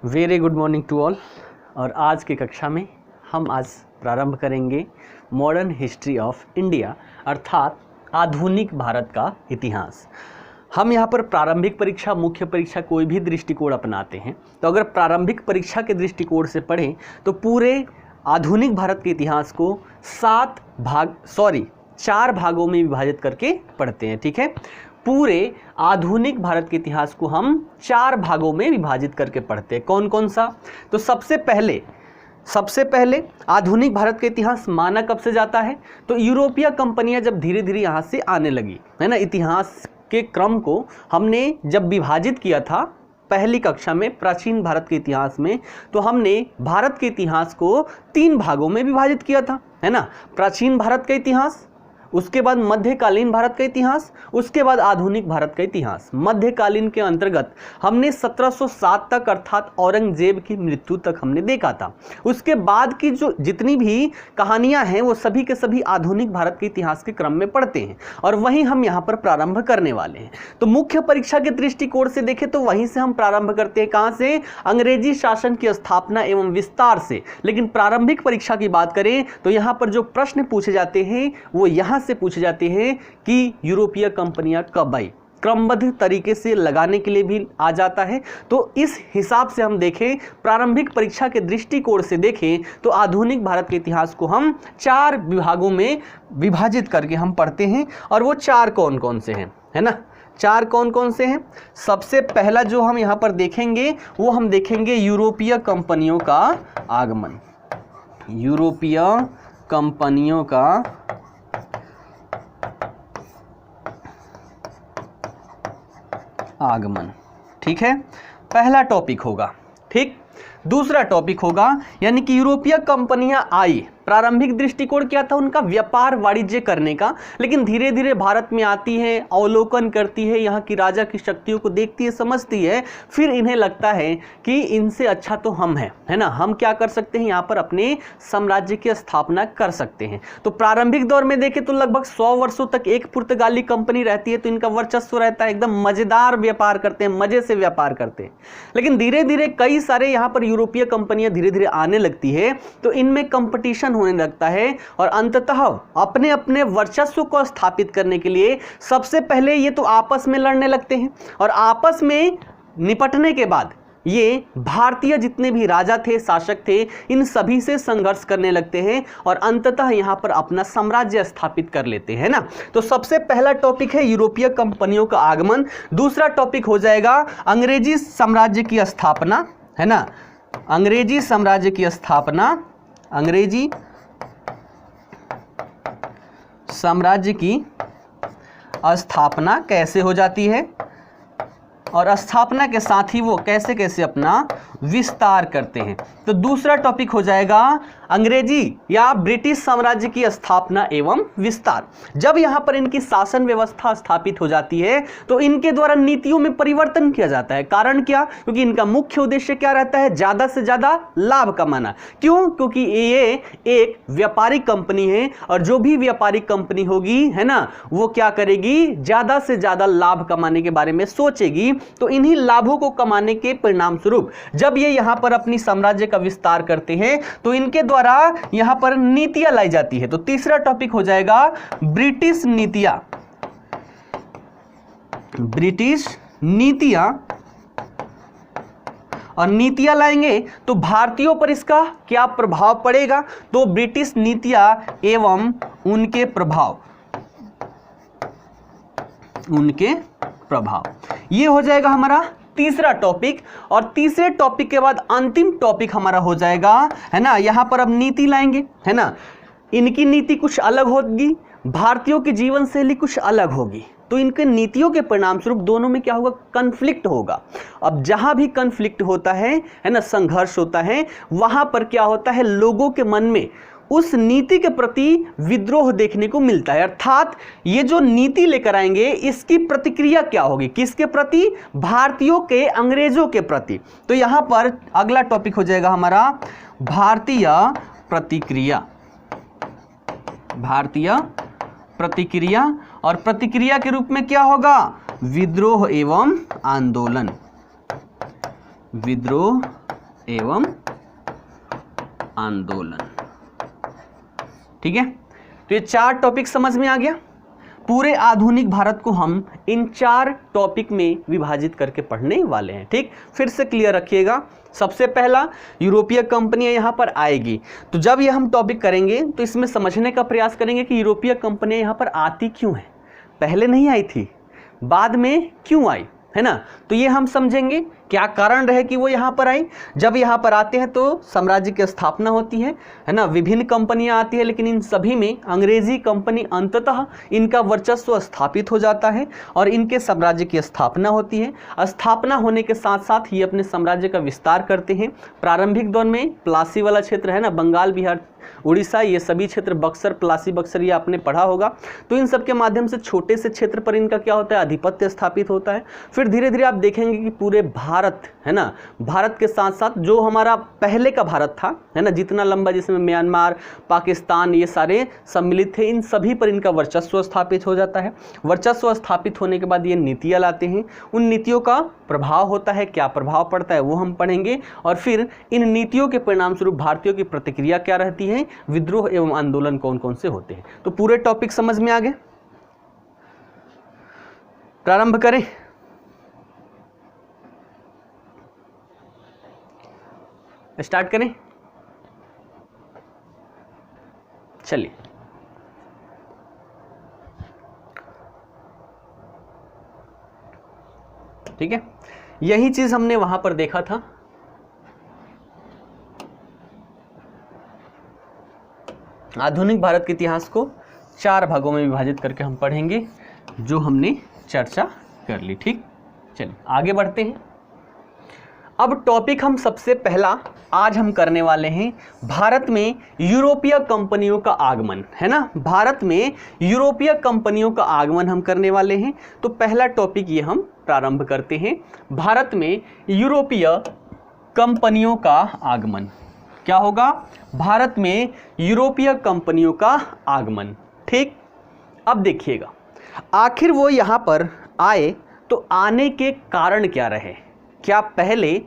Very good morning to all. और आज की कक्षा में हम आज प्रारंभ करेंगे मॉडर्न हिस्ट्री ऑफ इंडिया अर्थात आधुनिक भारत का इतिहास। हम यहाँ पर प्रारंभिक परीक्षा, मुख्य परीक्षा कोई भी दृष्टिकोण अपनाते हैं, तो अगर प्रारंभिक परीक्षा के दृष्टिकोण से पढ़ें तो पूरे आधुनिक भारत के इतिहास को 4 भागों में विभाजित करके पढ़ते हैं। ठीक है, पूरे आधुनिक भारत के इतिहास को हम 4 भागों में विभाजित करके पढ़ते हैं। कौन कौन सा? तो सबसे पहले आधुनिक भारत का इतिहास माना कब से जाता है? तो यूरोपीय कंपनियां जब धीरे धीरे यहाँ से आने लगी, है ना। इतिहास के क्रम को हमने जब विभाजित किया था पहली कक्षा में प्राचीन भारत के इतिहास में, तो हमने भारत के इतिहास को 3 भागों में विभाजित किया था, है ना। प्राचीन भारत का इतिहास, उसके बाद मध्यकालीन भारत का इतिहास, उसके बाद आधुनिक भारत का इतिहास। मध्यकालीन के अंतर्गत हमने 1707 तक अर्थात औरंगजेब की मृत्यु तक हमने देखा था। उसके बाद की जो जितनी भी कहानियां हैं वो सभी के सभी आधुनिक भारत के इतिहास के क्रम में पढ़ते हैं और वहीं हम यहाँ पर प्रारंभ करने वाले हैं। तो मुख्य परीक्षा के दृष्टिकोण से देखें तो वहीं से हम प्रारंभ करते हैं। कहाँ से? अंग्रेजी शासन की स्थापना एवं विस्तार से। लेकिन प्रारंभिक परीक्षा की बात करें तो यहाँ पर जो प्रश्न पूछे जाते हैं वो यहाँ से पूछे जाते हैं कि यूरोपीय कंपनियां कब आई, क्रमबद्ध तरीके से लगाने के लिए भी आ जाता है। तो इस हिसाब से हम देखें, प्रारंभिक परीक्षा के दृष्टिकोण से देखें तो आधुनिक भारत के इतिहास को हम 4 विभागों में विभाजित करके हम पढ़ते हैं। और वो 4 कौन कौन से हैं, है ना। 4 कौन कौन से हैं? सबसे पहला जो हम यहाँ पर देखेंगे वो हम देखेंगे यूरोपीय कंपनियों का आगमन। यूरोपीय कंपनियों का आगमन, ठीक है, पहला टॉपिक होगा। ठीक, दूसरा टॉपिक होगा यानी कि यूरोपीय कंपनियां आई। प्रारंभिक दृष्टिकोण क्या था उनका? व्यापार वाणिज्य करने का। लेकिन धीरे धीरे भारत में आती है, अवलोकन करती है, यहाँ की राजा की शक्तियों को देखती है, समझती है, फिर इन्हें लगता है कि इनसे अच्छा तो हम हैं, है ना। हम क्या कर सकते हैं, यहाँ पर अपने साम्राज्य की स्थापना कर सकते हैं। तो प्रारंभिक दौर में देखें तो लगभग 100 वर्षों तक एक पुर्तगाली कंपनी रहती है, तो इनका वर्चस्व रहता है, एकदम मजेदार व्यापार करते हैं, मजे से व्यापार करते हैं। लेकिन धीरे धीरे कई सारे यहाँ पर यूरोपीय कंपनियां धीरे धीरे आने लगती है, तो इनमें कंपटीशन होने लगता है और अंततः अपने अपने वर्चस्व को स्थापित करने के लिए सबसे पहले ये तो आपस में लड़ने लगते हैं और आपस में निपटने के बाद ये भारतीय जितने भी राजा थे, शासक थे, इन सभी से संघर्ष करने लगते हैं और अंततः यहां पर अपना साम्राज्य स्थापित कर लेते हैं ना। तो सबसे पहला टॉपिक है यूरोपीय कंपनियों का आगमन। दूसरा टॉपिक हो जाएगा अंग्रेजी साम्राज्य की स्थापना, है ना। अंग्रेजी साम्राज्य की स्थापना, अंग्रेजी साम्राज्य की स्थापना कैसे हो जाती है और स्थापना के साथ ही वो कैसे कैसे अपना विस्तार करते हैं। तो दूसरा टॉपिक हो जाएगा अंग्रेजी या ब्रिटिश साम्राज्य की स्थापना एवं विस्तार। जब यहाँ पर इनकी शासन व्यवस्था स्थापित हो जाती है तो इनके द्वारा नीतियों में परिवर्तन किया जाता है। कारण क्या? क्योंकि इनका मुख्य उद्देश्य क्या रहता है? ज्यादा से ज्यादा लाभ कमाना। क्यों? क्योंकि ये एक व्यापारिक कंपनी है और जो भी व्यापारिक कंपनी होगी, है ना, वो क्या करेगी? ज्यादा से ज्यादा लाभ कमाने के बारे में सोचेगी। तो इन्हीं लाभों को कमाने के परिणाम स्वरूप जब ये यहां पर अपनी साम्राज्य का विस्तार करते हैं तो इनके द्वारा यहां पर नीतियां लाई जाती है। तो तीसरा टॉपिक हो जाएगा ब्रिटिश नीतियां। ब्रिटिश नीतियां, और नीतियां लाएंगे तो भारतीयों पर इसका क्या प्रभाव पड़ेगा? तो ब्रिटिश नीतियां एवं उनके प्रभाव, उनके प्रभाव, ये हो जाएगा हमारा तीसरा टॉपिक। और तीसरे टॉपिक के बाद अंतिम टॉपिक हमारा हो जाएगा, है ना, यहां पर अब नीति लाएंगे, है ना। इनकी नीति कुछ अलग होगी, भारतीयों की जीवन शैली कुछ अलग होगी। तो इनके नीतियों के परिणाम स्वरूप दोनों में क्या होगा? कन्फ्लिक्ट होगा। अब जहां भी कन्फ्लिक्ट होता है ना, संघर्ष होता है, वहां पर क्या होता है? लोगों के मन में उस नीति के प्रति विद्रोह देखने को मिलता है। अर्थात ये जो नीति लेकर आएंगे इसकी प्रतिक्रिया क्या होगी? किसके प्रति? भारतीयों के, अंग्रेजों के प्रति। तो यहां पर अगला टॉपिक हो जाएगा हमारा भारतीय प्रतिक्रिया। भारतीय प्रतिक्रिया, और प्रतिक्रिया के रूप में क्या होगा? विद्रोह एवं आंदोलन। विद्रोह एवं आंदोलन। ठीक है, तो ये 4 टॉपिक समझ में आ गया। पूरे आधुनिक भारत को हम इन 4 टॉपिक में विभाजित करके पढ़ने वाले हैं। ठीक, फिर से क्लियर रखिएगा। सबसे पहला यूरोपीय कंपनियां यहां पर आएगी, तो जब ये हम टॉपिक करेंगे तो इसमें समझने का प्रयास करेंगे कि यूरोपीय कंपनियां यहां पर आती क्यों हैं, पहले नहीं आई थी, बाद में क्यों आई, है ना। तो ये हम समझेंगे क्या कारण रहे कि वो यहाँ पर आई। जब यहाँ पर आते हैं तो साम्राज्य की स्थापना होती है ना। विभिन्न कंपनियां आती है, लेकिन इन सभी में अंग्रेजी कंपनी अंततः इनका वर्चस्व स्थापित हो जाता है और इनके साम्राज्य की स्थापना होती है। स्थापना होने के साथ साथ ये अपने साम्राज्य का विस्तार करते हैं। प्रारंभिक दौर में प्लासी वाला क्षेत्र है ना, बंगाल, बिहार, उड़ीसा, ये सभी क्षेत्र, बक्सर, प्लासी बक्सर, ये आपने पढ़ा होगा। तो इन सब के माध्यम से छोटे से क्षेत्र पर इनका क्या होता है, आधिपत्य स्थापित होता है। फिर धीरे धीरे आप देखेंगे कि पूरे भारत, है ना, भारत के साथ साथ जो हमारा पहले का भारत था, है ना, जितना लंबा, जिसमें म्यांमार, पाकिस्तान, ये सारे सम्मिलित थे, इन सभी पर इनका वर्चस्व स्थापित हो जाता है। वर्चस्व स्थापित होने के बाद ये नीतियाँ लाते हैं। उन नीतियों का प्रभाव होता है, क्या प्रभाव पड़ता है वो हम पढ़ेंगे। और फिर इन नीतियों के परिणाम स्वरूप भारतीयों की प्रतिक्रिया क्या रहती है, विद्रोह एवं आंदोलन कौन कौन से होते हैं। तो पूरे टॉपिक समझ में आ गए। प्रारंभ करें। स्टार्ट करें, चलिए। ठीक है, यही चीज हमने वहां पर देखा था। आधुनिक भारत के इतिहास को 4 भागों में विभाजित करके हम पढ़ेंगे, जो हमने चर्चा कर ली। ठीक, चलिए आगे बढ़ते हैं। अब टॉपिक हम सबसे पहला आज हम करने वाले हैं, भारत में यूरोपीय कंपनियों का आगमन, है ना। भारत में यूरोपीय कंपनियों का आगमन हम करने वाले हैं। तो पहला टॉपिक ये हम प्रारंभ करते हैं, भारत में यूरोपीय कंपनियों का आगमन। क्या होगा, भारत में यूरोपीय कंपनियों का आगमन। ठीक, अब देखिएगा, आखिर वो यहाँ पर आए तो आने के कारण क्या रहे। क्या पहले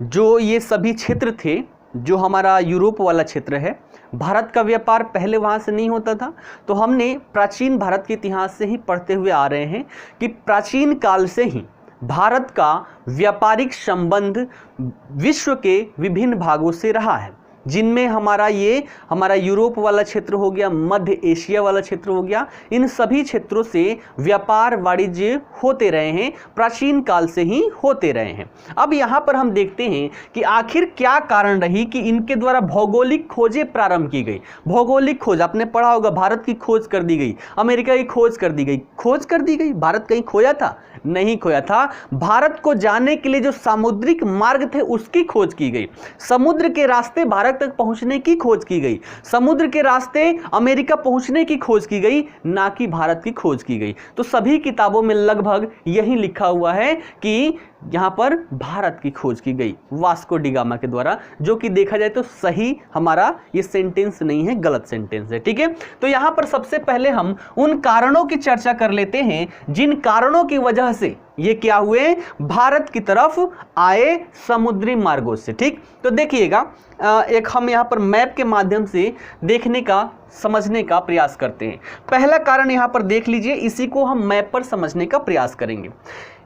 जो ये सभी क्षेत्र थे, जो हमारा यूरोप वाला क्षेत्र है, भारत का व्यापार पहले वहाँ से नहीं होता था। तो हमने प्राचीन भारत के इतिहास से ही पढ़ते हुए आ रहे हैं कि प्राचीन काल से ही भारत का व्यापारिक संबंध विश्व के विभिन्न भागों से रहा है, जिनमें हमारा यूरोप वाला क्षेत्र हो गया, मध्य एशिया वाला क्षेत्र हो गया। इन सभी क्षेत्रों से व्यापार वाणिज्य होते रहे हैं, प्राचीन काल से ही होते रहे हैं। अब यहाँ पर हम देखते हैं कि आखिर क्या कारण रही कि इनके द्वारा भौगोलिक खोजें प्रारंभ की गई। भौगोलिक खोज आपने पढ़ा होगा, भारत की खोज कर दी गई, अमेरिका की खोज कर दी गई। खोज कर दी गई, भारत कहीं खोया था? नहीं खोया था। भारत को जाने के लिए जो सामुद्रिक मार्ग थे उसकी खोज की गई, समुद्र के रास्ते भारत तक पहुंचने की खोज की गई, समुद्र के रास्ते अमेरिका पहुंचने की खोज की गई, ना कि भारत की खोज की गई। तो सभी किताबों में लगभग यही लिखा हुआ है कि यहां पर भारत की खोज की गई वास्को डी गामा के द्वारा, जो कि देखा जाए तो सही हमारा ये सेंटेंस नहीं है, गलत सेंटेंस है। ठीक है, तो यहां पर सबसे पहले हम उन कारणों की चर्चा कर लेते हैं जिन कारणों की वजह से ये क्या हुए, भारत की तरफ आए समुद्री मार्गों से। ठीक, तो देखिएगा, एक हम यहाँ पर मैप के माध्यम से देखने का, समझने का प्रयास करते हैं। पहला कारण यहाँ पर देख लीजिए, इसी को हम मैप पर समझने का प्रयास करेंगे।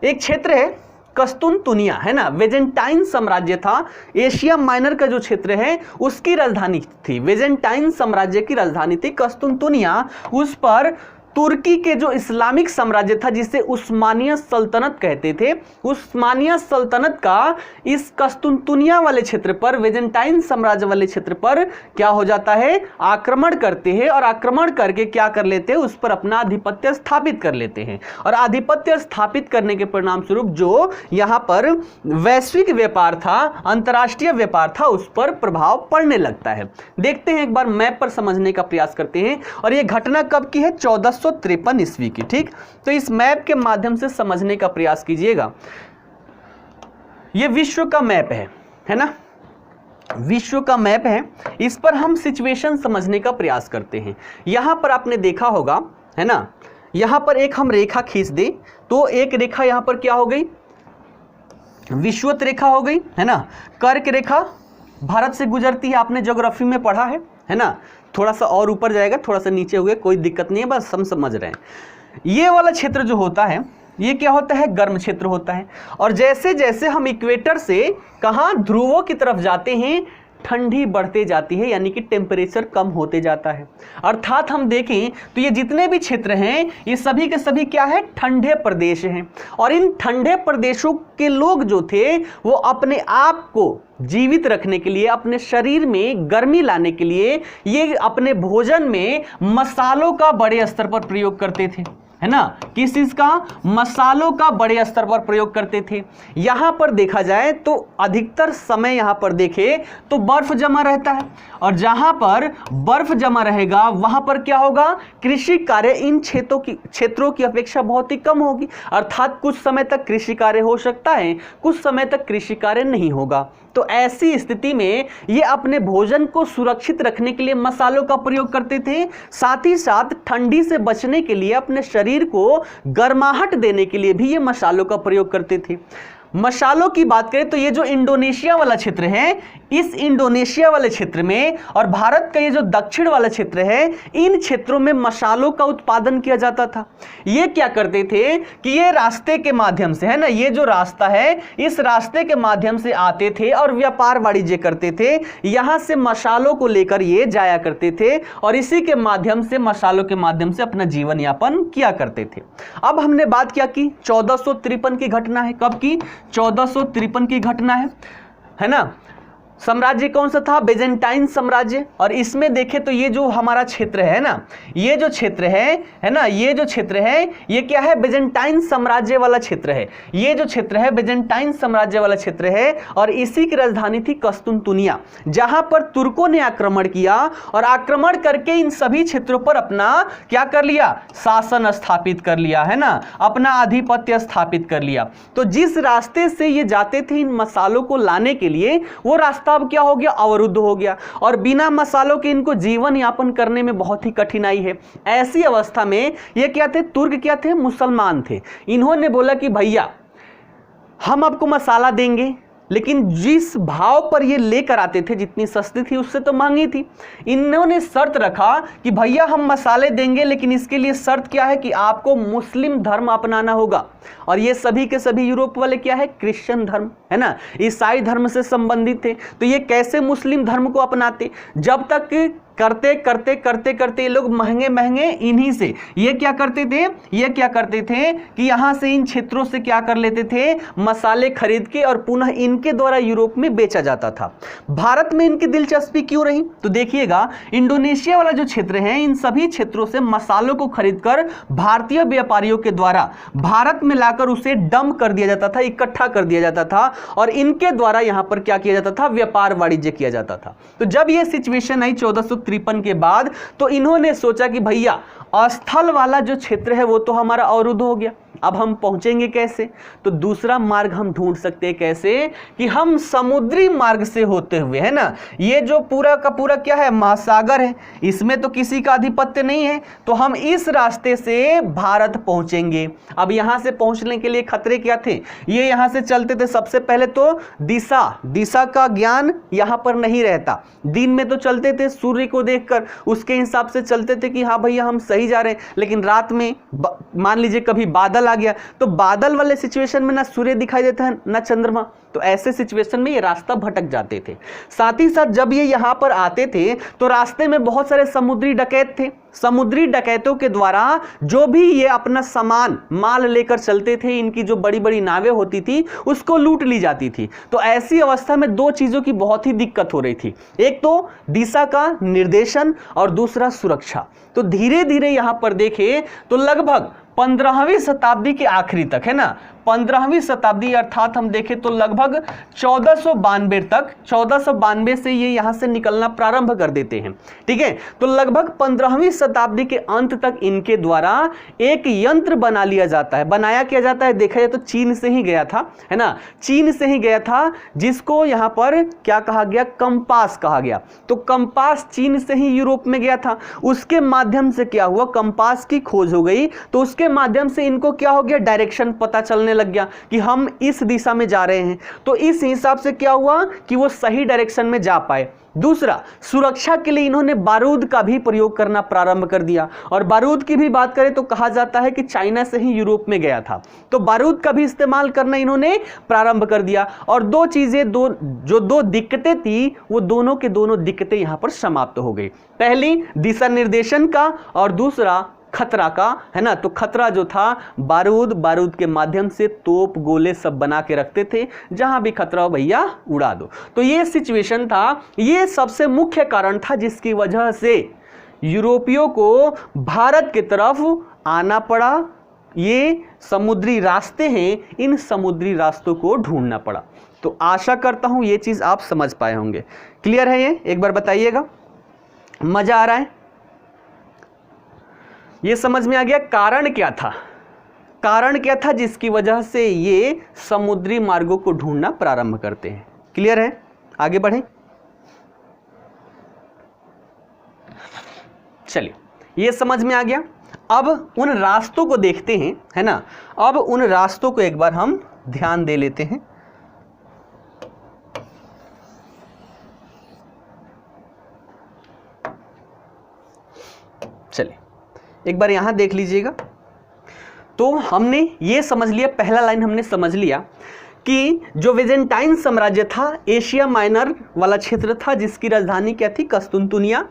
एक क्षेत्र है कस्तुनतुनिया, है ना, वेजेंटाइन साम्राज्य था, एशिया माइनर का जो क्षेत्र है उसकी राजधानी थी, वेजेंटाइन साम्राज्य की राजधानी थी कस्तुनतुनिया। उस पर तुर्की के जो इस्लामिक साम्राज्य था, जिसे उस्मानिया सल्तनत कहते थे, उस्मानिया सल्तनत का इस कस्तुनतुनिया वाले क्षेत्र पर, वेजेंटाइन साम्राज्य वाले क्षेत्र पर क्या हो जाता है, आक्रमण करते हैं। और आक्रमण करके क्या कर लेते हैं, उस पर अपना आधिपत्य स्थापित कर लेते हैं। और आधिपत्य स्थापित करने के परिणाम स्वरूप जो यहाँ पर वैश्विक व्यापार था, अंतर्राष्ट्रीय व्यापार था, उस पर प्रभाव पड़ने लगता है। देखते हैं, एक बार मैप पर समझने का प्रयास करते हैं। और यह घटना कब की है, 1453 ईस्वी की। ठीक, तो इस मैप के माध्यम से समझने का प्रयास कीजिएगा। यह विश्व का मैप है ना, विश्व का मैप है। इस पर हम सिचुएशन समझने का प्रयास करते हैं। यहां पर आपने देखा होगा, है ना, यहां पर एक हम रेखा खींच दें तो एक रेखा यहां पर क्या हो गई, विषुवत रेखा हो गई, है ना, कर्क रेखा भारत से गुजरती है, आपने ज्योग्राफी में पढ़ा है ना, थोड़ा सा और ऊपर जाएगा, थोड़ा सा नीचे हुए, कोई दिक्कत नहीं है, बस हम समझ रहे हैं। ये वाला क्षेत्र जो होता है ये क्या होता है, गर्म क्षेत्र होता है। और जैसे जैसे हम इक्वेटर से कहाँ ध्रुवों की तरफ जाते हैं ठंडी बढ़ते जाती है, यानी कि टेम्परेचर कम होते जाता है। अर्थात हम देखें तो ये जितने भी क्षेत्र हैं ये सभी के सभी क्या है, ठंडे प्रदेश हैं। और इन ठंडे प्रदेशों के लोग जो थे वो अपने आप को जीवित रखने के लिए, अपने शरीर में गर्मी लाने के लिए ये अपने भोजन में मसालों का बड़े स्तर पर प्रयोग करते थे, है ना। किस चीज का, मसालों का बड़े स्तर पर प्रयोग करते थे। यहां पर देखा जाए तो अधिकतर समय यहां पर देखे तो बर्फ जमा रहता है, और जहां पर बर्फ जमा रहेगा वहां पर क्या होगा, कृषि कार्य इन क्षेत्रों की अपेक्षा बहुत ही कम होगी। अर्थात कुछ समय तक कृषि कार्य हो सकता है, कुछ समय तक कृषि कार्य नहीं होगा। तो ऐसी स्थिति में ये अपने भोजन को सुरक्षित रखने के लिए मसालों का प्रयोग करते थे, साथ ही साथ ठंडी से बचने के लिए अपने शरीर को गर्माहट देने के लिए भी ये मसालों का प्रयोग करते थे। मसालों की बात करें तो ये जो इंडोनेशिया वाला क्षेत्र है, इस इंडोनेशिया वाले क्षेत्र में और भारत का ये जो दक्षिण वाला क्षेत्र है, इन क्षेत्रों में मसालों का उत्पादन किया जाता था। ये क्या करते थे कि ये रास्ते के माध्यम से, है ना, ये जो रास्ता है इस रास्ते के माध्यम से आते थे और व्यापार वाणिज्य करते थे। यहां से मसालों को लेकर ये जाया करते थे और इसी के माध्यम से, मसालों के माध्यम से अपना जीवन यापन किया करते थे। अब हमने बात क्या की, 1453 की घटना है। कब की, 1453 की घटना है ना। साम्राज्य कौन सा था, बेजेंटाइन साम्राज्य। और इसमें देखें तो ये जो हमारा क्षेत्र है ना, ये जो क्षेत्र है ना, ये जो क्षेत्र है ये क्या है, बेजेंटाइन साम्राज्य वाला क्षेत्र है। ये जो क्षेत्र है बेजेंटाइन साम्राज्य वाला क्षेत्र है और इसी की राजधानी थी कस्तुनतुनिया, जहां पर तुर्कों ने आक्रमण किया और आक्रमण करके इन सभी क्षेत्रों पर अपना क्या कर लिया, शासन स्थापित कर लिया, है ना, अपना आधिपत्य स्थापित कर लिया। तो जिस रास्ते से ये जाते थे इन मसालों को लाने के लिए, वो रास्ता अब क्या हो गया, अवरुद्ध हो गया और बिना मसालों के इनको जीवन यापन करने में बहुत ही कठिनाई है। ऐसी अवस्था में ये क्या थे, तुर्क क्या थे, मुसलमान थे। इन्होंने बोला कि भैया हम आपको मसाला देंगे, लेकिन जिस भाव पर ये लेकर आते थे, जितनी सस्ती थी उससे तो महंगी थी। इन्होंने शर्त रखा कि भैया हम मसाले देंगे, लेकिन इसके लिए शर्त क्या है कि आपको मुस्लिम धर्म अपनाना होगा। और ये सभी के सभी यूरोप वाले क्या है, क्रिश्चियन धर्म, है ना, ईसाई धर्म से संबंधित थे। तो ये कैसे मुस्लिम धर्म को अपनाते, जब तक करते करते करते करते ये लोग महंगे महंगे इन्हीं से ये क्या करते थे कि यहाँ से इन क्षेत्रों से क्या कर लेते थे, मसाले खरीद के और पुनः इनके द्वारा यूरोप में बेचा जाता था। भारत में इनकी दिलचस्पी क्यों रही, तो देखिएगा इंडोनेशिया वाला जो क्षेत्र है, इन सभी क्षेत्रों से मसालों को खरीदकर भारतीय व्यापारियों के द्वारा भारत में लाकर उसे डंप कर दिया जाता था, इकट्ठा कर दिया जाता था और इनके द्वारा यहाँ पर क्या किया जाता था, व्यापार वाणिज्य किया जाता था। तो जब ये सिचुएशन आई 1453 के बाद, तो इन्होंने सोचा कि भैया स्थल वाला जो क्षेत्र है वो तो हमारा अवरुद्ध हो गया, अब हम पहुंचेंगे कैसे। तो दूसरा मार्ग हम ढूंढ सकते हैं, कैसे कि हम समुद्री मार्ग से होते हुए, है ना, ये जो पूरा का पूरा क्या है, महासागर है, इसमें तो किसी का आधिपत्य नहीं है, तो हम इस रास्ते से भारत पहुंचेंगे। अब यहां से पहुंचने के लिए खतरे क्या थे, ये यहां से चलते थे, सबसे पहले तो दिशा का ज्ञान यहां पर नहीं रहता। दिन में तो चलते थे सूर्य को देखकर, उसके हिसाब से चलते थे कि हाँ भैया हम सही जा रहे हैं, लेकिन रात में मान लीजिए कभी बादल आ गया, तो बादल वाले सिचुएशन में ना सूर्य दिखाई देता है ना चंद्रमा, तो ऐसे सिचुएशन में ये रास्ता भटक जाते थे। साथ ही साथ जब ये यहां पर आते थे तो रास्ते में बहुत सारे समुद्री डकैत थे। समुद्री डकैतों के द्वारा जो भी ये अपना सामान माल लेकर चलते थे, इनकी जो बड़ी बड़ी नावें होती थी उसको लूट ली जाती थी। तो ऐसी अवस्था में दो चीजों की बहुत ही दिक्कत हो रही थी, एक तो दिशा का निर्देशन और दूसरा सुरक्षा। तो धीरे धीरे यहां पर देखें तो लगभग 15वीं शताब्दी के आखिरी तक, है ना, 15वीं शताब्दी अर्थात हम देखें तो लगभग 1492 तक, 1492 से ये यहां से निकलना प्रारंभ कर देते हैं, ठीक है। तो लगभग 15वीं शताब्दी के अंत तक इनके द्वारा एक यंत्र बना लिया जाता है, बनाया किया जाता है, देखा जाए तो चीन से ही गया था, है ना, चीन से ही गया था, जिसको यहां पर क्या कहा गया, कंपास कहा गया। तो कंपास चीन से ही यूरोप में गया था, उसके माध्यम से क्या हुआ, कंपास की खोज हो गई, तो उसके जिसके माध्यम से इनको क्या हो गया, डायरेक्शन पता चलने लग गया कि हम इस दिशा में जा रहे हैं। तो इस हिसाब से क्या हुआ कि वो सही डायरेक्शन में जा पाए। दूसरा, सुरक्षा के लिए इन्होंने बारूद का भी प्रयोग करना प्रारंभ कर दिया, और बारूद की भी बात करें तो कहा जाता है कि चाइना से ही यूरोप में गया था, तो बारूद का भी इस्तेमाल करना इन्होंने प्रारंभ कर दिया। और दो चीजें, दो दिक्कतें थी, वो दोनों के दोनों दिक्कतें यहां पर समाप्त हो गई। पहली दिशा निर्देशन का, और दूसरा खतरा का, है ना। तो खतरा जो था, बारूद के माध्यम से तोप गोले सब बना के रखते थे, जहां भी खतरा हो भैया उड़ा दो। तो ये सिचुएशन था, ये सबसे मुख्य कारण था जिसकी वजह से यूरोपियों को भारत की तरफ आना पड़ा। ये समुद्री रास्ते हैं, इन समुद्री रास्तों को ढूंढना पड़ा। तो आशा करता हूं ये चीज आप समझ पाए होंगे। क्लियर है ये? एक बार बताइएगा, मजा आ रहा है? ये समझ में आ गया कारण क्या था, कारण क्या था जिसकी वजह से ये समुद्री मार्गों को ढूंढना प्रारंभ करते हैं। क्लियर है? आगे बढ़ें। चलिए, ये समझ में आ गया। अब उन रास्तों को देखते हैं, है ना। अब उन रास्तों को एक बार हम ध्यान दे लेते हैं। चलिए एक बार यहां देख लीजिएगा। तो हमने ये समझ लिया, पहला लाइन हमने समझ लिया कि जो विजेंटाइन साम्राज्य था, एशिया माइनर वाला क्षेत्र था, जिसकी राजधानी क्या थी, कस्तुनतुनिया।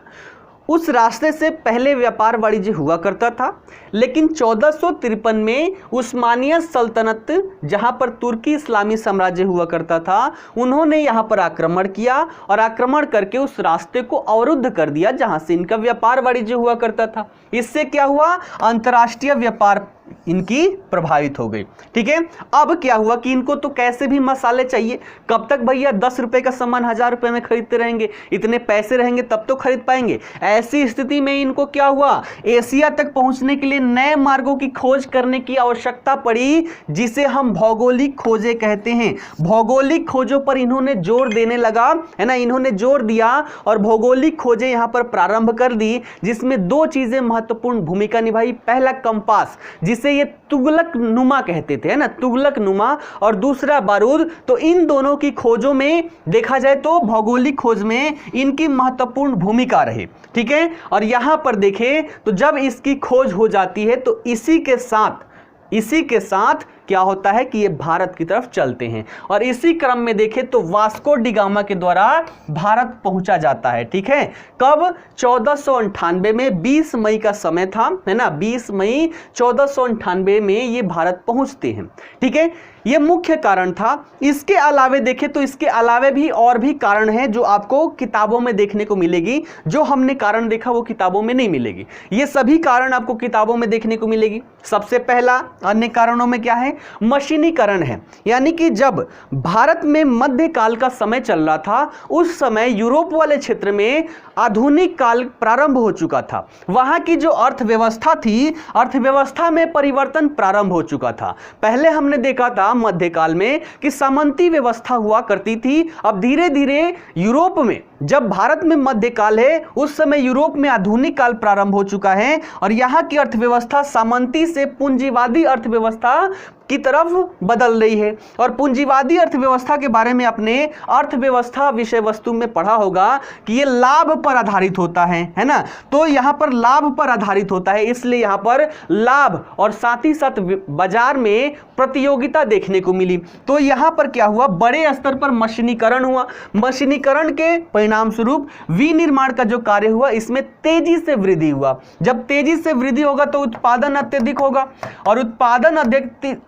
उस रास्ते से पहले व्यापार वाणिज्य हुआ करता था, लेकिन 1453 में उस्मानिया सल्तनत, जहां पर तुर्की इस्लामी साम्राज्य हुआ करता था, उन्होंने यहां पर आक्रमण किया और आक्रमण करके उस रास्ते को अवरुद्ध कर दिया जहां से इनका व्यापार वाणिज्य हुआ करता था। इससे क्या हुआ, अंतर्राष्ट्रीय व्यापार इनकी प्रभावित हो गई। ठीक है, अब क्या हुआ कि इनको तो कैसे भी मसाले चाहिए। कब तक भैया 10 रुपए का सामान 1000 रुपए में खरीदते रहेंगे, इतने पैसे रहेंगे तब तो खरीद पाएंगे। ऐसी स्थिति में इनको क्या हुआ, एशिया तक पहुंचने के लिए नए मार्गों की खोज करने की आवश्यकता पड़ी, जिसे हम भौगोलिक खोजें कहते हैं। भौगोलिक खोजों पर इन्होंने जोर देने लगा, है ना, इन्होंने जोर दिया और भौगोलिक खोजें यहां पर प्रारंभ कर दी, जिसमें दो चीजें महत्वपूर्ण भूमिका निभाई। पहला कंपास, जिसे ये तुगलक नुमा कहते थे, है ना, तुगलक नुमा, और दूसरा बारूद। तो इन दोनों की खोजों में देखा जाए तो भौगोलिक खोज में इनकी महत्वपूर्ण भूमिका रही। ठीक है, और यहां पर देखें तो जब इसकी खोज हो जाती है तो इसी के साथ क्या होता है कि ये भारत की तरफ चलते हैं, और इसी क्रम में देखें तो वास्को डी गामा के द्वारा भारत पहुंचा जाता है। ठीक है, कब, 1498 में 20 मई का समय था, है ना, 20 मई 1498 में ये भारत पहुंचते हैं। ठीक है, ये मुख्य कारण था। इसके अलावे देखें तो इसके अलावे भी और भी कारण है जो आपको किताबों में देखने को मिलेगी। जो हमने कारण देखा वो किताबों में नहीं मिलेगी, ये सभी कारण आपको किताबों में देखने को मिलेगी। सबसे पहला अन्य कारणों में क्या है, मशीनीकरण है। यानी कि जब भारत में मध्यकाल का समय चल रहा था, उस समय यूरोप वाले क्षेत्र में आधुनिक काल प्रारंभ हो चुका था। वहां की जो अर्थव्यवस्था थी, अर्थव्यवस्था में परिवर्तन प्रारंभ हो चुका था। पहले हमने देखा था मध्यकाल में कि सामंती व्यवस्था हुआ करती थी। अब धीरे धीरे यूरोप में, जब भारत में मध्यकाल है, उस समय यूरोप में आधुनिक काल प्रारंभ हो चुका है, और यहां की अर्थव्यवस्था सामंती से पूंजीवादी अर्थव्यवस्था की तरफ बदल रही है। और पूंजीवादी अर्थव्यवस्था के बारे में अपने अर्थव्यवस्था विषय वस्तु में पढ़ा होगा कि ये लाभ पर आधारित होता है ना। तो यहां पर लाभ पर आधारित होता है, इसलिए यहां पर लाभ और साथ ही साथ बाजार में प्रतियोगिता देखने को मिली। तो यहां पर क्या हुआ, बड़े स्तर पर मशीनीकरण हुआ। मशीनीकरण के परिणाम स्वरूप विनिर्माण का जो कार्य हुआ, इसमें तेजी से वृद्धि हुआ। जब तेजी से वृद्धि होगा तो उत्पादन अत्यधिक होगा, और उत्पादन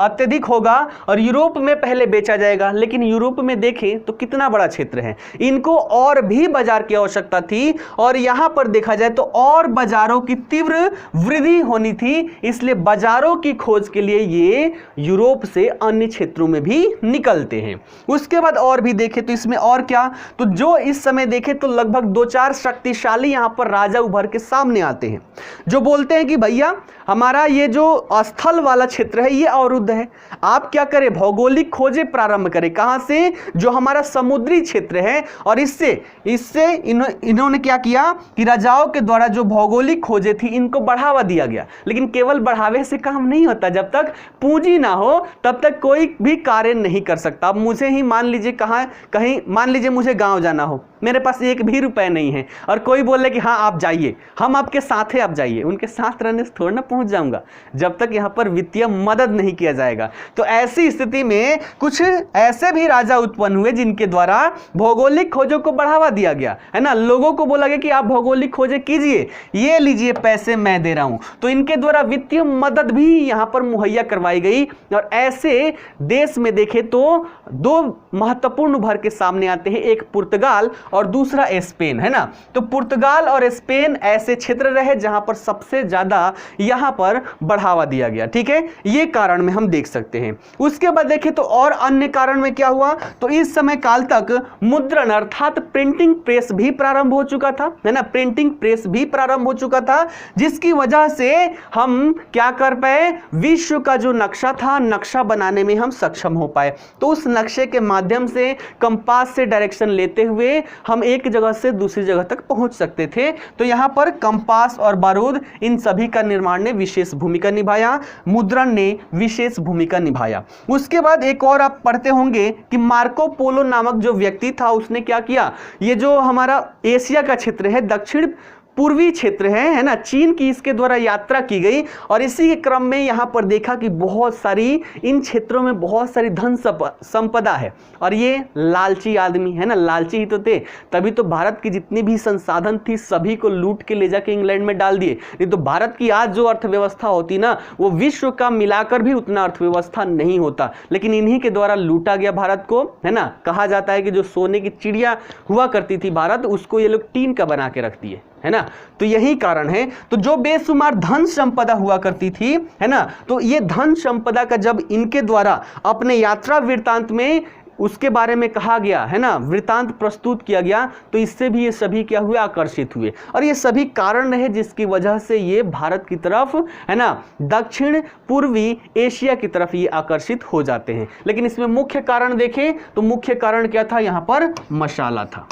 अत्यधिक होगा और यूरोप में पहले बेचा जाएगा। लेकिन यूरोप में देखें तो कितना बड़ा क्षेत्र है, इनको और भी बाजार की आवश्यकता थी, और यहां पर देखा जाए तो और बाजारों की तीव्र वृद्धि होनी थी। इसलिए बाजारों की खोज के लिए ये यूरोप से अन्य क्षेत्रों में भी निकलते हैं। उसके बाद और भी देखें तो इसमें और क्या, तो जो इस समय देखें तो लगभग 2-4 शक्तिशाली यहां पर राजा उभर के सामने आते हैं, जो बोलते हैं कि भैया हमारा ये जो स्थल वाला क्षेत्र है ये अवरुद्ध है, आप क्या करें, भौगोलिक खोजें प्रारंभ करें। कहां से, जो हमारा समुद्री क्षेत्र है। और इससे इन्होंने क्या किया कि राजाओं के द्वारा जो भौगोलिक खोजें थी इनको बढ़ावा दिया गया। लेकिन केवल बढ़ावे से काम नहीं होता, जब तक पूंजी ना हो तब तक कोई भी कार्य नहीं कर सकता। अब मुझे ही मान लीजिए कहीं मान लीजिए मुझे गांव जाना हो, मेरे पास एक भी रुपए नहीं है और कोई बोले कि हाँ आप जाइए, हम आपके साथ हैं, आप जाइए, उनके साथ रहने से थोड़ा ना पहुंच जाऊंगा जब तक यहां पर वित्तीय मदद नहीं किया जाएगा। तो ऐसी स्थिति में कुछ ऐसे भी राजा उत्पन्न हुए जिनके द्वारा भौगोलिक खोजों को बढ़ावा दिया गया, है ना। लोगों को बोला गया कि आप भौगोलिक खोजें कीजिए, ये लीजिए पैसे मैं दे रहा हूं। तो इनके द्वारा वित्तीय मदद भी यहां पर मुहैया करवाई गई। और ऐसे देश में देखे तो दो महत्वपूर्ण उभर के सामने आते हैं, एक पुर्तगाल और दूसरा स्पेन, है ना। तो पुर्तगाल और स्पेन ऐसे क्षेत्र रहे जहां पर सबसे ज्यादा यहां पर बढ़ावा दिया गया, ठीक है। ये कारण में हम देख सकते हैं। उसके बाद देखें तो और अन्य कारण में क्या हुआ, तो इस समय काल तक मुद्रण अर्थात प्रिंटिंग प्रेस भी प्रारंभ हो चुका था, है ना। प्रिंटिंग प्रेस भी प्रारंभ हो चुका था, जिसकी वजह से हम क्या कर पाए, विश्व का जो नक्शा था, नक्शा बनाने में हम सक्षम हो पाए। तो उस नक्शे के माध्यम से कंपास से डायरेक्शन लेते हुए हम एक जगह से दूसरी जगह तक पहुंच सकते थे। तो यहां पर कंपास और बारूद, इन सभी का निर्माण ने विशेष भूमिका निभाया, मुद्रण ने विशेष भूमिका निभाया। उसके बाद एक और आप पढ़ते होंगे कि मार्को पोलो नामक जो व्यक्ति था उसने क्या किया, ये जो हमारा एशिया का क्षेत्र है, दक्षिण पूर्वी क्षेत्र है ना, चीन की इसके द्वारा यात्रा की गई। और इसी के क्रम में यहां पर देखा कि बहुत सारी इन क्षेत्रों में बहुत सारी धन संपदा है। और ये लालची आदमी, है ना, लालची ही तो थे, तभी तो भारत की जितनी भी संसाधन थी सभी को लूट के ले जाके इंग्लैंड में डाल दिए। नहीं तो भारत की आज जो अर्थव्यवस्था होती ना, वो विश्व का मिलाकर भी उतना अर्थव्यवस्था नहीं होता, लेकिन इन्हीं के द्वारा लूटा गया भारत को, है ना। कहा जाता है कि जो सोने की चिड़िया हुआ करती थी भारत, उसको ये लोग टीन का बना के रख दिए, है ना। तो यही कारण है। तो जो बेशुमार धन संपदा हुआ करती थी, है ना, तो ये धन संपदा का जब इनके द्वारा अपने यात्रा वृत्तांत में उसके बारे में कहा गया, है ना, वृत्तांत प्रस्तुत किया गया, तो इससे भी ये सभी क्या हुए, आकर्षित हुए। और ये सभी कारण रहे जिसकी वजह से ये भारत की तरफ, है ना, दक्षिण पूर्वी एशिया की तरफ ये आकर्षित हो जाते हैं। लेकिन इसमें मुख्य कारण देखें तो मुख्य कारण क्या था, यहां पर मसाला था,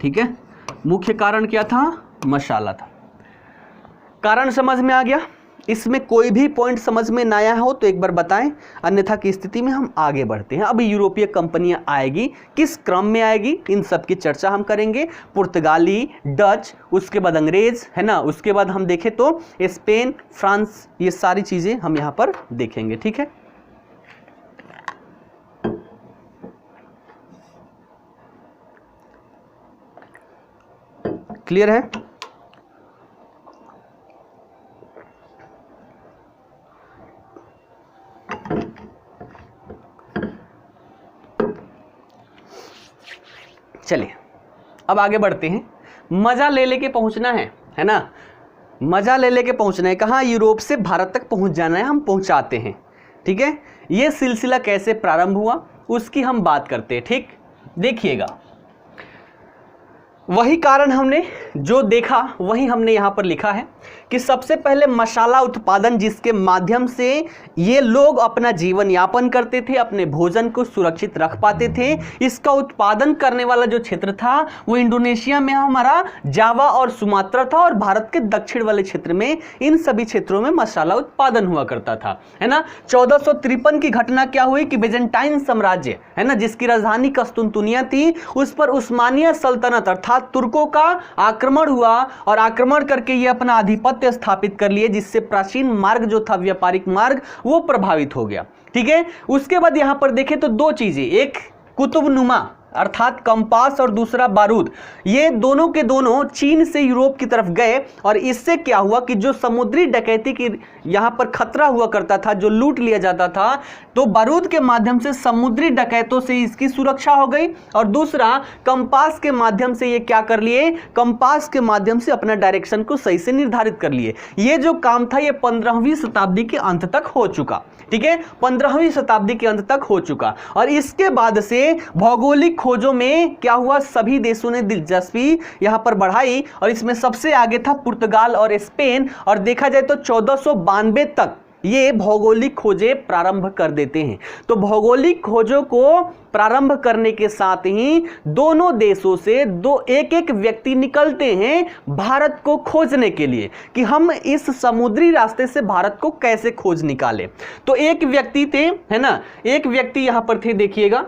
ठीक है। मुख्य कारण क्या था, मसाला था। कारण समझ में आ गया। इसमें कोई भी पॉइंट समझ में ना आया हो तो एक बार बताएं, अन्यथा की स्थिति में हम आगे बढ़ते हैं। अब यूरोपीय कंपनियां आएगी, किस क्रम में आएगी, इन सब की चर्चा हम करेंगे। पुर्तगाली, डच, उसके बाद अंग्रेज, है ना, उसके बाद हम देखें तो स्पेन, फ्रांस, ये सारी चीजें हम यहां पर देखेंगे, ठीक है। क्लियर है। चलिए अब आगे बढ़ते हैं। मजा ले लेके पहुंचना है ना, मजा ले लेके पहुंचना है। कहां, यूरोप से भारत तक पहुंच जाना है, हम पहुंचाते हैं, ठीक है। यह सिलसिला कैसे प्रारंभ हुआ उसकी हम बात करते हैं, ठीक। देखिएगा, वही कारण हमने जो देखा वही हमने यहाँ पर लिखा है कि सबसे पहले मसाला उत्पादन, जिसके माध्यम से ये लोग अपना जीवन यापन करते थे, अपने भोजन को सुरक्षित रख पाते थे। इसका उत्पादन करने वाला जो क्षेत्र था वो इंडोनेशिया में हमारा जावा और सुमात्रा था, और भारत के दक्षिण वाले क्षेत्र में, इन सभी क्षेत्रों में मसाला उत्पादन हुआ करता था, है ना। 1453 की घटना क्या हुई कि बेजेंटाइन साम्राज्य, है ना, जिसकी राजधानी कस्तुनतुनिया थी, उस पर उस्मानिया सल्तनत अर्थात तुर्कों का आक्रमण हुआ, और आक्रमण करके ये अपना आधिपत्य स्थापित कर लिए, जिससे प्राचीन मार्ग जो था, व्यापारिक मार्ग, वो प्रभावित हो गया, ठीक है। उसके बाद यहां पर देखें तो दो चीजें, एक कुतुबनुमा अर्थात कंपास और दूसरा बारूद, ये दोनों के दोनों चीन से यूरोप की तरफ गए। और इससे क्या हुआ कि जो समुद्री डकैती की यहां पर खतरा हुआ करता था, जो लूट लिया जाता था, तो बारूद के माध्यम से समुद्री डकैतों से इसकी सुरक्षा हो गई। और दूसरा, कंपास के माध्यम से ये क्या कर लिए, कंपास के माध्यम से अपना डायरेक्शन को सही से निर्धारित कर लिए। ये जो काम था ये 15वीं शताब्दी के अंत तक हो चुका, ठीक है, 15वीं शताब्दी के अंत तक हो चुका। और इसके बाद से भौगोलिक खोजों में क्या हुआ, सभी देशों ने दिलचस्पी यहां पर बढ़ाई, और इसमें सबसे आगे था पुर्तगाल और स्पेन। और देखा जाए तो 1492 तक ये भौगोलिक खोजें प्रारंभ कर देते हैं। तो भौगोलिक खोजों को प्रारंभ करने के साथ ही दोनों देशों से एक एक व्यक्ति निकलते हैं भारत को खोजने के लिए कि हम इस समुद्री रास्ते से भारत को कैसे खोज निकालें। तो एक व्यक्ति थे, है ना, एक व्यक्ति यहां पर थे, देखिएगा,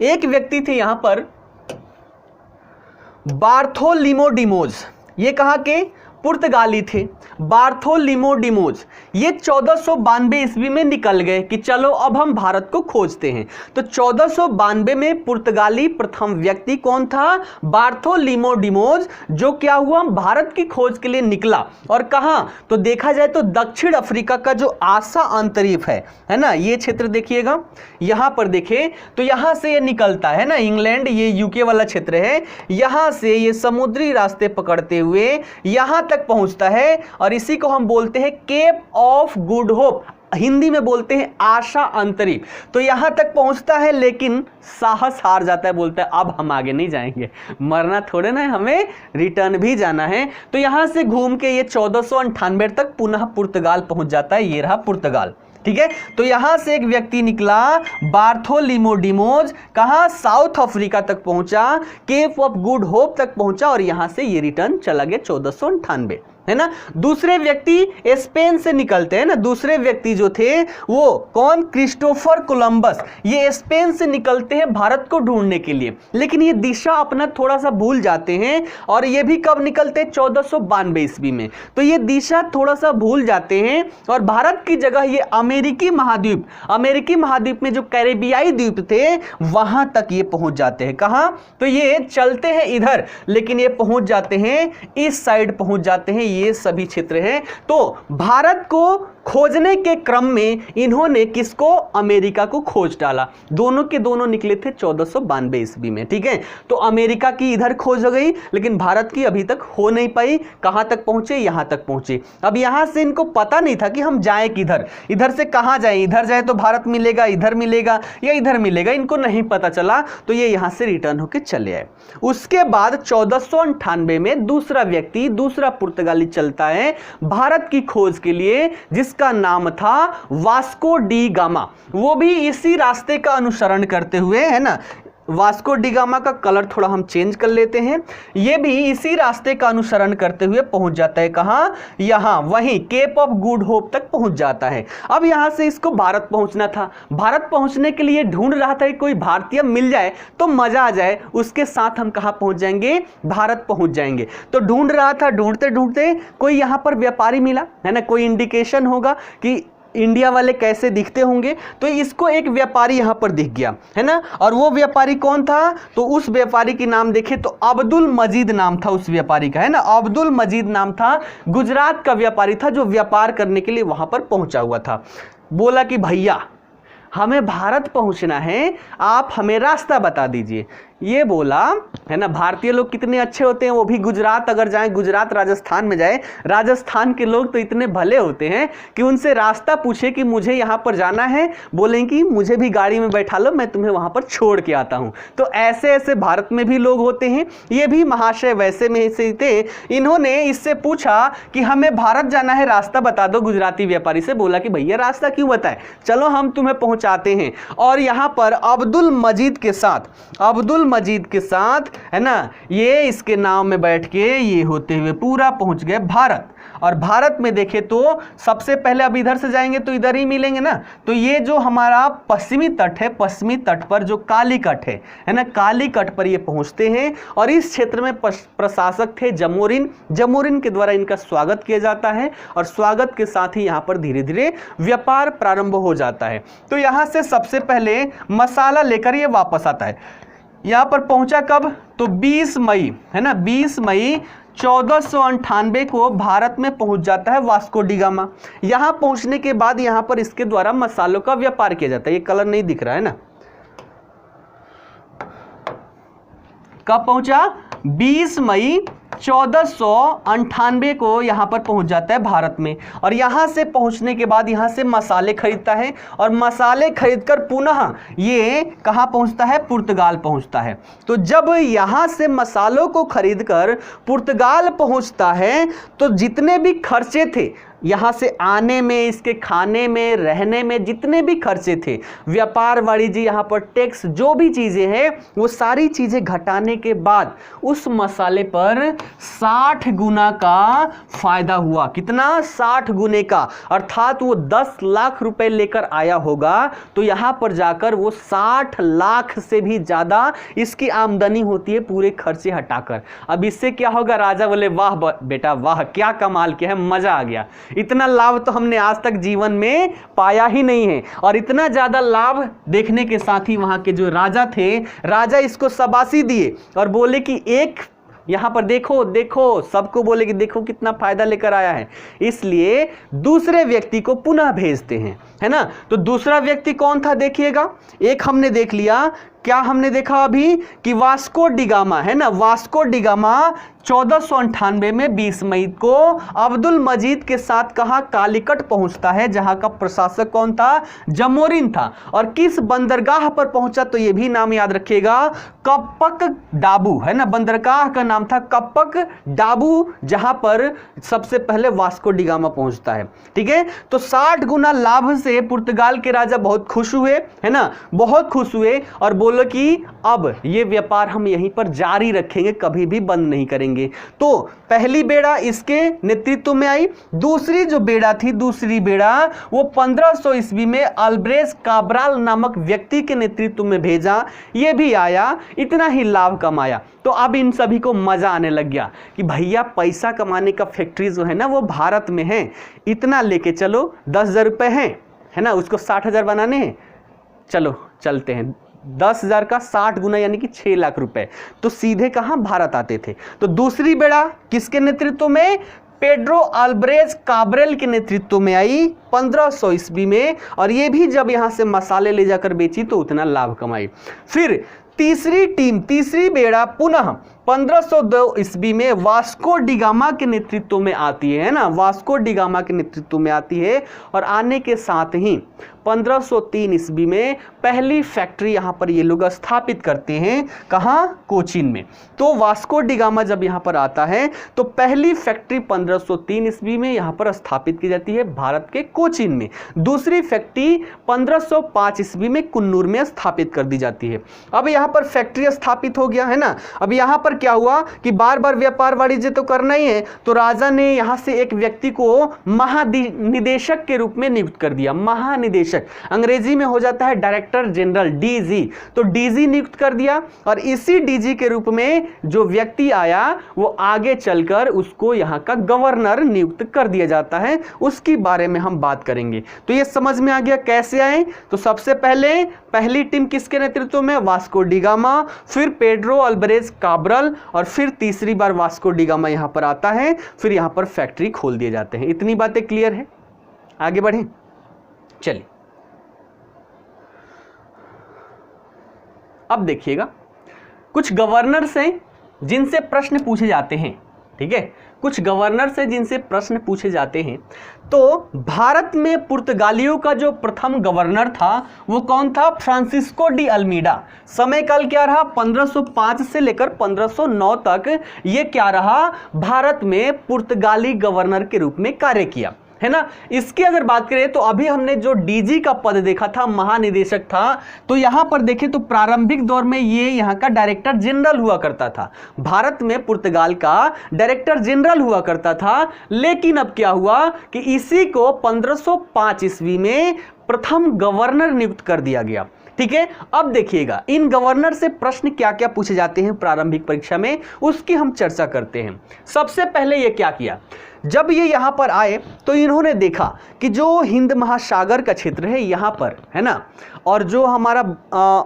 एक व्यक्ति थे यहां पर बार्थोलोमेओ डिमोज। ये कहां के? पुर्तगाली थे, बार्थोलोमेओ डिमोज। ये 1492 ईस्वी में निकल गए कि चलो अब हम भारत को खोजते हैं। तो 1492 में पुर्तगाली प्रथम व्यक्ति कौन था? बार्थोलोमेओ डिमोज, जो क्या हुआ, भारत की खोज के लिए निकला। और कहां? तो देखा जाए तो दक्षिण अफ्रीका का जो आशा अंतरीप है ना, ये क्षेत्र देखिएगा, यहां पर देखें तो यहां से ये निकलता है ना, इंग्लैंड, ये यूके वाला क्षेत्र है, यहां से ये समुद्री रास्ते पकड़ते हुए यहां तक पहुंचता है और इसी को हम बोलते हैं Cape of Good Hope, Hindi में बोलते हैं आशा अंतरिप। तो यहां तक पहुंचता है लेकिन साहस हार जाता है, बोलता है अब हम आगे नहीं जाएंगे, मरना थोड़े ना, हमें रिटर्न भी जाना है। तो यहां से घूम के ये 1498 तक पुनः पुर्तगाल पहुंच जाता है। ये रहा पुर्तगाल, ठीक है। तो यहां से एक व्यक्ति निकला बार्थोलोमेओ डिमोज, कहां? साउथ अफ्रीका तक पहुंचा, केप ऑफ गुड होप तक पहुंचा और यहां से ये रिटर्न चला गया 1498, है ना। दूसरे व्यक्ति स्पेन से निकलते हैं ना, दूसरे व्यक्ति जो थे वो कौन? Christopher Columbus. ये स्पेन से निकलते हैं भारत को ढूंढने के लिए, लेकिन ये दिशा अपना थोड़ा सा भूल जाते हैं। और ये भी कब निकलते हैं? 1492 ईस्वी में। तो ये दिशा थोड़ा सा भूल जाते हैं और भारत की जगह ये अमेरिकी महाद्वीप में जो कैरेबियाई द्वीप थे वहां तक ये पहुंच जाते हैं। कहां? तो ये चलते हैं इधर, लेकिन ये पहुंच जाते हैं इस साइड, पहुंच जाते हैं, ये सभी क्षेत्र हैं। तो भारत को खोजने के क्रम में इन्होंने किसको? अमेरिका को खोज डाला। दोनों के दोनों निकले थे 1492 ईस्वी में, ठीक है। तो अमेरिका की इधर खोज हो गई, लेकिन भारत की अभी तक हो नहीं पाई। कहां तक पहुंचे? यहां तक पहुंचे। अब यहां से इनको पता नहीं था कि हम जाए किधर, इधर से कहां जाए, इधर जाए तो भारत मिलेगा, इधर मिलेगा या इधर मिलेगा, इनको नहीं पता चला। तो ये यहां से रिटर्न होकर चले आए। उसके बाद 1498 में दूसरा व्यक्ति, दूसरा पुर्तगाली चलता है भारत की खोज के लिए, जिसका नाम था वास्को डी गामा। वो भी इसी रास्ते का अनुसरण करते हुए, है ना, वास्को डी गामा का कलर थोड़ा हम चेंज कर लेते हैं, ये भी इसी रास्ते का अनुसरण करते हुए पहुंच जाता है। कहां? यहां, वहीं केप ऑफ गुड होप तक पहुंच जाता है। अब यहां से इसको भारत पहुंचना था। भारत पहुंचने के लिए ढूंढ रहा था कि कोई भारतीय मिल जाए तो मजा आ जाए, उसके साथ हम कहां पहुंच जाएंगे? भारत पहुंच जाएंगे। तो ढूंढ रहा था, ढूंढते ढूंढते कोई यहां पर व्यापारी मिला, है ना, कोई इंडिकेशन होगा कि इंडिया वाले कैसे दिखते होंगे। तो इसको एक व्यापारी यहां पर दिख गया, है ना। और वो व्यापारी कौन था? तो उस व्यापारी की नाम देखे तो अब्दुल मजीद नाम था उस व्यापारी का, है ना, अब्दुल मजीद नाम था। गुजरात का व्यापारी था जो व्यापार करने के लिए वहां पर पहुंचा हुआ था। बोला कि भैया हमें भारत पहुंचना है, आप हमें रास्ता बता दीजिए। ये बोला, है ना, भारतीय लोग कितने अच्छे होते हैं, वो भी गुजरात अगर जाए, गुजरात राजस्थान में जाए, राजस्थान के लोग तो इतने भले होते हैं कि उनसे रास्ता पूछे कि मुझे यहाँ पर जाना है, बोलेंगे मुझे भी गाड़ी में बैठा लो, मैं तुम्हें वहाँ पर छोड़ के आता हूँ। तो ऐसे ऐसे भारत में भी लोग होते हैं। ये भी महाशय वैसे में से थे। इन्होंने इससे पूछा कि हमें भारत जाना है, रास्ता बता दो। गुजराती व्यापारी से बोला कि भैया रास्ता क्यों बताए, चलो हम तुम्हें पहुँचाते हैं। और यहाँ पर अब्दुल मजीद के साथ, है ना, ये इसके नाव में बैठ के ये होते हुए पूरा पहुंच गए भारत। और भारत में देखे तो सबसे पहले, अब इधर से जाएंगे तो इधर ही मिलेंगे ना, तो ये जो हमारा पश्चिमी तट है, पश्चिमी तट पर जो कालीकट है ना, कालीकट पर ये पहुंचते हैं। और इस क्षेत्र में प्रशासक थे जमोरिन के द्वारा इनका स्वागत किया जाता है। और स्वागत के साथ ही यहाँ पर धीरे धीरे व्यापार प्रारंभ हो जाता है। तो यहाँ से सबसे पहले मसाला लेकर ये वापस आता है। यहाँ पर पहुंचा कब? तो 20 मई, है ना, 20 मई 1498 को भारत में पहुंच जाता है वास्को डी गामा। यहां पहुंचने के बाद यहां पर इसके द्वारा मसालों का व्यापार किया जाता है। ये कलर नहीं दिख रहा है ना। कब पहुंचा? 20 मई 1498 को यहां पर पहुंच जाता है भारत में। और यहां से पहुंचने के बाद यहां से मसाले खरीदता है और मसाले खरीदकर पुनः ये कहां पहुंचता है? पुर्तगाल पहुंचता है। तो जब यहां से मसालों को खरीदकर पुर्तगाल पहुंचता है तो जितने भी खर्चे थे यहाँ से आने में, इसके खाने में, रहने में जितने भी खर्चे थे, व्यापार वाणिज्य, यहाँ पर टैक्स, जो भी चीज़ें हैं वो सारी चीज़ें घटाने के बाद उस मसाले पर 60 गुना का फायदा हुआ। कितना? 60 गुने का। अर्थात वो 10 लाख रुपए लेकर आया होगा तो यहाँ पर जाकर वो 60 लाख से भी ज़्यादा इसकी आमदनी होती है पूरे खर्चे हटाकर। अब इससे क्या होगा? राजा बोले वाह बेटा वाह, क्या कमाल किया है, मज़ा आ गया। इतना लाभ तो हमने आज तक जीवन में पाया ही नहीं है। और इतना ज्यादा लाभ देखने के साथ ही वहां के जो राजा थे, राजा इसको शाबाशी दिए और बोले कि एक यहां पर देखो देखो, सबको बोले कि देखो कितना फायदा लेकर आया है। इसलिए दूसरे व्यक्ति को पुनः भेजते हैं, है ना। तो दूसरा व्यक्ति कौन था देखिएगा। एक हमने देख लिया, क्या हमने देखा अभी कि वास्को डिगामा, है ना। वास्को डिगामा 1498 में 20 मई को अब्दुल मजीद के साथ कहाँ? कालीकट पहुंचता है, जहां का प्रशासक कौन था? जमोरिन था। और किस बंदरगाह पर पहुंचा? तो ये भी नाम याद रखिएगा, कप्पक डाबू, है ना। बंदरगाह का नाम था कप्पक डाबू, जहां पर सबसे पहले वास्को डिगामा पहुंचता है। ठीक है, तो 60 गुना लाभ से पुर्तगाल के राजा बहुत खुश हुए, है ना, बहुत खुश हुए और बोलो कि अब ये व्यापार हम यहीं पर जारी रखेंगे, कभी भी बंद नहीं करेंगे। तो पहली बेड़ा इसके नेतृत्व में आई। दूसरी जो बेड़ा थी, दूसरी बेड़ा वो 1500 ईस्वी में अल्ब्रेज काब्राल नामक व्यक्ति के नेतृत्व में भेजा। ये भी आया, इतना ही लाभ कमाया। तो अब इन सभी को मजा आने लग गया कि भैया पैसा कमाने का फैक्ट्री जो है ना वो भारत में है, इतना लेके चलो, 10,000 रुपए है ना, उसको 60,000 बनाने हैं, चलो चलते हैं। 10,000 का 60 गुना यानी कि 6 लाख रुपए, तो सीधे कहां? भारत आते थे। तो दूसरी बेड़ा किसके नेतृत्व में? पेड्रो अल्ब्रेज काब्रेल के नेतृत्व में आई 1500 ईस्वी में। और ये भी जब यहां से मसाले ले जाकर बेची तो उतना लाभ कमाई। फिर तीसरी टीम, तीसरी बेड़ा पुनः 1502 ईस्वी में वास्को डिगामा के नेतृत्व में आती है ना, वास्को डिगामा के नेतृत्व में आती है। और आने के साथ ही 1503 ईस्वी में पहली फैक्ट्री यहाँ पर ये लोग स्थापित करते हैं। कहाँ? कोचीन में। तो वास्को डिगामा जब यहाँ पर आता है तो पहली फैक्ट्री 1503 ईस्वी में यहाँ पर स्थापित की जाती है भारत के कोचीन में। दूसरी फैक्ट्री 1505 ईस्वी में कुन्नूर में स्थापित कर दी जाती है। अब यहाँ पर फैक्ट्री स्थापित हो गया, है ना। अब यहाँ पर क्या हुआ कि बार बार व्यापार वाणिज्य तो करना ही है, तो राजा ने यहाँ से एक व्यक्ति को महानिदेशक के रूप में नियुक्त कर दिया। महानिदेशक अंग्रेजी में हो जाता है डायरेक्टर जनरल, डीजी। तो डीजी नियुक्त कर दिया और इसी डीजी के रूप में जो व्यक्ति आया वो आगे चलकर उसको यहाँ का गवर्नर नियुक्त कर दिया जाता है। उसके बारे में हम बात करेंगे। तो ये समझ में आ गया कैसे आए। तो सबसे पहले पहली टीम किसके नेतृत्व में? वास्को डिगामा, फिर पेड्रो अल्ब्रेज काब्रल, और फिर तीसरी बार वास्को डिगामा यहां पर आता है। फिर यहां पर फैक्ट्री खोल दिए जाते हैं। इतनी बातें क्लियर है? आगे बढ़ें, चलिए। अब देखिएगा, कुछ गवर्नर्स हैं जिनसे प्रश्न पूछे जाते हैं। ठीक है, कुछ गवर्नर्स हैं जिनसे प्रश्न पूछे जाते हैं। तो भारत में पुर्तगालियों का जो प्रथम गवर्नर था वो कौन था? Francisco de Almeida. समय काल क्या रहा? 1505 से लेकर 1509 तक ये क्या रहा? भारत में पुर्तगाली गवर्नर के रूप में कार्य किया, है ना। इसकी अगर बात करें तो अभी हमने जो डीजी का पद देखा था, महानिदेशक था, तो यहां पर देखें तो प्रारंभिक दौर में ये यहां का डायरेक्टर जनरल हुआ करता था। भारत में पुर्तगाल का डायरेक्टर जनरल हुआ करता था। लेकिन अब क्या हुआ कि इसी को 1505 ईस्वी में प्रथम गवर्नर नियुक्त कर दिया गया। ठीक है, अब देखिएगा इन गवर्नर से प्रश्न क्या क्या पूछे जाते हैं प्रारंभिक परीक्षा में, उसकी हम चर्चा करते हैं। सबसे पहले ये क्या किया, जब ये यहाँ पर आए तो इन्होंने देखा कि जो हिंद महासागर का क्षेत्र है यहाँ पर, है ना, और जो हमारा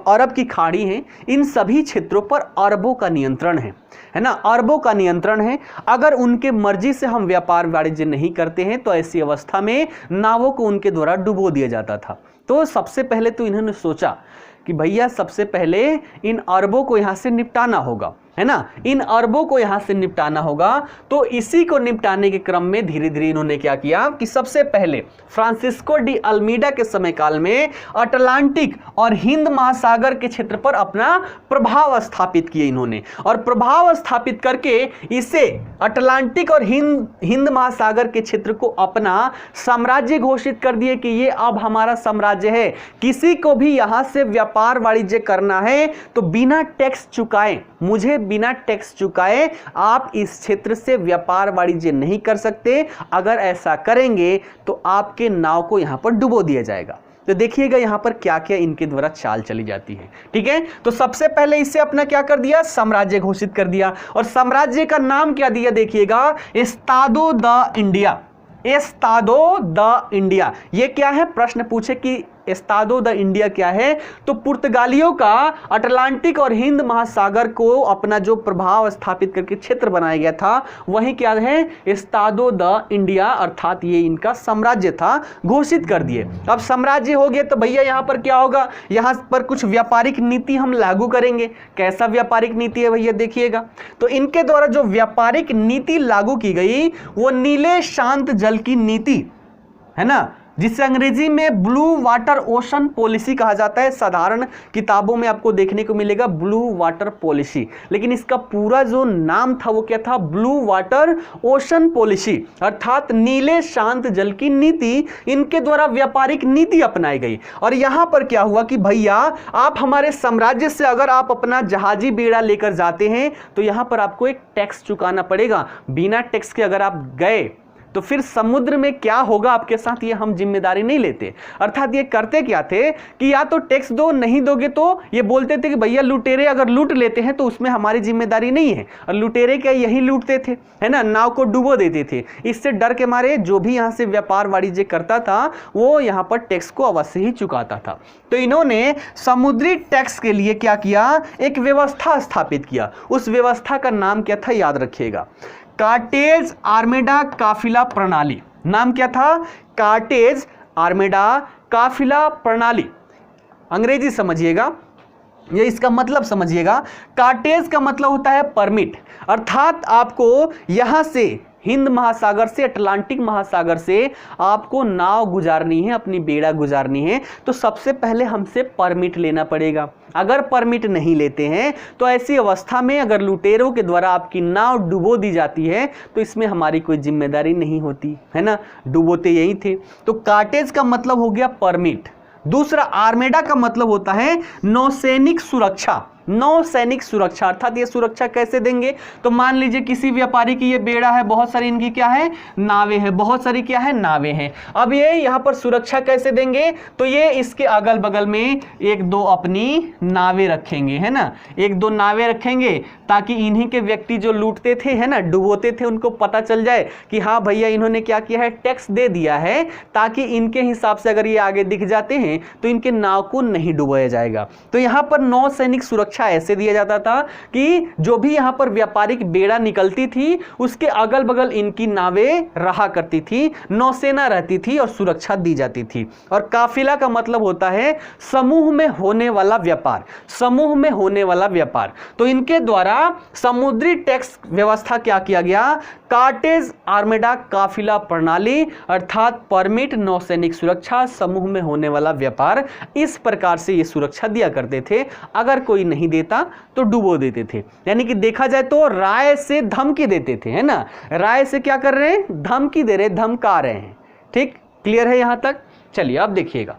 अरब की खाड़ी है, इन सभी क्षेत्रों पर अरबों का नियंत्रण है ना, अरबों का नियंत्रण है। अगर उनके मर्जी से हम व्यापार वाणिज्य नहीं करते हैं तो ऐसी अवस्था में नावों को उनके द्वारा डुबो दिया जाता था। तो सबसे पहले तो इन्होंने सोचा कि भैया सबसे पहले इन अरबों को यहाँ से निपटाना होगा। है ना, इन अरबों को यहां से निपटाना होगा। तो इसी को निपटाने के क्रम में धीरे धीरे इन्होंने क्या किया कि सबसे पहले फ्रांसिस्को डी अल्मीडा के समय काल में अटलांटिक और हिंद महासागर के क्षेत्र पर अपना प्रभाव स्थापित किए इन्होंने, और प्रभाव स्थापित करके इसे अटलांटिक और हिंद महासागर के क्षेत्र को अपना साम्राज्य घोषित कर दिए कि ये अब हमारा साम्राज्य है। किसी को भी यहां से व्यापार वाणिज्य करना है तो बिना टैक्स चुकाए, मुझे बिना टैक्स चुकाए आप इस क्षेत्र से व्यापार वाणिज्य नहीं कर सकते। अगर ऐसा करेंगे तो आपके नाव को यहां पर डुबो दिया जाएगा। तो देखिएगा यहां पर क्या क्या इनके द्वारा चाल चली जाती है। ठीक है, तो सबसे पहले इससे अपना क्या कर दिया, साम्राज्य घोषित कर दिया, और साम्राज्य का नाम क्या दिया देखिएगा, Estado the India. Estado the India, ये क्या है, प्रश्न पूछे कि एस्तादो द इंडिया क्या है, तो पुर्तगालियों का अटलांटिक और हिंद महासागर को अपना जो प्रभाव स्थापित करके क्षेत्र बनाया गया था वही क्या है, एस्तादो द इंडिया, अर्थात ये इनका साम्राज्य था, घोषित कर दिए। अब साम्राज्य हो गया तो भैया यहां पर क्या होगा, यहां पर कुछ व्यापारिक नीति हम लागू करेंगे। कैसा व्यापारिक नीति है भैया देखिएगा, तो इनके द्वारा जो व्यापारिक नीति लागू की गई वो नीले शांत जल की नीति है ना, जिसे अंग्रेजी में ब्लू वाटर ओशन पॉलिसी कहा जाता है। साधारण किताबों में आपको देखने को मिलेगा ब्लू वाटर पॉलिसी, लेकिन इसका पूरा जो नाम था वो क्या था, ब्लू वाटर ओशन पॉलिसी, अर्थात नीले शांत जल की नीति। इनके द्वारा व्यापारिक नीति अपनाई गई। और यहां पर क्या हुआ कि भैया आप हमारे साम्राज्य से अगर आप अपना जहाजी बेड़ा लेकर जाते हैं तो यहां पर आपको एक टैक्स चुकाना पड़ेगा। बिना टैक्स के अगर आप गए तो फिर समुद्र में क्या होगा आपके साथ, ये हम जिम्मेदारी नहीं लेते। अर्थात ये करते क्या थे कि या तो टैक्स दो, नहीं दोगे तो ये बोलते थे कि भैया लुटेरे अगर लूट लेते हैं तो उसमें हमारी जिम्मेदारी नहीं है। और लुटेरे क्या यही लूटते थे, है ना, नाव को डुबो देते थे। इससे डर के मारे जो भी यहाँ से व्यापार वाणिज्य करता था वो यहाँ पर टैक्स को अवश्य ही चुकाता था। तो इन्होंने समुद्री टैक्स के लिए क्या किया, एक व्यवस्था स्थापित किया। उस व्यवस्था का नाम क्या था, याद रखिएगा, कार्टेज आर्मेडा काफिला प्रणाली। नाम क्या था, कार्टेज आर्मेडा काफिला प्रणाली। अंग्रेजी समझिएगा, ये इसका मतलब समझिएगा। कार्टेज का मतलब होता है परमिट, अर्थात आपको यहां से हिंद महासागर से, अटलांटिक महासागर से आपको नाव गुजारनी है, अपनी बेड़ा गुजारनी है, तो सबसे पहले हमसे परमिट लेना पड़ेगा। अगर परमिट नहीं लेते हैं तो ऐसी अवस्था में अगर लुटेरों के द्वारा आपकी नाव डुबो दी जाती है तो इसमें हमारी कोई जिम्मेदारी नहीं होती, है ना, डुबोते यही थे। तो कार्टेज का मतलब हो गया परमिट। दूसरा आर्मेडा का मतलब होता है नौसैनिक सुरक्षा। नौसैनिक सुरक्षा, अर्थात ये सुरक्षा कैसे देंगे, तो मान लीजिए किसी व्यापारी की ये बेड़ा है, बहुत सारी इनकी क्या है, नावें हैं, बहुत सारी क्या है, नावें हैं। अब ये यहाँ पर सुरक्षा कैसे देंगे, तो ये इसके अगल बगल में एक दो अपनी नावें रखेंगे, है ना, एक दो नावें रखेंगे ताकि इन्हीं के व्यक्ति जो लूटते थे, है ना, डुबोते थे, उनको पता चल जाए कि हाँ भैया इन्होंने क्या किया है, टैक्स दे दिया है, ताकि इनके हिसाब से अगर ये आगे दिख जाते हैं तो इनके नाव को नहीं डुबाया जाएगा। तो यहाँ पर नौसैनिक सुरक्षा ऐसे दिया जाता था कि जो भी यहां पर व्यापारिक बेड़ा निकलती थी उसके अगल बगल इनकी नावें रहा करती थी, नौसेना रहती थी और सुरक्षा दी जाती थी। और काफिला का मतलब होता है समूह में होने वाला व्यापार, समूह में होने वाला व्यापार। तो इनके द्वारा समुद्री टैक्स व्यवस्था क्या किया गया, कार्टेज आर्मेडा काफिला प्रणाली, अर्थात परमिट, नौसैनिक सुरक्षा, समूह में होने वाला व्यापार। इस प्रकार से ये सुरक्षा दिया करते थे। अगर कोई नहीं देता तो डुबो देते थे। यानी कि देखा जाए तो राय से धमकी देते थे, है ना, राय से क्या कर रहे हैं, धमकी दे रहे, धमका रहे हैं। ठीक, क्लियर है यहां तक। चलिए अब देखिएगा,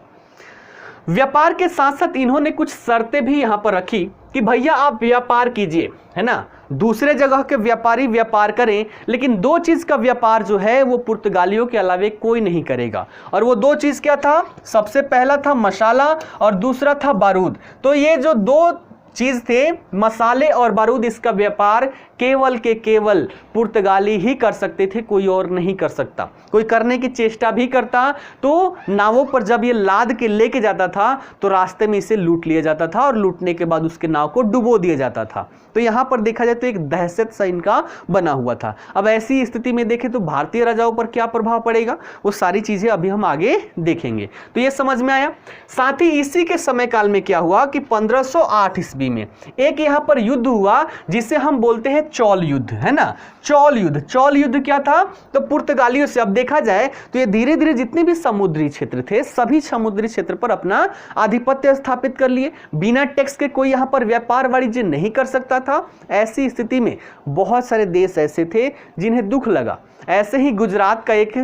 व्यापार के साथ साथ इन्होंने कुछ शर्तें भी यहां पर रखी कि भैया आप व्यापार कीजिए, है ना, दूसरे जगह के व्यापारी व्यापार करें, लेकिन दो चीज का व्यापार जो है वो पुर्तगालियों के अलावे कोई नहीं करेगा। और वो दो चीज क्या था, सबसे पहला था मसाला और दूसरा था बारूद। तो ये जो दो चीज थे, मसाले और बारूद, इसका व्यापार केवल के केवल पुर्तगाली ही कर सकते थे, कोई और नहीं कर सकता। कोई करने की चेष्टा भी करता तो नावों पर जब ये लाद के लेके जाता था तो रास्ते में इसे लूट लिया जाता था और लूटने के बाद उसके नाव को डुबो दिया जाता था। तो यहां पर देखा जाए तो एक दहशत सा इनका बना हुआ था। अब ऐसी स्थिति में देखें तो भारतीय राजाओं पर क्या प्रभाव पड़ेगा, वो सारी चीजें अभी हम आगे देखेंगे। तो ये समझ में आया। साथ ही इसी के समय काल में क्या हुआ कि 1508 ईस्वी ईस्वी में एक यहाँ पर युद्ध हुआ जिसे हम बोलते हैं चौल युद्ध, है ना। चौल युद्ध क्या था, तो पुर्तगालियों से, अब देखा जाए तो ये धीरे धीरे जितने भी समुद्री क्षेत्र थे सभी समुद्री क्षेत्र पर अपना आधिपत्य स्थापित कर लिए। बिना टैक्स के कोई यहाँ पर व्यापार वाणिज्य नहीं कर सकता था। ऐसी स्थिति में बहुत सारे देश ऐसे थे जिन्हें दुख लगा। ऐसे ही गुजरात का एक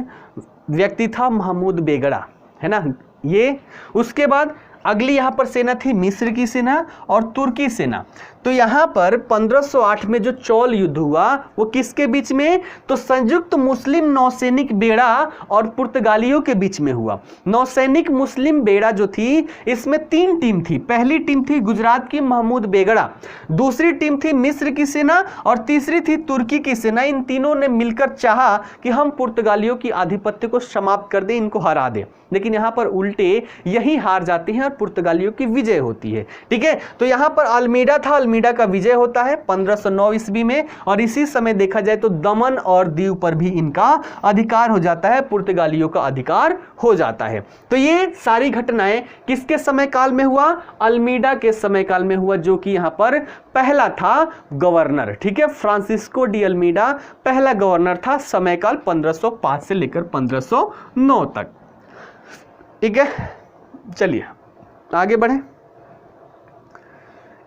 व्यक्ति था महमूद बेगड़ा, है ना ये। उसके बाद अगली यहाँ पर सेना थी मिस्र की सेना और तुर्की सेना। तो यहाँ पर 1508 में जो चौल युद्ध हुआ वो किसके बीच में, तो संयुक्त मुस्लिम नौसैनिक बेड़ा और पुर्तगालियों के बीच में हुआ। नौसैनिक मुस्लिम बेड़ा जो थी इसमें 3 टीम थी। पहली टीम थी गुजरात की महमूद बेगड़ा, दूसरी टीम थी मिस्र की सेना और तीसरी थी तुर्की की सेना। इन तीनों ने मिलकर चाहा कि हम पुर्तगालियों की आधिपत्य को समाप्त कर दें, इनको हरा दें। लेकिन यहाँ पर उल्टे यही हार जाते हैं और पुर्तगालियों की विजय होती है। ठीक है, तो यहाँ पर अल्मीडा था, अल्मीडा का विजय होता है 1509 ईस्वी में। और इसी समय देखा जाए तो दमन और दीव पर भी इनका अधिकार हो जाता है, पुर्तगालियों का अधिकार हो जाता है। तो ये सारी घटनाएं किसके समय काल में हुआ, अल्मीडा के समय काल में हुआ, जो कि यहाँ पर पहला था गवर्नर। ठीक है, फ्रांसिस्को डी अल्मीडा पहला गवर्नर था, समय काल 1505 से लेकर 1509 तक। ठीक है, चलिए आगे बढ़े।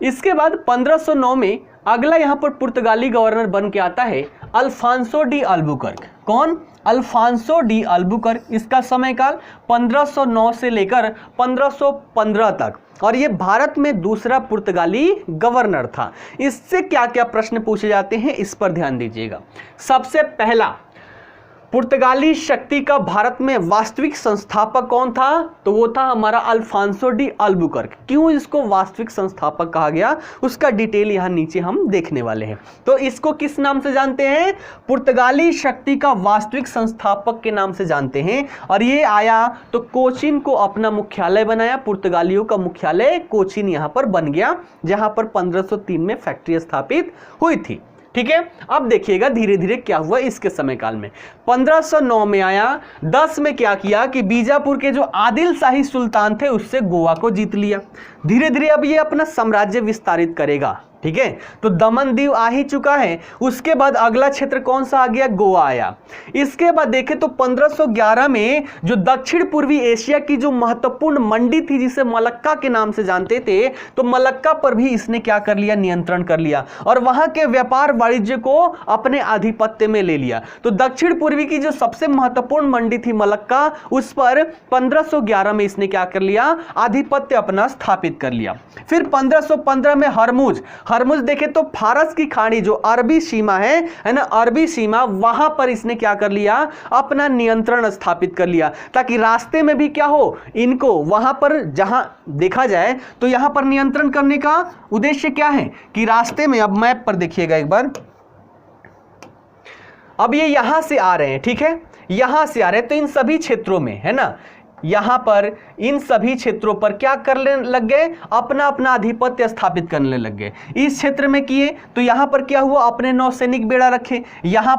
इसके बाद 1509 में अगला यहां पर पुर्तगाली गवर्नर बन के आता है अल्फांसो डी अल्बुकर्क। कौन, अल्फांसो डी अल्बुकर्क। इसका समय काल 1509 से लेकर 1515 तक, और ये भारत में दूसरा पुर्तगाली गवर्नर था। इससे क्या क्या प्रश्न पूछे जाते हैं इस पर ध्यान दीजिएगा। सबसे पहला, पुर्तगाली शक्ति का भारत में वास्तविक संस्थापक कौन था, तो वो था हमारा अल्फांसो डी अल्बुकर्क। क्यों इसको वास्तविक संस्थापक कहा गया उसका डिटेल यहां नीचे हम देखने वाले हैं। तो इसको किस नाम से जानते हैं, पुर्तगाली शक्ति का वास्तविक संस्थापक के नाम से जानते हैं। और ये आया तो कोचीन को अपना मुख्यालय बनाया, पुर्तगालियों का मुख्यालय कोचीन यहां पर बन गया, जहां पर 1503 में फैक्ट्री स्थापित हुई थी। ठीक है, अब देखिएगा धीरे धीरे क्या हुआ इसके समय काल में। 1509 में आया, 10 में क्या किया कि बीजापुर के जो आदिल शाही सुल्तान थे उससे गोवा को जीत लिया। धीरे धीरे अब ये अपना साम्राज्य विस्तारित करेगा। ठीक है, तो दमन दीव आ ही चुका है। उसके बाद अगला क्षेत्र कौन सा आ गया, गोवा आया। इसके बाद देखें तो 1511 में जो दक्षिण पूर्वी एशिया की जो महत्वपूर्ण मंडी थी जिसे मलक्का के नाम से जानते थे, तो मलक्का पर भी इसने क्या कर लिया, नियंत्रण कर लिया और वहां के व्यापार वाणिज्य को अपने आधिपत्य में ले लिया। तो दक्षिण पूर्वी की जो सबसे महत्वपूर्ण मंडी थी मलक्का, उस पर 1511 में इसने क्या कर लिया, आधिपत्य अपना स्थापित कर लिया। फिर 1515 में हरमुज देखे तो फारस की खाड़ी जो अरबी सीमा है ना, अरबी सीमा, वहां पर इसने क्या कर लिया, अपना नियंत्रण स्थापित कर लिया, ताकि रास्ते में भी क्या हो, इनको वहां पर जहां देखा जाए तो यहां पर नियंत्रण करने का उद्देश्य क्या है कि रास्ते में, अब मैप पर देखिएगा एक बार, अब ये यहां से आ रहे हैं। ठीक है, यहां से आ रहे हैं तो इन सभी क्षेत्रों में, है ना, यहां पर इन सभी क्षेत्रों पर क्या करने लग गए, अपना अपना आधिपत्य स्थापित करने लग गए। इस क्षेत्र में किए तो यहां पर क्या हुआ, अपने नौसैनिक बेड़ा रखे, यहां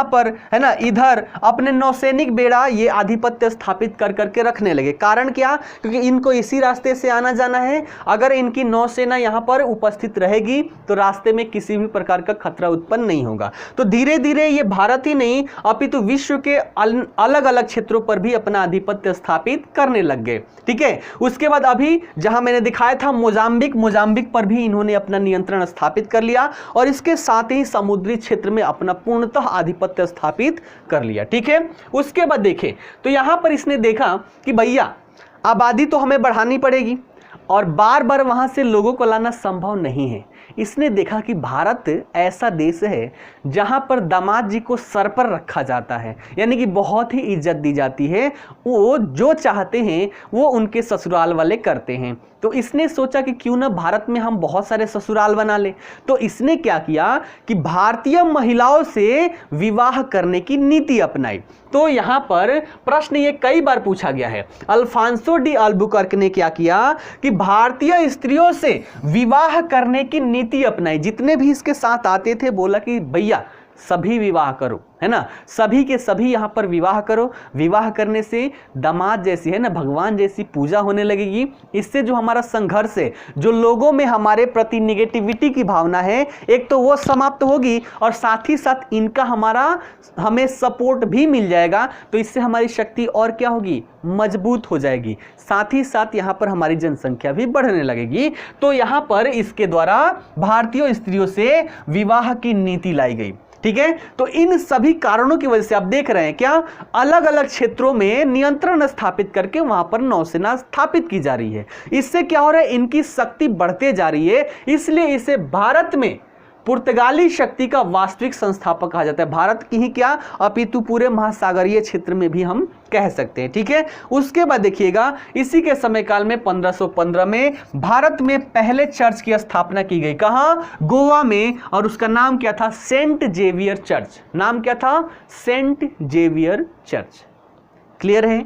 पर है ना, इधर अपने नौसैनिक बेड़ा ये आधिपत्य स्थापित कर करके रखने लगे। कारण क्या, क्योंकि इनको इसी रास्ते से आना जाना है। अगर इनकी नौसेना यहां पर उपस्थित रहेगी तो रास्ते में किसी भी प्रकार का खतरा उत्पन्न नहीं होगा। तो धीरे धीरे ये भारत ही नहीं अपितु विश्व के अलग अलग क्षेत्रों पर भी अपना आधिपत्य स्थापित करने लग गए। ठीक है, उसके बाद अभी जहां मैंने दिखाया था मोजाम्बिक पर भी इन्होंने अपना नियंत्रण स्थापित कर लिया और इसके साथ ही समुद्री क्षेत्र में अपना पूर्णतः आधिपत्य स्थापित कर लिया। ठीक है, उसके बाद देखें तो यहां पर इसने देखा कि भैया आबादी तो हमें बढ़ानी पड़ेगी और बार बार वहां से लोगों को लाना संभव नहीं है। इसने देखा कि भारत ऐसा देश है जहां पर दामाद जी को सर पर रखा जाता है, यानी कि बहुत ही इज्जत दी जाती है। वो जो चाहते हैं वो उनके ससुराल वाले करते हैं। तो इसने सोचा कि क्यों ना भारत में हम बहुत सारे ससुराल बना ले। तो इसने क्या किया कि भारतीय महिलाओं से विवाह करने की नीति अपनाई। तो यहां पर प्रश्न ये कई बार पूछा गया है, अल्फांसो डी अल्बुकर्क ने क्या किया कि भारतीय स्त्रियों से विवाह करने की नीति अपनाई। जितने भी इसके साथ आते थे बोला कि भैया सभी विवाह करो, है ना, सभी के सभी यहाँ पर विवाह करो। विवाह करने से दामाद जैसी, है ना, भगवान जैसी पूजा होने लगेगी। इससे जो हमारा संघर्ष है, जो लोगों में हमारे प्रति निगेटिविटी की भावना है, एक तो वो समाप्त होगी और साथ ही साथ इनका हमें सपोर्ट भी मिल जाएगा। तो इससे हमारी शक्ति और क्या होगी, मजबूत हो जाएगी। साथ ही साथ यहाँ पर हमारी जनसंख्या भी बढ़ने लगेगी। तो यहाँ पर इसके द्वारा भारतीय स्त्रियों से विवाह की नीति लाई गई। ठीक है, तो इन सभी कारणों की वजह से आप देख रहे हैं क्या, अलग अलग क्षेत्रों में नियंत्रण स्थापित करके वहां पर नौसेना स्थापित की जा रही है। इससे क्या हो रहा है, इनकी शक्ति बढ़ते जा रही है। इसलिए इसे भारत में पुर्तगाली शक्ति का वास्तविक संस्थापक कहा जाता है। भारत की ही क्या, अपितु पूरे महासागरीय क्षेत्र में भी हम कह सकते हैं। ठीक है, उसके बाद देखिएगा, इसी के समय काल में 1515 में भारत में पहले चर्च की स्थापना की गई। कहां, गोवा में, और उसका नाम क्या था, सेंट जेवियर चर्च। नाम क्या था, सेंट जेवियर चर्च। क्लियर है।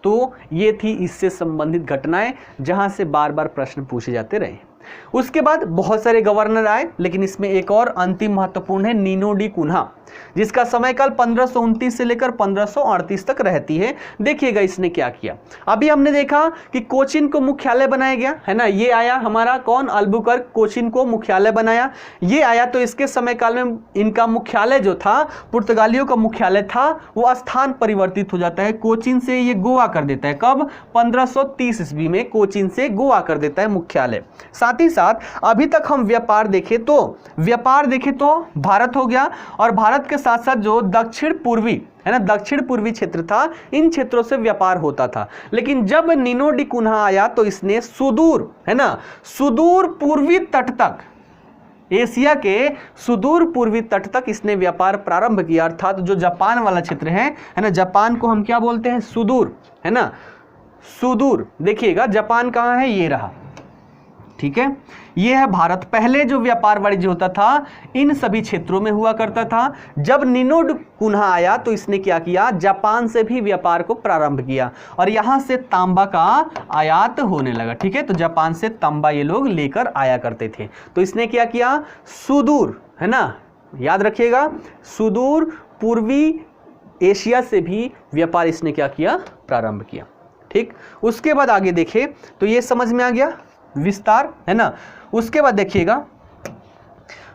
तो ये थी इससे संबंधित घटनाएं जहां से बार बार प्रश्न पूछे जाते रहे। उसके बाद बहुत सारे गवर्नर आए, लेकिन इसमें एक और अंतिम महत्वपूर्ण है, नीनो डी कुन्हा, जिसका समयकाल 1529 से लेकर 1538 तक रहती है। देखिएगा इसने क्या किया। अभी हमने देखा कि कोचिन को मुख्यालय बनाया गया, है ना, ये आया हमारा कौन, अल्बुकर्क, कोचिन को मुख्यालय बनाया, ये आया। तो इसके समयकाल में इनका मुख्यालय जो था, पुर्तगालियों का मुख्यालय था, वो स्थान परिवर्तित हो जाता है। कोचिन से ये गोवा कर देता है। कब, 1530 ईस्वी में कोचिन से गोवा कर देता है मुख्यालय। साथ ही साथ अभी तक हम व्यापार देखें तो भारत हो गया, और भारत के साथ साथ जो दक्षिण पूर्वी, है ना, दक्षिण पूर्वी क्षेत्र था, इन क्षेत्रों से व्यापार होता था। लेकिन जब नीनो डी कुन्हा आया तो इसने सुदूर, है ना, सुदूर पूर्वी तट तक, एशिया के सुदूर पूर्वी तट तक इसने व्यापार प्रारंभ किया। अर्थात जो जापान वाला क्षेत्र है ना, जापान को हम क्या बोलते हैं, सुदूर, है ना, सुदूर। देखिएगा जापान कहाँ है, ये रहा। ठीक है, ये है भारत। पहले जो व्यापार वाणिज्य होता था इन सभी क्षेत्रों में हुआ करता था। जब नीनो डी कुन्हा आया तो इसने क्या किया, जापान से भी व्यापार को प्रारंभ किया, और यहां से तांबा का आयात होने लगा। ठीक है, तो जापान से तांबा ये लोग लेकर आया करते थे। तो इसने क्या किया, सुदूर, है ना, याद रखिएगा, सुदूर पूर्वी एशिया से भी व्यापार इसने क्या किया, प्रारंभ किया। ठीक, उसके बाद आगे देखें तो ये समझ में आ गया, विस्तार, है ना। उसके बाद देखिएगा,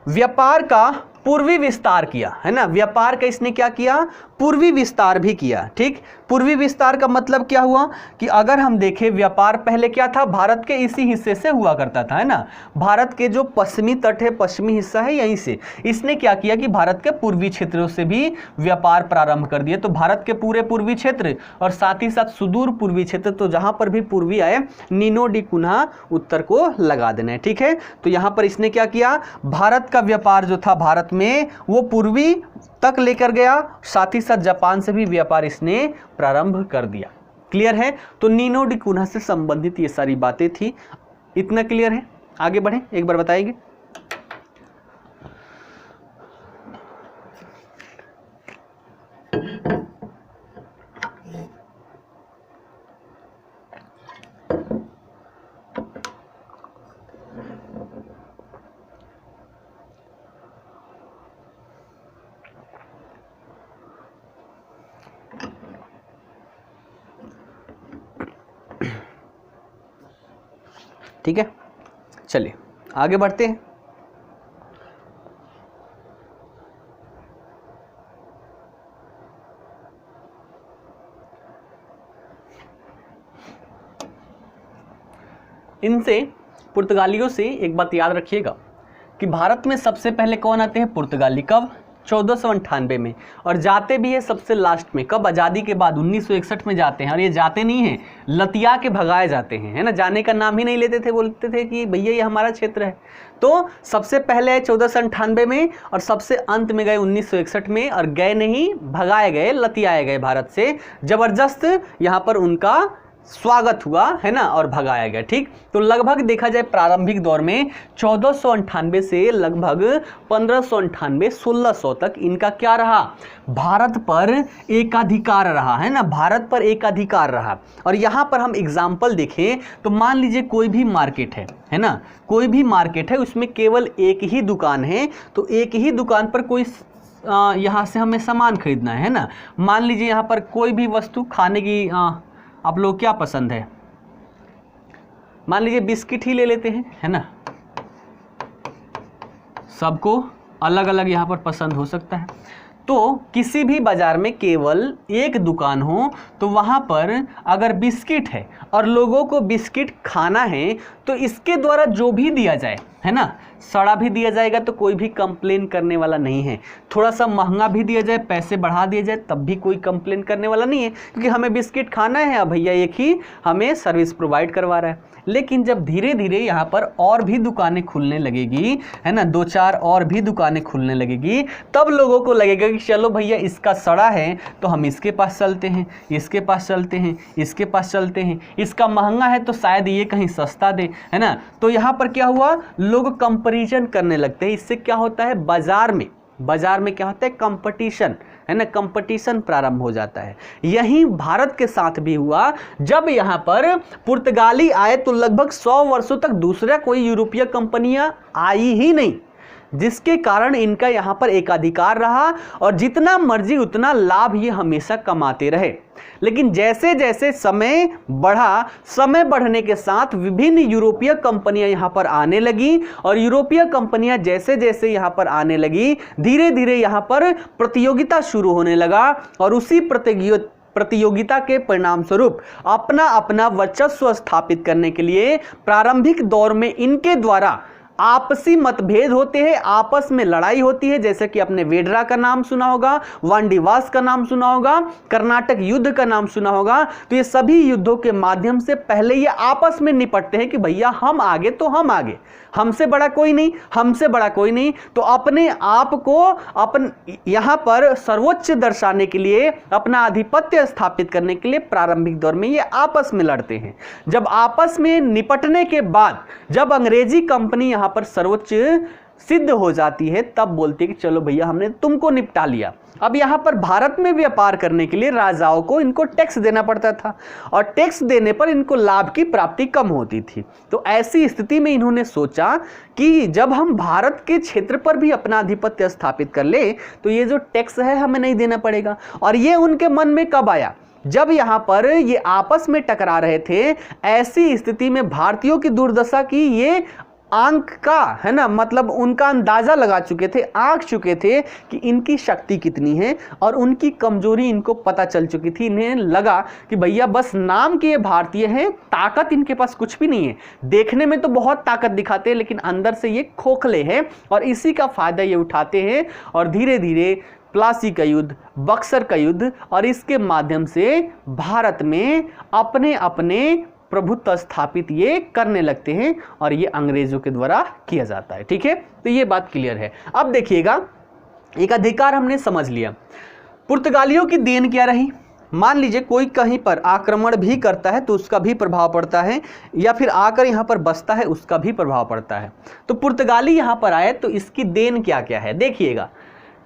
व्यापार का पूर्वी विस्तार किया, है ना, व्यापार का इसने क्या किया, पूर्वी विस्तार भी किया। ठीक, पूर्वी विस्तार का मतलब क्या हुआ कि अगर हम देखें, व्यापार पहले क्या था, भारत के इसी हिस्से से हुआ करता था, है ना, भारत के जो पश्चिमी तट है, पश्चिमी हिस्सा है, यहीं से इसने क्या किया कि भारत के पूर्वी क्षेत्रों से भी व्यापार प्रारंभ कर दिया। तो भारत के पूरे पूर्वी क्षेत्र और साथ ही साथ सुदूर पूर्वी क्षेत्र, तो जहां पर भी पूर्वी आए, नीनो डी कुन्हा उत्तर को लगा देना है। ठीक है, तो यहां पर इसने क्या किया, भारत का व्यापार जो था भारत में, वो पूर्वी तक लेकर गया, साथ ही साथ जापान से भी व्यापार इसने प्रारंभ कर दिया। क्लियर है। तो नीनो डी कुन्हा से संबंधित ये सारी बातें थी। इतना क्लियर है। आगे बढ़ें, एक बार बताएंगे। ठीक है, चलिए आगे बढ़ते हैं। इनसे पुर्तगालियों से एक बात याद रखिएगा कि भारत में सबसे पहले कौन आते हैं, पुर्तगाली। कब, 1498 में, और जाते भी है सबसे लास्ट में। कब, आज़ादी के बाद 1961 में जाते हैं। और ये जाते नहीं हैं, लतिया के भगाए जाते हैं, है ना, जाने का नाम ही नहीं लेते थे, बोलते थे कि भैया ये हमारा क्षेत्र है। तो सबसे पहले है 1498 में, और सबसे अंत में गए 1961 में, और गए नहीं, भगाए गए, लतियाए गए भारत से, जबरदस्त यहाँ पर उनका स्वागत हुआ, है ना, और भगाया गया। ठीक, तो लगभग देखा जाए प्रारंभिक दौर में 1498 से लगभग 1598 1600 तक इनका क्या रहा, भारत पर एकाधिकार रहा, है ना, भारत पर एकाधिकार रहा। और यहाँ पर हम एग्जाम्पल देखें तो मान लीजिए कोई भी मार्केट है ना, कोई भी मार्केट है, उसमें केवल एक ही दुकान है, तो एक ही दुकान पर कोई यहाँ से हमें सामान खरीदना है ना। मान लीजिए यहाँ पर कोई भी वस्तु खाने की आप लोग क्या पसंद है, मान लीजिए बिस्किट ही ले लेते हैं, है ना। सबको अलग अलग यहाँ पर पसंद हो सकता है। तो किसी भी बाजार में केवल एक दुकान हो तो वहाँ पर अगर बिस्किट है और लोगों को बिस्किट खाना है तो इसके द्वारा जो भी दिया जाए, है ना, सड़ा भी दिया जाएगा तो कोई भी कंप्लेन करने वाला नहीं है। थोड़ा सा महंगा भी दिया जाए, पैसे बढ़ा दिए जाए, तब भी कोई कंप्लेन करने वाला नहीं है, क्योंकि हमें बिस्किट खाना है, अब भैया एक ही हमें सर्विस प्रोवाइड करवा रहा है। लेकिन जब धीरे धीरे यहाँ पर और भी दुकानें खुलने लगेगी, है ना, 2-4 और भी दुकानें खुलने लगेगी, तब लोगों को लगेगा कि चलो भैया इसका सड़ा है तो हम इसके पास चलते हैं, इसके पास चलते हैं, इसके पास चलते हैं, इसका महंगा है तो शायद ये कहीं सस्ता दे, है ना। तो यहाँ पर क्या हुआ, लोग कंपैरिजन करने लगते हैं। इससे क्या होता है, बाजार में क्या होता है, कंपटीशन, है ना, कंपटीशन प्रारंभ हो जाता है। यही भारत के साथ भी हुआ। जब यहाँ पर पुर्तगाली आए तो लगभग 100 वर्षों तक दूसरा कोई यूरोपीय कंपनियां आई ही नहीं, जिसके कारण इनका यहाँ पर एकाधिकार रहा और जितना मर्जी उतना लाभ ये हमेशा कमाते रहे। लेकिन जैसे जैसे समय बढ़ा, समय बढ़ने के साथ विभिन्न यूरोपीय कंपनियां यहाँ पर आने लगी और यूरोपीय कंपनियां जैसे जैसे यहाँ पर आने लगी, धीरे धीरे यहाँ पर प्रतियोगिता शुरू होने लगा और उसी प्रतियोगिता के परिणाम स्वरूप अपना अपना वर्चस्व स्थापित करने के लिए प्रारंभिक दौर में इनके द्वारा आपसी मतभेद होते हैं, आपस में लड़ाई होती है। जैसे कि आपने वेडरा का नाम सुना होगा, वांडीवास का नाम सुना होगा, कर्नाटक युद्ध का नाम सुना होगा। तो ये सभी युद्धों के माध्यम से पहले ये आपस में निपटते हैं कि भैया हम आगे तो हम आगे, हमसे बड़ा कोई नहीं, हमसे बड़ा कोई नहीं। तो अपने आप को यहाँ पर सर्वोच्च दर्शाने के लिए, अपना आधिपत्य स्थापित करने के लिए प्रारंभिक दौर में ये आपस में लड़ते हैं। जब आपस में निपटने के बाद जब अंग्रेजी कंपनी यहाँ पर सर्वोच्च सिद्ध हो जाती है, तब बोलती है कि चलो भैया हमने तुमको निपटा लिया। अब यहाँ पर भारत में व्यापार करने के लिए राजाओं को इनको टैक्स देना पड़ता था और टैक्स देने पर इनको लाभ की प्राप्ति कम होती थी। तो ऐसी स्थिति में इन्होंने सोचा कि जब हम भारत के क्षेत्र पर भी अपना आधिपत्य स्थापित कर ले तो ये जो टैक्स है हमें नहीं देना पड़ेगा। और ये उनके मन में कब आया, जब यहाँ पर ये आपस में टकरा रहे थे। ऐसी स्थिति में भारतीयों की दुर्दशा की ये आंक का, है ना, मतलब उनका अंदाजा लगा चुके थे, आंक चुके थे कि इनकी शक्ति कितनी है और उनकी कमजोरी इनको पता चल चुकी थी। इन्हें लगा कि भैया बस नाम के ये भारतीय हैं, ताकत इनके पास कुछ भी नहीं है। देखने में तो बहुत ताकत दिखाते हैं लेकिन अंदर से ये खोखले हैं और इसी का फायदा ये उठाते हैं और धीरे धीरे प्लासी का युद्ध, बक्सर का युद्ध और इसके माध्यम से भारत में अपने अपने प्रभुत्व स्थापित ये करने लगते हैं और ये अंग्रेजों के द्वारा किया जाता है। ठीक है, तो ये बात क्लियर है। अब देखिएगा, एक अधिकार हमने समझ लिया। पुर्तगालियों की देन क्या रही, मान लीजिए कोई कहीं पर आक्रमण भी करता है तो उसका भी प्रभाव पड़ता है, या फिर आकर यहाँ पर बसता है उसका भी प्रभाव पड़ता है। तो पुर्तगाली यहाँ पर आए तो इसकी देन क्या क्या है, देखिएगा।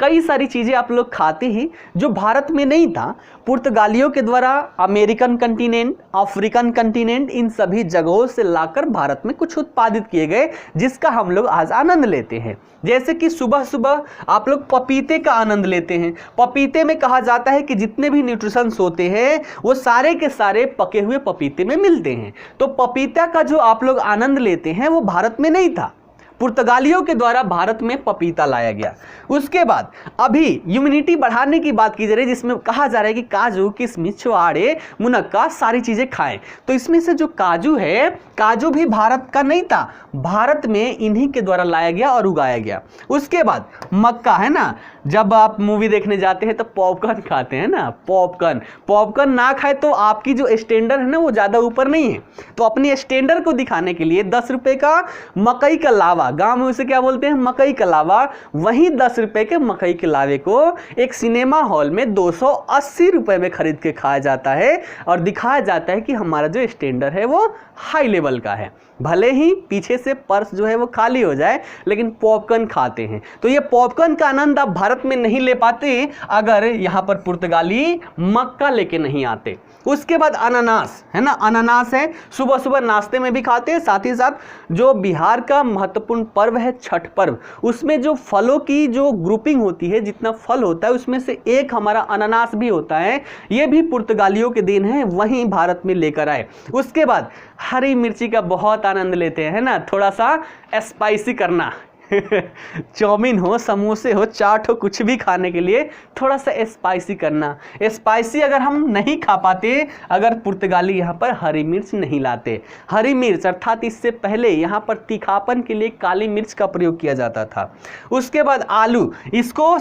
कई सारी चीज़ें आप लोग खाते हैं जो भारत में नहीं था। पुर्तगालियों के द्वारा अमेरिकन कंटिनेंट, अफ्रीकन कंटिनेंट, इन सभी जगहों से लाकर भारत में कुछ उत्पादित किए गए जिसका हम लोग आज आनंद लेते हैं। जैसे कि सुबह सुबह आप लोग पपीते का आनंद लेते हैं। पपीते में कहा जाता है कि जितने भी न्यूट्रिशंस होते हैं वो सारे के सारे पके हुए पपीते में मिलते हैं। तो पपीता का जो आप लोग आनंद लेते हैं वो भारत में नहीं था, पुर्तगालियों के द्वारा भारत में पपीता लाया गया। उसके बाद अभी इम्यूनिटी बढ़ाने की बात की जा रही है, जिसमें कहा जा रहा है कि काजू, किशमिश, छुआड़े, मुनक्का सारी चीजें खाएं। तो इसमें से जो काजू है, काजू भी भारत का नहीं था, भारत में इन्हीं के द्वारा लाया गया और उगाया गया। उसके बाद मक्का, है ना, जब आप मूवी देखने जाते हैं तो पॉपकॉर्न खाते हैं ना, पॉपकॉर्न ना खाए तो आपकी जो स्टैंडर्ड है ना वो ज़्यादा ऊपर नहीं है। तो अपने स्टैंडर्ड को दिखाने के लिए 10 रुपये का मकई का लावा, गांव में उसे क्या बोलते हैं, मकई का लावा, वहीं 10 रुपये के मकई के लावे को एक सिनेमा हॉल में 280 रुपये में खरीद के खाया जाता है और दिखाया जाता है कि हमारा जो स्टैंडर्ड है वो हाई लेवल का है। भले ही पीछे से पर्स जो है वो खाली हो जाए लेकिन पॉपकॉर्न खाते हैं। तो ये पॉपकॉर्न का आनंद आप भारत में नहीं ले पाते अगर यहाँ पर पुर्तगाली मक्का लेके नहीं आते। उसके बाद अनानास, है ना, अनानास है, सुबह सुबह नाश्ते में भी खाते हैं। साथ ही साथ जो बिहार का महत्वपूर्ण महत्वपूर्ण पर्व है छठ पर्व। उसमें जो फलों की जो ग्रुपिंग होती है, जितना फल होता है उसमें से एक हमारा अनानास भी होता है, ये भी पुर्तगालियों के देन है, वहीं भारत में लेकर आए। उसके बाद हरी मिर्ची का बहुत आनंद लेते हैं, है ना, थोड़ा सा स्पाइसी करना चाउमीन हो, समोसे हो, चाट हो, कुछ भी खाने के लिए थोड़ा सा स्पाइसी करना। स्पाइसी अगर हम नहीं खा पाते अगर पुर्तगाली यहाँ पर हरी मिर्च नहीं लाते। हरी मिर्च अर्थात इससे पहले यहाँ पर तीखापन के लिए काली मिर्च का प्रयोग किया जाता था। उसके बाद आलू, इसको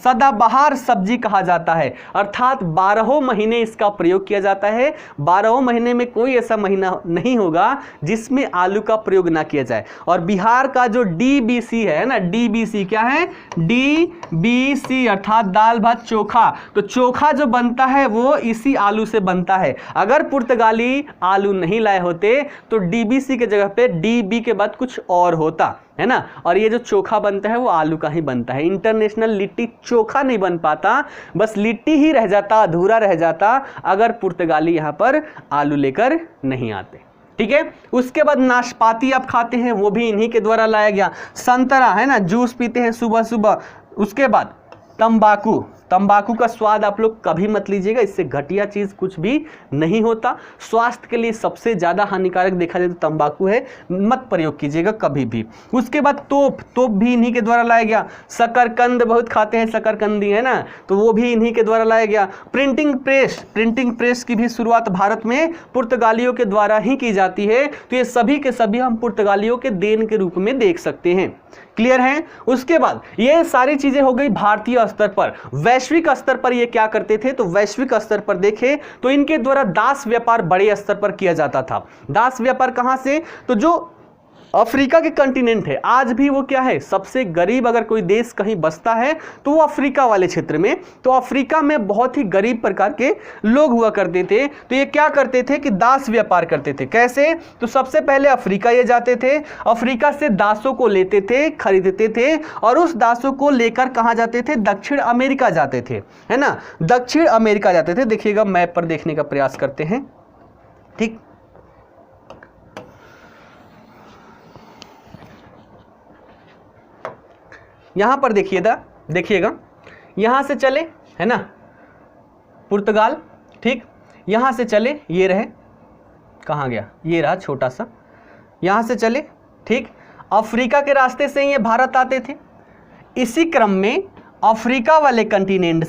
सदाबहार सब्जी कहा जाता है, अर्थात 12 महीने इसका प्रयोग किया जाता है। 12 महीने में कोई ऐसा महीना नहीं होगा जिसमें आलू का प्रयोग ना किया जाए। और बिहार का जो DBC है ना, DBC क्या है, DBC अर्थात दाल भात चोखा, तो चोखा जो बनता है वो इसी आलू से बनता है। अगर पुर्तगाली आलू नहीं लाए होते तो DBC के जगह पे DB के बाद कुछ और होता, है ना। और ये जो चोखा बनता है वो आलू का ही बनता है। इंटरनेशनल लिट्टी चोखा नहीं बन पाता, बस लिट्टी ही रह जाता, अधूरा रह जाता अगर पुर्तगाली यहाँ पर आलू लेकर नहीं आते। ठीक है। उसके बाद नाशपाती आप खाते हैं, वो भी इन्हीं के द्वारा लाया गया। संतरा, है ना, जूस पीते हैं सुबह सुबह। उसके बाद तंबाकू, तंबाकू का स्वाद आप लोग कभी मत लीजिएगा, इससे घटिया चीज कुछ भी नहीं होता। स्वास्थ्य के लिए सबसे ज्यादा हानिकारक देखा जाए तो तंबाकू है, मत प्रयोग कीजिएगा कभी भी। उसके बाद तोप, तोप भी इन्हीं के द्वारा लाया गया। शकरकंद बहुत खाते हैं, शकरकंदी, है ना, तो वो भी इन्हीं के द्वारा लाया गया। प्रिंटिंग प्रेस, प्रिंटिंग प्रेस की भी शुरुआत भारत में पुर्तगालियों के द्वारा ही की जाती है। तो ये सभी के सभी हम पुर्तगालियों के देन के रूप में देख सकते हैं। क्लियर है। उसके बाद ये सारी चीजें हो गई भारतीय स्तर पर। वैश्विक स्तर पर ये क्या करते थे, तो वैश्विक स्तर पर देखें तो इनके द्वारा दास व्यापार बड़े स्तर पर किया जाता था। दास व्यापार कहां से, तो जो अफ्रीका के कंटिनेंट है, आज भी वो क्या है, सबसे गरीब अगर कोई देश कहीं बसता है तो वो अफ्रीका वाले क्षेत्र में। तो अफ्रीका में बहुत ही गरीब प्रकार के लोग हुआ करते थे। तो ये क्या करते थे कि दास व्यापार करते थे। कैसे, तो सबसे पहले अफ्रीका ये जाते थे, अफ्रीका से दासों को लेते थे, खरीदते थे, और उस दासों को लेकर कहाँ जाते थे, दक्षिण अमेरिका जाते थे, है ना, दक्षिण अमेरिका जाते थे। देखिएगा मैप पर देखने का प्रयास करते हैं। ठीक, यहां पर देखिएगा यहां से चले, है ना, पुर्तगाल, ठीक, यहां से चले, ये रहे, कहां गया, ये रहा छोटा सा, यहां से चले, ठीक, अफ्रीका के रास्ते से ये भारत आते थे। इसी क्रम में अफ्रीका वाले कंटिनेंट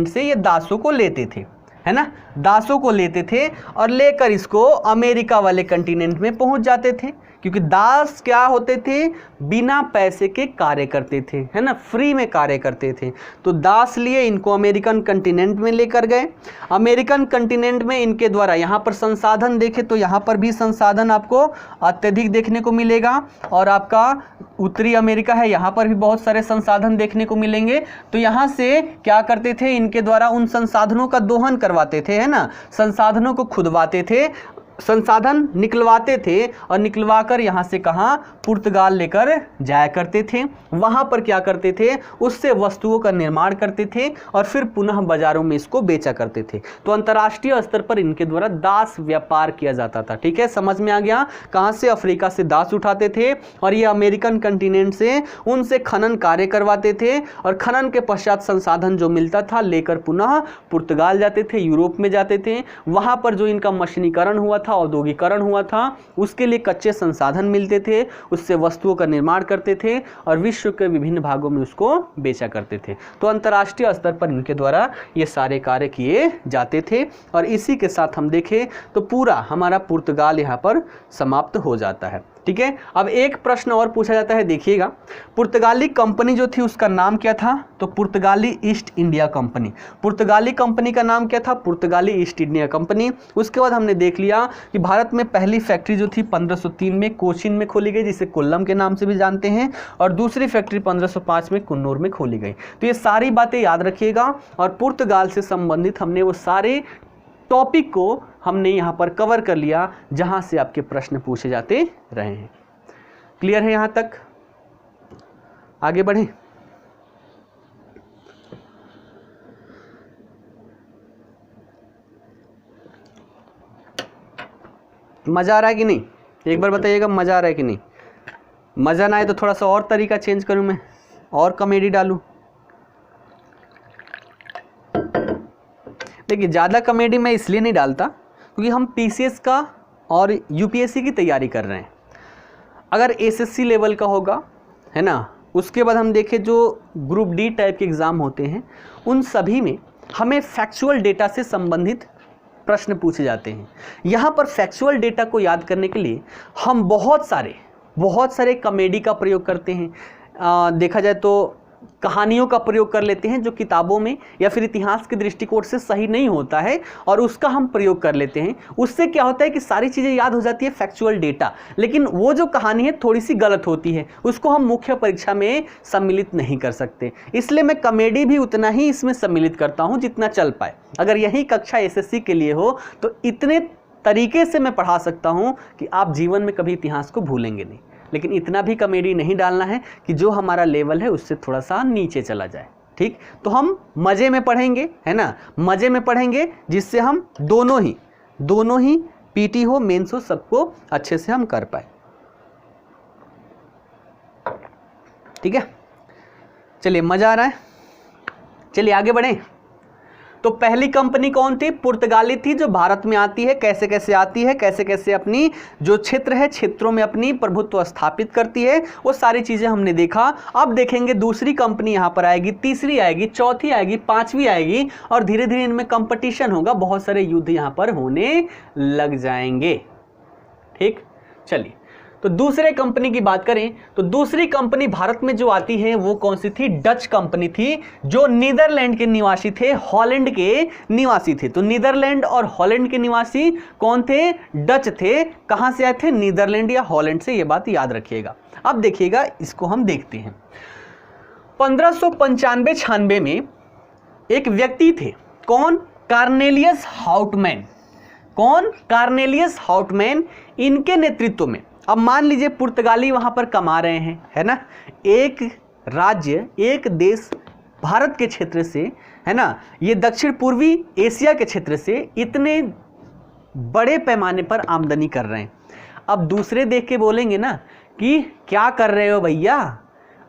से ये दासों को लेते थे, है ना, दासों को लेते थे और लेकर इसको अमेरिका वाले कंटिनेंट में पहुंच जाते थे। क्योंकि दास क्या होते थे, बिना पैसे के कार्य करते थे, है ना, फ्री में कार्य करते थे। तो दास लिए इनको अमेरिकन कंटिनेंट में लेकर गए। अमेरिकन कंटिनेंट में इनके द्वारा यहाँ पर संसाधन देखे तो यहाँ पर भी संसाधन आपको अत्यधिक देखने को मिलेगा। और आपका उत्तरी अमेरिका है, यहाँ पर भी बहुत सारे संसाधन देखने को मिलेंगे। तो यहाँ से क्या करते थे, इनके द्वारा उन संसाधनों का दोहन करवाते थे, है ना, संसाधनों को खुदवाते थे, संसाधन निकलवाते थे और निकलवाकर यहाँ से कहाँ, पुर्तगाल लेकर जाया करते थे। वहाँ पर क्या करते थे, उससे वस्तुओं का निर्माण करते थे और फिर पुनः बाजारों में इसको बेचा करते थे। तो अंतर्राष्ट्रीय स्तर पर इनके द्वारा दास व्यापार किया जाता था। ठीक है, समझ में आ गया, कहाँ से, अफ्रीका से दास उठाते थे और ये अमेरिकन कंटिनेंट से उनसे खनन कार्य करवाते थे और खनन के पश्चात संसाधन जो मिलता था लेकर पुनः पुर्तगाल जाते थे, यूरोप में जाते थे। वहाँ पर जो इनका मशीनीकरण हुआ था, औद्योगिकरण हुआ था, उसके लिए कच्चे संसाधन मिलते थे, उससे वस्तुओं का निर्माण करते थे और विश्व के विभिन्न भागों में उसको बेचा करते थे। तो अंतर्राष्ट्रीय स्तर पर इनके द्वारा ये सारे कार्य किए जाते थे। और इसी के साथ हम देखें तो पूरा हमारा पुर्तगाल यहाँ पर समाप्त हो जाता है। ठीक है, अब एक प्रश्न और पूछा जाता है, देखिएगा, पुर्तगाली कंपनी जो थी उसका नाम क्या था, तो पुर्तगाली ईस्ट इंडिया कंपनी। पुर्तगाली कंपनी का नाम क्या था, पुर्तगाली ईस्ट इंडिया कंपनी। उसके बाद हमने देख लिया कि भारत में पहली फैक्ट्री जो थी 1503 में कोचीन में खोली गई, जिसे कोल्लम के नाम से भी जानते हैं, और दूसरी फैक्ट्री 1505 में कुन्नूर में खोली गई। तो ये सारी बातें याद रखिएगा और पुर्तगाल से संबंधित हमने वो सारे टॉपिक को हमने यहाँ पर कवर कर लिया जहाँ से आपके प्रश्न पूछे जाते रहे हैं। क्लियर है यहाँ तक, आगे बढ़ें। मज़ा आ रहा है कि नहीं, एक बार बताइएगा, मज़ा आ रहा है कि नहीं। मज़ा ना आए तो थोड़ा सा और तरीका चेंज करूं, मैं और कॉमेडी डालूं। देखिए ज़्यादा कॉमेडी मैं इसलिए नहीं डालता क्योंकि हम पीसीएस का और यूपीएससी की तैयारी कर रहे हैं। अगर एसएससी लेवल का होगा, है ना, उसके बाद हम देखें जो ग्रुप डी टाइप के एग्ज़ाम होते हैं, उन सभी में हमें फैक्चुअल डेटा से संबंधित प्रश्न पूछे जाते हैं। यहाँ पर फैक्चुअल डेटा को याद करने के लिए हम बहुत सारे कॉमेडी का प्रयोग करते हैं। देखा जाए तो कहानियों का प्रयोग कर लेते हैं जो किताबों में या फिर इतिहास के दृष्टिकोण से सही नहीं होता है, और उसका हम प्रयोग कर लेते हैं। उससे क्या होता है कि सारी चीज़ें याद हो जाती है, फैक्चुअल डेटा, लेकिन वो जो कहानी है थोड़ी सी गलत होती है, उसको हम मुख्य परीक्षा में सम्मिलित नहीं कर सकते। इसलिए मैं कॉमेडी भी उतना ही इसमें सम्मिलित करता हूँ जितना चल पाए। अगर यही कक्षा एसएससी के लिए हो तो इतने तरीके से मैं पढ़ा सकता हूँ कि आप जीवन में कभी इतिहास को भूलेंगे नहीं। लेकिन इतना भी कॉमेडी नहीं डालना है कि जो हमारा लेवल है उससे थोड़ा सा नीचे चला जाए। ठीक, तो हम मज़े में पढ़ेंगे, है ना, मज़े में पढ़ेंगे, जिससे हम दोनों ही पीटी हो, मेंस हो, सबको अच्छे से हम कर पाए। ठीक है, चलिए मज़ा आ रहा है, चलिए आगे बढ़ें। तो पहली कंपनी कौन थी? पुर्तगाली थी, जो भारत में आती है। कैसे कैसे आती है, कैसे कैसे अपनी जो क्षेत्र है, क्षेत्रों में अपनी प्रभुत्व स्थापित करती है, वो सारी चीज़ें हमने देखा। अब देखेंगे दूसरी कंपनी यहाँ पर आएगी, तीसरी आएगी, चौथी आएगी, पांचवी आएगी, और धीरे धीरे इनमें कंपटीशन होगा, बहुत सारे युद्ध यहाँ पर होने लग जाएंगे। ठीक, चलिए तो दूसरे कंपनी की बात करें तो दूसरी कंपनी भारत में जो आती है वो कौन सी थी? डच कंपनी थी, जो नीदरलैंड के निवासी थे, हॉलैंड के निवासी थे। तो नीदरलैंड और हॉलैंड के निवासी कौन थे? डच थे। कहां से आए थे? नीदरलैंड या हॉलैंड से, ये बात याद रखिएगा। अब देखिएगा, इसको हम देखते हैं। 1595-96 में एक व्यक्ति थे, कौन? Cornelius Houtman. कौन? Cornelius Houtman. इनके नेतृत्व में, अब मान लीजिए पुर्तगाली वहां पर कमा रहे हैं, है ना, एक राज्य, एक देश भारत के क्षेत्र से, है ना, ये दक्षिण पूर्वी एशिया के क्षेत्र से इतने बड़े पैमाने पर आमदनी कर रहे हैं। अब दूसरे देख के बोलेंगे ना कि क्या कर रहे हो भैया,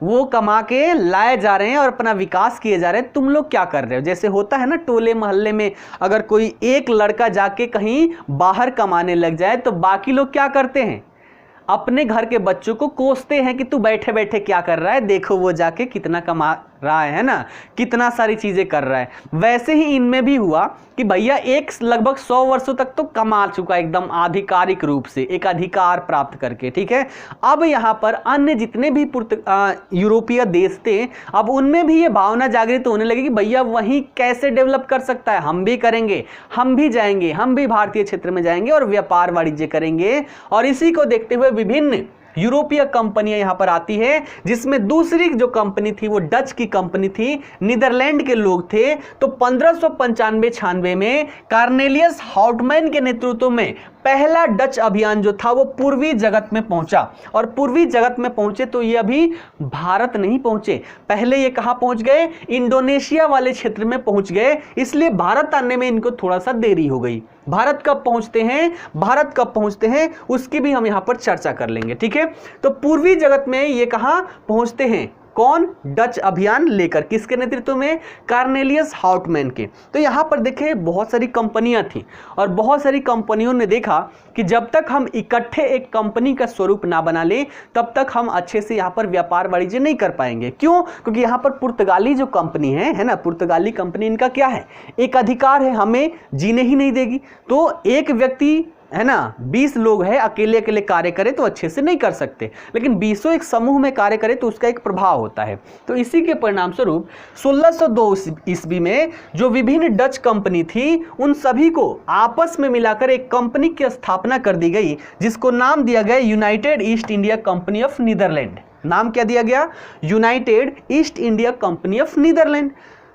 वो कमा के लाए जा रहे हैं और अपना विकास किए जा रहे हैं, तुम लोग क्या कर रहे हो? जैसे होता है ना टोले मोहल्ले में, अगर कोई एक लड़का जाके कहीं बाहर कमाने लग जाए तो बाकी लोग क्या करते हैं? अपने घर के बच्चों को कोसते हैं कि तू बैठे बैठे क्या कर रहा है, देखो वो जाके कितना कमा रहा है ना, कितना सारी चीज़ें कर रहा है। वैसे ही इनमें भी हुआ कि भैया एक लगभग 100 वर्षों तक तो कमा चुका, एकदम आधिकारिक रूप से एक अधिकार प्राप्त करके। ठीक है, अब यहाँ पर अन्य जितने भी यूरोपीय देश थे, अब उनमें भी ये भावना जागृत होने लगी कि भैया वहीं कैसे डेवलप कर सकता है, हम भी करेंगे, हम भी जाएंगे, हम भी भारतीय क्षेत्र में जाएंगे और व्यापार वाणिज्य करेंगे। और इसी को देखते हुए विभिन्न यूरोपीय कंपनियां यहां पर आती है, जिसमें दूसरी जो कंपनी थी वो डच की कंपनी थी, नीदरलैंड के लोग थे। तो 1595-96 में कार्नेलियस हाउटमैन के नेतृत्व में पहला डच अभियान जो था वो पूर्वी जगत में पहुंचा। और पूर्वी जगत में पहुंचे तो ये अभी भारत नहीं पहुंचे, पहले ये कहां पहुंच गए? इंडोनेशिया वाले क्षेत्र में पहुंच गए, इसलिए भारत आने में इनको थोड़ा सा देरी हो गई। भारत कब पहुंचते हैं, भारत कब पहुंचते हैं उसकी भी हम यहां पर चर्चा कर लेंगे। ठीक है, तो पूर्वी जगत में ये कहां पहुंचते हैं? कौन? डच अभियान लेकर, किसके नेतृत्व में? कार्नेलियस हाउटमैन के। तो यहां पर देखें बहुत सारी कंपनियां थी और बहुत सारी कंपनियों ने देखा कि जब तक हम इकट्ठे एक कंपनी का स्वरूप ना बना ले तब तक हम अच्छे से यहां पर व्यापार वाणिज्य नहीं कर पाएंगे। क्यों? क्योंकि यहां पर पुर्तगाली जो कंपनी है ना, पुर्तगाली कंपनी, इनका क्या है? एक अधिकार है, हमें जीने ही नहीं देगी। तो एक व्यक्ति, है ना, 20 लोग हैं, अकेले अकेले कार्य करें तो अच्छे से नहीं कर सकते, लेकिन 20 एक समूह में कार्य करें तो उसका एक प्रभाव होता है। तो इसी के परिणाम स्वरूप 1602 ईस्वी में जो विभिन्न डच कंपनी थी उन सभी को आपस में मिलाकर एक कंपनी की स्थापना कर दी गई, जिसको नाम दिया गया United East India Company of Netherland. नाम क्या दिया गया? United East India Company of Netherland.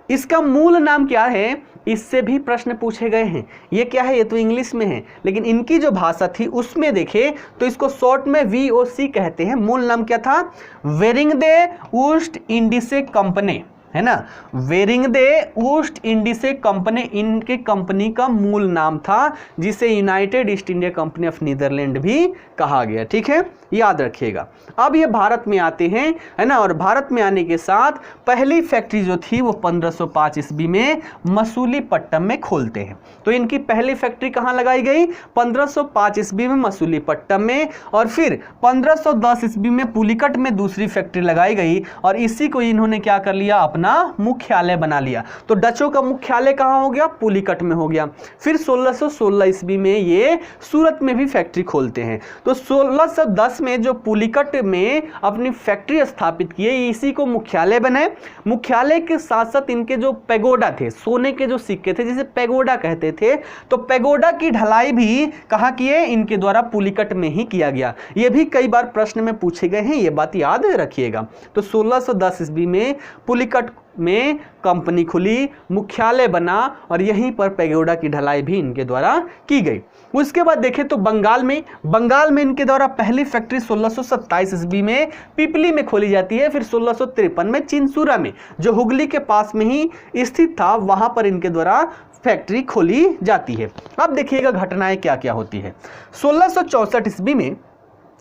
इसका मूल नाम क्या है? इससे भी प्रश्न पूछे गए हैं। ये क्या है? ये तो इंग्लिश में है, लेकिन इनकी जो भाषा थी उसमें देखें तो इसको शॉर्ट में VOC कहते हैं। मूल नाम क्या था? वेरिंग दे ऊस्ट इंडीसे कंपनी। है ना, वेरिंगदे ईस्ट इंडीसे कंपनी इनके कंपनी का मूल नाम था, जिसे United East India Company of Netherland भी कहा गया। ठीक है, याद रखिएगा। अब ये भारत में आते हैं, है ना, और भारत में आने के साथ पहली फैक्ट्री जो थी वो 1505 ईस्वी में मसूलीपट्टनम में खोलते हैं। तो इनकी पहली फैक्ट्री कहाँ लगाई गई? 1505 ईस्वी में मसूलीपट्टनम में, और फिर 1510 ईस्वी में पुलिकट में दूसरी फैक्ट्री लगाई गई, और इसी को इन्होंने क्या कर लिया, अपना मुख्यालय बना लिया। तो डचों का मुख्यालय कहाँ हो गया? पुलिकट में हो गया। फिर 1616 ईस्वी में ये सूरत में भी फैक्ट्री खोलते हैं। तो 1610 में जो पुलिकट में अपनी फैक्ट्री स्थापित किए, इसी को मुख्यालय बनाए। मुख्यालय के साथ साथ इनके जो पैगोडा थे, सोने के जो सिक्के थे, जिसे पैगोडा कहते थे, तो पैगोडा की ढलाई भी कहाँ किए? इनके द्वारा पुलिकट में ही किया गया। ये भी कई बार प्रश्न में पूछे गए हैं, ये बात याद रखिएगा। तो 1610 ईस्वी में पुलिकट में कंपनी खुली, मुख्यालय बना, और यहीं पर पैगोडा की ढलाई भी इनके द्वारा की गई। उसके बाद देखें तो बंगाल में इनके द्वारा पहली फैक्ट्री 1627 ईस्वी में पिपली में खोली जाती है। फिर 1653 में चिंसूरा में, जो हुगली के पास में ही स्थित था, वहां पर इनके द्वारा फैक्ट्री खोली जाती है। अब देखिएगा घटनाएं क्या क्या होती है। 1664 ईस्वी में,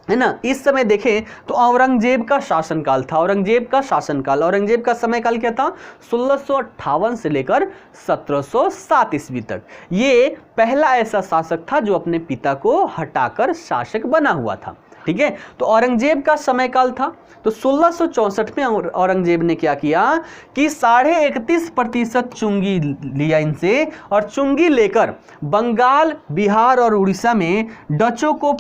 है ना, इस समय देखें तो औरंगजेब का शासनकाल था। औरंगजेब का समयकाल क्या था? 1658 से लेकर 1707 ईस्वी तक। ये पहला ऐसा शासक था जो अपने पिता को हटाकर शासक बना हुआ था। ठीक है, तो औरंगजेब का समयकाल था। तो 1664 में औरंगजेब ने क्या किया कि 31.5% चुंगी लिया इनसे, और चुंगी लेकर बंगाल, बिहार और उड़ीसा में डचों को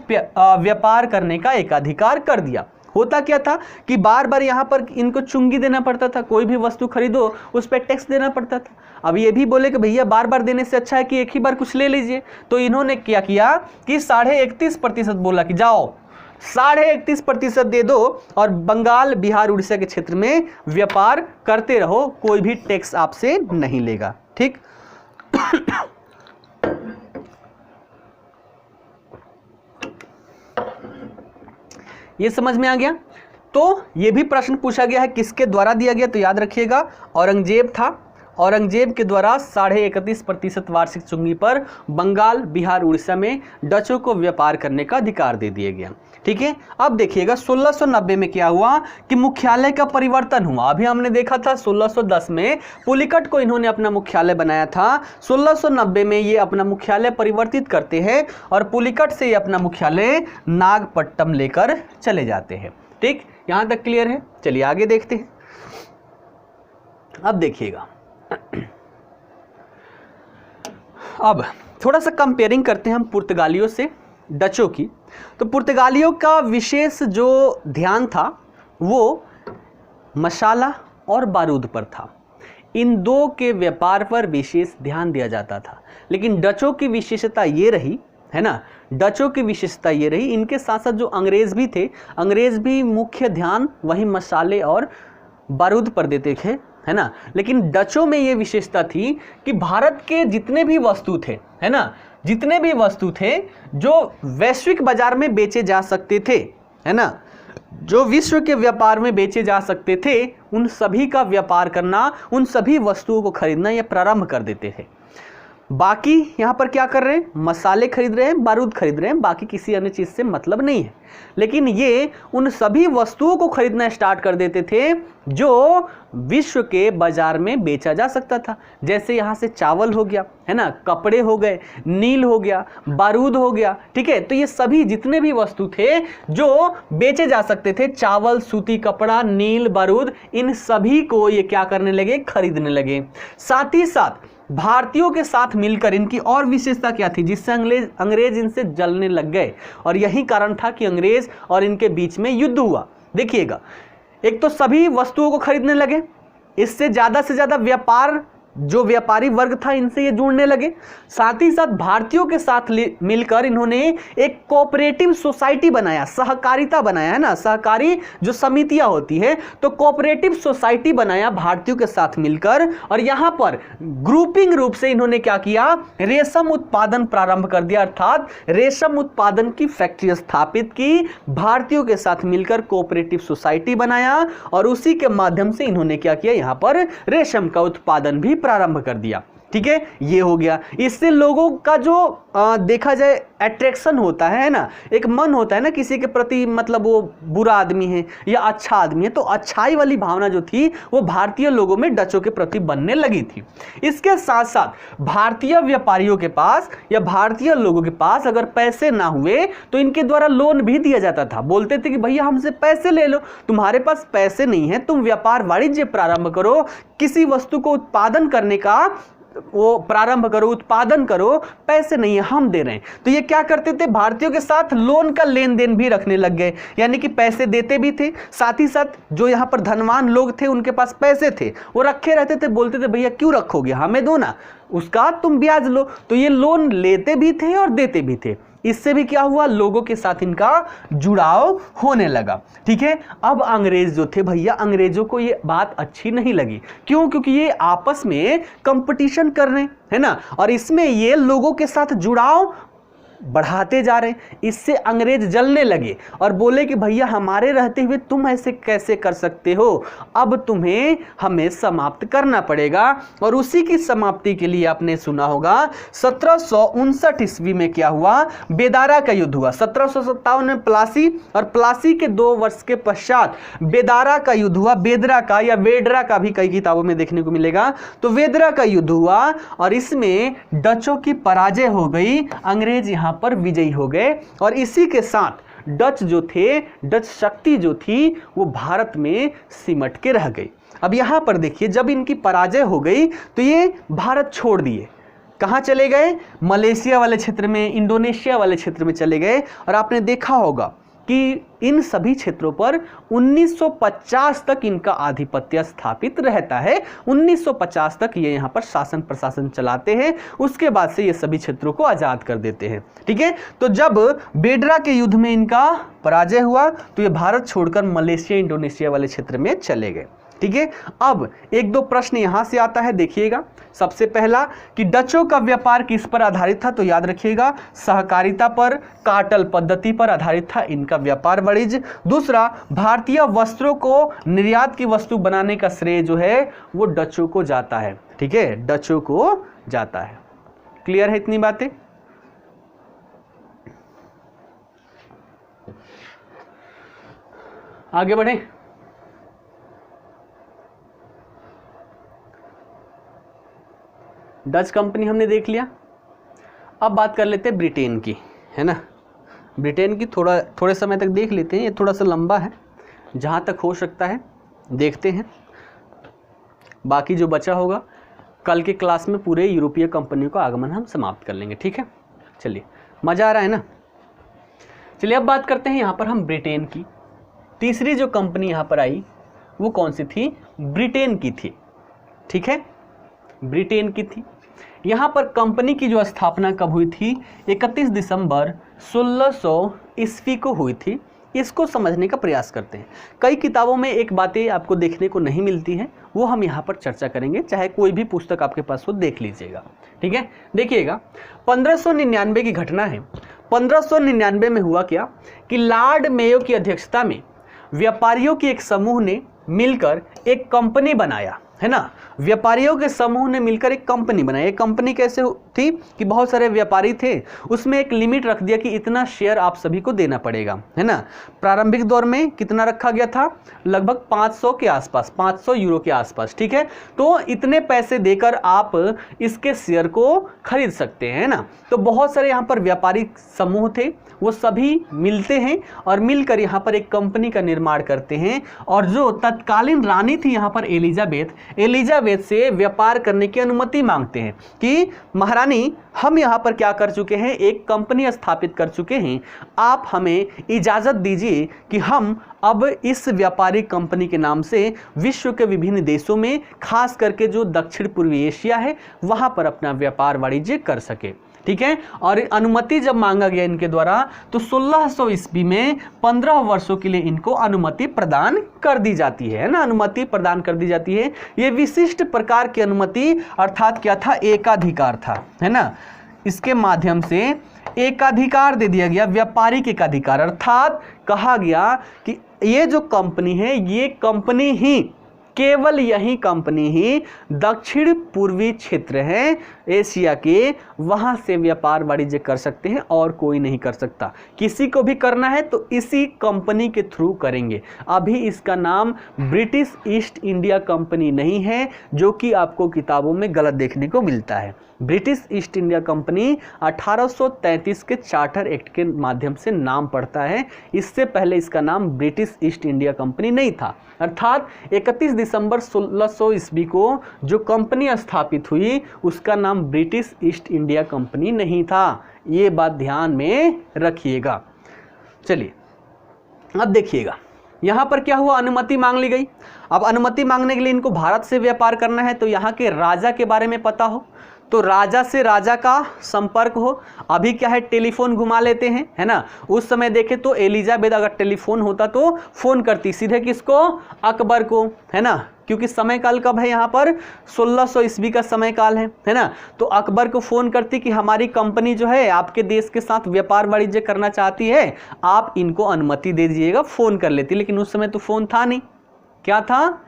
व्यापार करने का एकाधिकार कर दिया। होता क्या था कि बार बार यहाँ पर इनको चुंगी देना पड़ता था, कोई भी वस्तु खरीदो उस पर टैक्स देना पड़ता था। अब ये भी बोले कि भैया बार बार देने से अच्छा है कि एक ही बार कुछ ले लीजिए। तो इन्होंने क्या किया कि 31.5% बोला कि जाओ 31.5% दे दो, और बंगाल, बिहार, उड़ीसा के क्षेत्र में व्यापार करते रहो, कोई भी टैक्स आपसे नहीं लेगा। ठीक ये समझ में आ गया। तो ये भी प्रश्न पूछा गया है किसके द्वारा दिया गया, तो याद रखिएगा औरंगजेब था। औरंगजेब के द्वारा 31.5% वार्षिक चुंगी पर बंगाल, बिहार, उड़ीसा में डचों को व्यापार करने का अधिकार दे दिया गया। ठीक है, अब देखिएगा 1690 में क्या हुआ कि मुख्यालय का परिवर्तन हुआ। अभी हमने देखा था 1610 में पुलिकट को इन्होंने अपना मुख्यालय बनाया था। 1690 में ये अपना मुख्यालय परिवर्तित करते हैं, और पुलिकट से ये अपना मुख्यालय नागपट्टनम लेकर चले जाते हैं। ठीक, यहां तक क्लियर है? चलिए आगे देखते हैं। अब देखिएगा, अब थोड़ा सा कंपेयरिंग करते हैं हम पुर्तगालियों से डचों की। तो पुर्तगालियों का विशेष जो ध्यान था वो मसाला और बारूद पर था। इन दो के व्यापार पर विशेष ध्यान दिया जाता था। लेकिन डचों की विशेषता ये रही, है ना, डचों की विशेषता ये रही, इनके साथ साथ जो अंग्रेज भी थे, अंग्रेज भी मुख्य ध्यान वही मसाले और बारूद पर देते थे, है ना। लेकिन डचों में ये विशेषता थी कि भारत के जितने भी वस्तु थे, है ना, जितने भी वस्तु थे जो वैश्विक बाजार में बेचे जा सकते थे, है ना, जो विश्व के व्यापार में बेचे जा सकते थे, उन सभी का व्यापार करना, उन सभी वस्तुओं को खरीदना ये प्रारंभ कर देते थे। बाकी यहाँ पर क्या कर रहे हैं, मसाले खरीद रहे हैं, बारूद खरीद रहे हैं, बाकी किसी अन्य चीज़ से मतलब नहीं है। लेकिन ये उन सभी वस्तुओं को खरीदना स्टार्ट कर देते थे जो विश्व के बाजार में बेचा जा सकता था। जैसे यहाँ से चावल हो गया, है ना, कपड़े हो गए, नील हो गया, बारूद हो गया। ठीक है, तो ये सभी जितने भी वस्तु थे जो बेचे जा सकते थे, चावल, सूती कपड़ा, नील, बारूद, इन सभी को ये क्या करने लगे, खरीदने लगे। साथ ही साथ भारतीयों के साथ मिलकर इनकी और विशेषता क्या थी, जिससे अंग्रेज इनसे जलने लग गए, और यही कारण था कि अंग्रेज और इनके बीच में युद्ध हुआ। देखिएगा, एक तो सभी वस्तुओं को खरीदने लगे, इससे ज़्यादा से ज़्यादा व्यापार जो व्यापारी वर्ग था इनसे ये जुड़ने लगे। साथ ही साथ भारतीयों के साथ मिलकर इन्होंने एक कोऑपरेटिव सोसाइटी बनाया, सहकारिता बनाया, है ना, सहकारी जो समितियां होती है, तो कोऑपरेटिव सोसाइटी बनाया भारतीयों के साथ मिलकर। और यहां पर ग्रुपिंग रूप से इन्होंने क्या किया, रेशम उत्पादन प्रारंभ कर दिया, अर्थात रेशम उत्पादन की फैक्ट्री स्थापित की, भारतीयों के साथ मिलकर कोऑपरेटिव सोसाइटी बनाया और उसी के माध्यम से इन्होंने क्या किया, यहां पर रेशम का उत्पादन भी प्रारंभ कर दिया। ठीक है, ये हो गया। इससे लोगों का जो देखा जाए अट्रैक्शन होता है ना, एक मन होता है ना किसी के प्रति, मतलब वो बुरा आदमी है या अच्छा आदमी है, तो अच्छाई वाली भावना जो थी वो भारतीय लोगों में डचों के प्रति बनने लगी थी। इसके साथ साथ भारतीय व्यापारियों के पास या भारतीय लोगों के पास अगर पैसे ना हुए तो इनके द्वारा लोन भी दिया जाता था। बोलते थे कि भैया हमसे पैसे ले लो, तुम्हारे पास पैसे नहीं है, तुम व्यापार वाणिज्य प्रारंभ करो, किसी वस्तु को उत्पादन करने का वो प्रारंभ करो, उत्पादन करो, पैसे नहीं है हम दे रहे हैं। तो ये क्या करते थे, भारतीयों के साथ लोन का लेन देन भी रखने लग गए, यानी कि पैसे देते भी थे, साथ ही साथ जो यहाँ पर धनवान लोग थे उनके पास पैसे थे, वो रखे रहते थे, बोलते थे भैया क्यों रखोगे, हमें दो ना, उसका तुम ब्याज लो। तो ये लोन लेते भी थे और देते भी थे। इससे भी क्या हुआ, लोगों के साथ इनका जुड़ाव होने लगा। ठीक है, अब अंग्रेज जो थे भैया, अंग्रेजों को ये बात अच्छी नहीं लगी। क्यों? क्योंकि ये आपस में कंपटीशन कर रहे हैं, है ना, और इसमें ये लोगों के साथ जुड़ाव बढ़ाते जा रहे हैं। इससे अंग्रेज जलने लगे और बोले कि भैया हमारे रहते हुए तुम ऐसे कैसे कर सकते हो, अब तुम्हें हमें समाप्त करना पड़ेगा। और उसी की समाप्ति के लिए आपने सुना होगा 1759 ईस्वी में क्या हुआ, बेदारा का युद्ध हुआ। 1757 में प्लासी, और प्लासी के 2 वर्ष के पश्चात बेदारा का युद्ध हुआ। बेदरा का या वेडरा का भी कई किताबों में देखने को मिलेगा। तो वेदरा का युद्ध हुआ और इसमें डचों की पराजय हो गई, अंग्रेज यहाँ पर विजयी हो गए। और इसी के साथ डच जो थे, डच शक्ति जो थी वो भारत में सिमट के रह गई। अब यहां पर देखिए, जब इनकी पराजय हो गई तो ये भारत छोड़ दिए। कहां चले गए, मलेशिया वाले क्षेत्र में, इंडोनेशिया वाले क्षेत्र में चले गए। और आपने देखा होगा कि इन सभी क्षेत्रों पर 1950 तक इनका आधिपत्य स्थापित रहता है। 1950 तक ये यहाँ पर शासन प्रशासन चलाते हैं, उसके बाद से ये सभी क्षेत्रों को आजाद कर देते हैं। ठीक है, तो जब बेडरा के युद्ध में इनका पराजय हुआ तो ये भारत छोड़कर मलेशिया इंडोनेशिया वाले क्षेत्र में चले गए। ठीक है, अब 1-2 प्रश्न यहां से आता है, देखिएगा। सबसे पहला कि डचों का व्यापार किस पर आधारित था, तो याद रखिएगा सहकारिता पर, कार्टल पद्धति पर आधारित था इनका व्यापार वाणिज्य। दूसरा, भारतीय वस्त्रों को निर्यात की वस्तु बनाने का श्रेय जो है वो डचों को जाता है। ठीक है, डचों को जाता है। क्लियर है इतनी बातें? आगे बढ़े। डच कंपनी हमने देख लिया। अब बात कर लेते हैं ब्रिटेन की, है ना। ब्रिटेन की थोड़े समय तक देख लेते हैं, ये थोड़ा सा लंबा है, जहाँ तक हो सकता है देखते हैं। बाकी जो बचा होगा कल के क्लास में पूरे यूरोपीय कंपनियों का आगमन हम समाप्त कर लेंगे। ठीक है, चलिए, मज़ा आ रहा है ना। चलिए अब बात करते हैं यहाँ पर हम ब्रिटेन की। तीसरी जो कंपनी यहाँ पर आई वो कौन सी थी, ब्रिटेन की थी। ठीक है, ब्रिटेन की थी। यहाँ पर कंपनी की जो स्थापना कब हुई थी, 31 दिसंबर 1600 ईस्वी को हुई थी। इसको समझने का प्रयास करते हैं। कई किताबों में एक बातें आपको देखने को नहीं मिलती हैं, वो हम यहाँ पर चर्चा करेंगे, चाहे कोई भी पुस्तक आपके पास हो देख लीजिएगा। ठीक है, देखिएगा 1599 की घटना है। 1599 में हुआ क्या कि लॉर्ड मेयो की अध्यक्षता में व्यापारियों के एक समूह ने मिलकर एक कंपनी बनाया, है ना। व्यापारियों के समूह ने मिलकर एक कंपनी बनाई। एक कंपनी कैसे थी कि बहुत सारे व्यापारी थे, उसमें एक लिमिट रख दिया कि इतना शेयर आप सभी को देना पड़ेगा, है ना। प्रारंभिक दौर में कितना रखा गया था, लगभग 500 के आसपास, 500 यूरो के आसपास। ठीक है, तो इतने पैसे देकर आप इसके शेयर को खरीद सकते हैं, ना। तो बहुत सारे यहाँ पर व्यापारी समूह थे, वो सभी मिलते हैं और मिलकर यहाँ पर एक कंपनी का निर्माण करते हैं। और जो तत्कालीन रानी थी यहाँ पर एलिजाबेथ दस्तावेज से व्यापार करने की अनुमति मांगते हैं कि महारानी हम यहाँ पर क्या कर चुके हैं, एक कंपनी स्थापित कर चुके हैं, आप हमें इजाज़त दीजिए कि हम अब इस व्यापारिक कंपनी के नाम से विश्व के विभिन्न देशों में, खास करके जो दक्षिण पूर्वी एशिया है वहाँ पर अपना व्यापार वाणिज्य कर सके। ठीक है, और अनुमति जब मांगा गया इनके द्वारा तो 1600 ईस्वी में 15 वर्षों के लिए इनको अनुमति प्रदान कर दी जाती है ना, अनुमति प्रदान कर दी जाती है। ये विशिष्ट प्रकार की अनुमति अर्थात क्या था, एकाधिकार था, है ना। इसके माध्यम से एकाधिकार दे दिया गया, व्यापारिक एकाधिकार, अर्थात कहा गया कि ये जो कंपनी है, ये कंपनी ही, केवल यही कंपनी ही दक्षिण पूर्वी क्षेत्र है एशिया के, वहाँ से व्यापार वाणिज्य कर सकते हैं और कोई नहीं कर सकता। किसी को भी करना है तो इसी कंपनी के थ्रू करेंगे। अभी इसका नाम ब्रिटिश ईस्ट इंडिया कंपनी नहीं है, जो कि आपको किताबों में गलत देखने को मिलता है। ब्रिटिश ईस्ट इंडिया कंपनी 1833 के चार्टर एक्ट के माध्यम से नाम पड़ता है। इससे पहले इसका नाम ब्रिटिश ईस्ट इंडिया कंपनी नहीं था। अर्थात 31 दिसंबर 1600 ईस्वी को जो कंपनी स्थापित हुई उसका नाम ब्रिटिश ईस्ट इंडिया कंपनी नहीं था। ये बात ध्यान में रखिएगा। चलिए अब देखिएगा, यहाँ पर क्या हुआ, अनुमति मांग ली गई। अब अनुमति मांगने के लिए इनको भारत से व्यापार करना है तो यहाँ के राजा के बारे में पता हो, तो राजा से राजा का संपर्क हो। अभी क्या है, टेलीफोन घुमा लेते हैं, है ना। उस समय देखे तो एलिजाबेथ अगर टेलीफोन होता तो फोन करती सीधे किसको, अकबर को, है ना, क्योंकि समय काल कब है यहाँ पर 1600 ईस्वी का समय काल है ना। तो अकबर को फोन करती कि हमारी कंपनी जो है आपके देश के साथ व्यापार वाणिज्य करना चाहती है, आप इनको अनुमति दे दीजिएगा। फोन कर लेती, लेकिन उस समय तो फोन था नहीं, क्या था,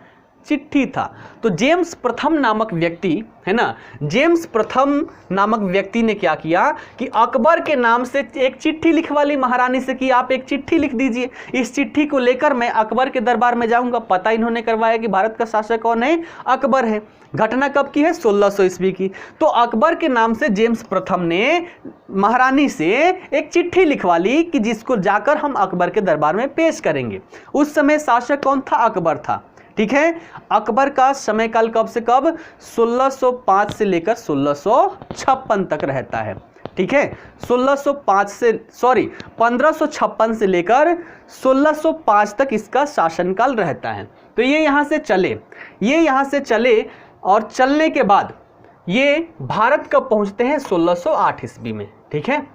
चिट्ठी था। तो जेम्स प्रथम नामक व्यक्ति, है ना, जेम्स प्रथम नामक व्यक्ति ने क्या किया कि अकबर के नाम से एक चिट्ठी लिखवा ली महारानी से कि आप एक चिट्ठी लिख दीजिए, इस चिट्ठी को लेकर मैं अकबर के दरबार में जाऊंगा। पता इन्होंने करवाया कि भारत का शासक कौन है, अकबर है। घटना कब की है, 1600 ईस्वी की। तो अकबर के नाम से जेम्स प्रथम ने महारानी से एक चिट्ठी लिखवा ली कि जिसको जाकर हम अकबर के दरबार में पेश करेंगे। उस समय शासक कौन था, अकबर था। ठीक है, अकबर का समय काल कब से कब, 1605 से लेकर 1656 तक रहता है। ठीक है, 1556 से लेकर 1605 तक इसका शासनकाल रहता है। तो ये यहाँ से चले और चलने के बाद ये भारत कब पहुँचते हैं, 1608 ईस्वी में। ठीक है,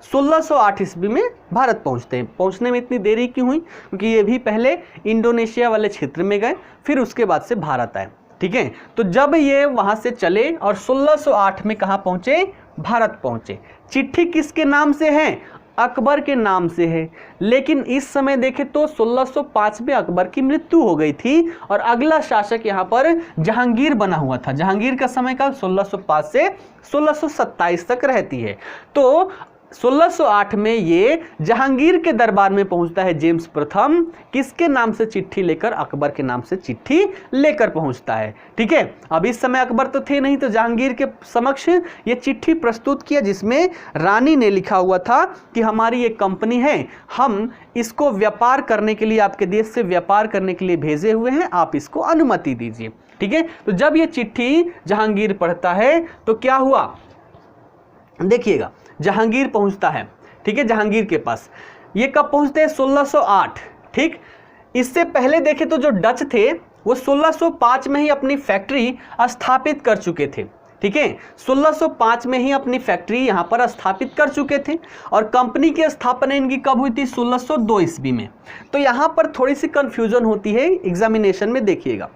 1608 ईस्वी में भारत पहुंचते हैं। पहुंचने में इतनी देरी क्यों हुई, क्योंकि ये भी पहले इंडोनेशिया वाले क्षेत्र में गए, फिर उसके बाद से भारत आए। ठीक है, तो जब ये वहां से चले और 1608 में कहाँ पहुंचे, भारत पहुंचे। चिट्ठी किसके नाम से है, अकबर के नाम से है। लेकिन इस समय देखें तो 1605 में अकबर की मृत्यु हो गई थी और अगला शासक यहाँ पर जहांगीर बना हुआ था। जहांगीर का समय काल 1605 से 1627 तक रहती है। तो 1608 में ये जहांगीर के दरबार में पहुंचता है जेम्स प्रथम, किसके नाम से चिट्ठी लेकर, अकबर के नाम से चिट्ठी लेकर पहुंचता है। ठीक है, अब इस समय अकबर तो थे नहीं, तो जहांगीर के समक्ष ये चिट्ठी प्रस्तुत किया जिसमें रानी ने लिखा हुआ था कि हमारी एक कंपनी है, हम इसको व्यापार करने के लिए, आपके देश से व्यापार करने के लिए भेजे हुए हैं, आप इसको अनुमति दीजिए। ठीक है, तो जब ये चिट्ठी जहांगीर पढ़ता है तो क्या हुआ, देखिएगा, जहांगीर पहुंचता है। ठीक है, जहांगीर के पास ये कब पहुंचते हैं, 1608। ठीक, इससे पहले देखें तो जो डच थे वो 1605 में ही अपनी फैक्ट्री स्थापित कर चुके थे। ठीक है, 1605 में ही अपनी फैक्ट्री यहां पर स्थापित कर चुके थे और कंपनी की स्थापना इनकी कब हुई थी, 1602 ईस्वी में। तो यहां पर थोड़ी सी कंफ्यूजन होती है एग्जामिनेशन में, देखिएगा।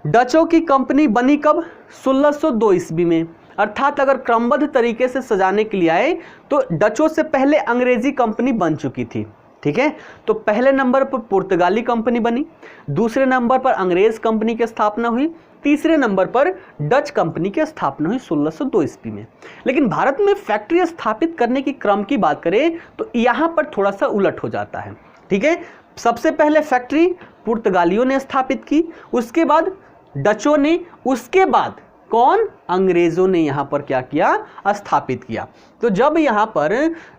डचों की कंपनी बनी कब, 1602 ईस्वी में। अर्थात अगर क्रमबद्ध तरीके से सजाने के लिए आए तो डचों से पहले अंग्रेजी कंपनी बन चुकी थी। ठीक है, तो पहले नंबर पर पुर्तगाली कंपनी बनी, दूसरे नंबर पर अंग्रेज कंपनी की स्थापना हुई, तीसरे नंबर पर डच कंपनी की स्थापना हुई 1602 ईस्वी में। लेकिन भारत में फैक्ट्री स्थापित करने की क्रम की बात करें तो यहाँ पर थोड़ा सा उलट हो जाता है। ठीक है, सबसे पहले फैक्ट्री पुर्तगालियों ने स्थापित की, उसके बाद डचों ने, उसके बाद कौन? अंग्रेजों ने यहाँ पर क्या किया? स्थापित किया। तो जब यहाँ पर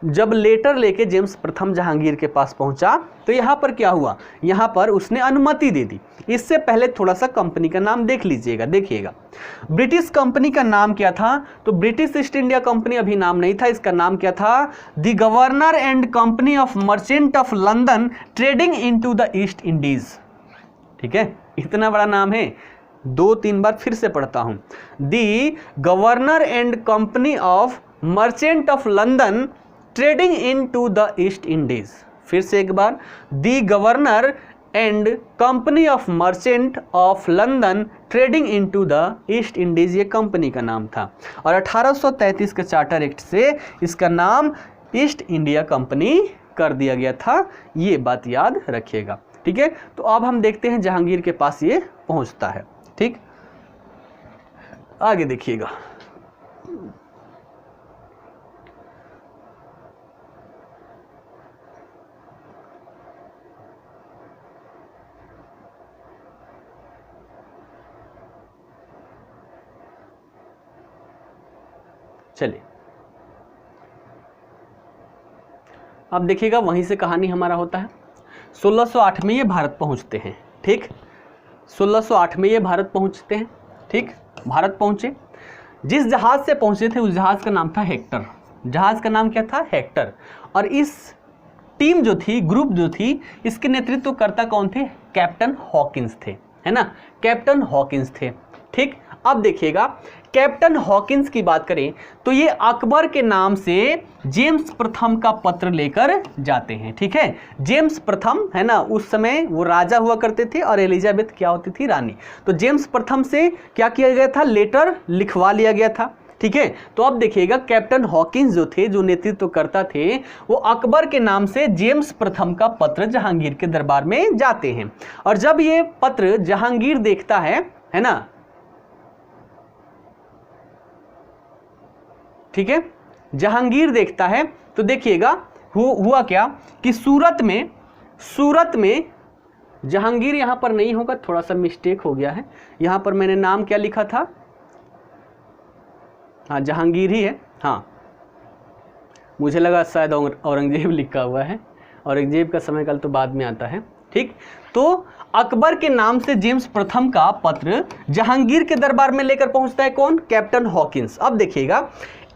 जब लेटर लेके जेम्स प्रथम जहांगीर के पास पहुंचा तो यहाँ पर क्या हुआ? यहाँ पर उसने अनुमति दे दी। इससे पहले थोड़ा सा कंपनी का नाम देख लीजिएगा, देखिएगा। ब्रिटिश कंपनी का नाम क्या था? तो ब्रिटिश ईस्ट इंडिया कंपनी अभी नाम नहीं था, इसका नाम क्या था? The governor and company of merchant of London trading into the East Indies. ठीक है, इतना बड़ा नाम है, 2-3 बार फिर से पढ़ता हूं। The governor and company of merchant of London trading into the East Indies. फिर से एक बार, the governor and company of merchant of London trading into the East Indies, ये कंपनी का नाम था। और 1833 के चार्टर एक्ट से इसका नाम ईस्ट इंडिया कंपनी कर दिया गया था। ये बात याद रखिएगा। ठीक है, तो अब हम देखते हैं जहांगीर के पास ये पहुंचता है। ठीक, आगे देखिएगा। चलिए अब देखिएगा, वहीं से कहानी हमारा होता है। 1608 में ये भारत पहुंचते हैं। ठीक, 1608 में ये भारत पहुंचते हैं। ठीक, भारत पहुंचे, जिस जहाज से पहुंचे थे उस जहाज का नाम था हेक्टर। जहाज का नाम क्या था? हेक्टर। और इस टीम जो थी, ग्रुप जो थी, इसके नेतृत्वकर्ता कौन थे? कैप्टन हॉकिंस थे, है ना, कैप्टन हॉकिंस थे। ठीक, अब देखिएगा, कैप्टन हॉकिंस की बात करें तो ये अकबर के नाम से जेम्स प्रथम का पत्र लेकर जाते हैं। ठीक है, जेम्स प्रथम, है ना, उस समय वो राजा हुआ करते थे और एलिजाबेथ क्या होती थी? रानी। तो जेम्स प्रथम से क्या किया गया था? लेटर लिखवा लिया गया था। ठीक है, तो अब देखिएगा, कैप्टन हॉकिंस जो थे, जो नेतृत्व करता थे, वो अकबर के नाम से जेम्स प्रथम का पत्र जहांगीर के दरबार में जाते हैं। और जब ये पत्र जहांगीर देखता है ना, ठीक है, जहांगीर देखता है तो देखिएगा हुआ क्या कि सूरत में जहांगीर यहां पर नहीं होगा, थोड़ा सा मिस्टेक हो गया है। यहां पर मैंने नाम क्या लिखा था? हाँ, जहांगीर ही है। हाँ, मुझे लगा शायद औरंगजेब लिखा हुआ है। औरंगजेब का समय काल तो बाद में आता है। ठीक, तो अकबर के नाम से जेम्स प्रथम का पत्र जहांगीर के दरबार में लेकर पहुंचता है कौन? Captain Hawkins. अब देखिएगा,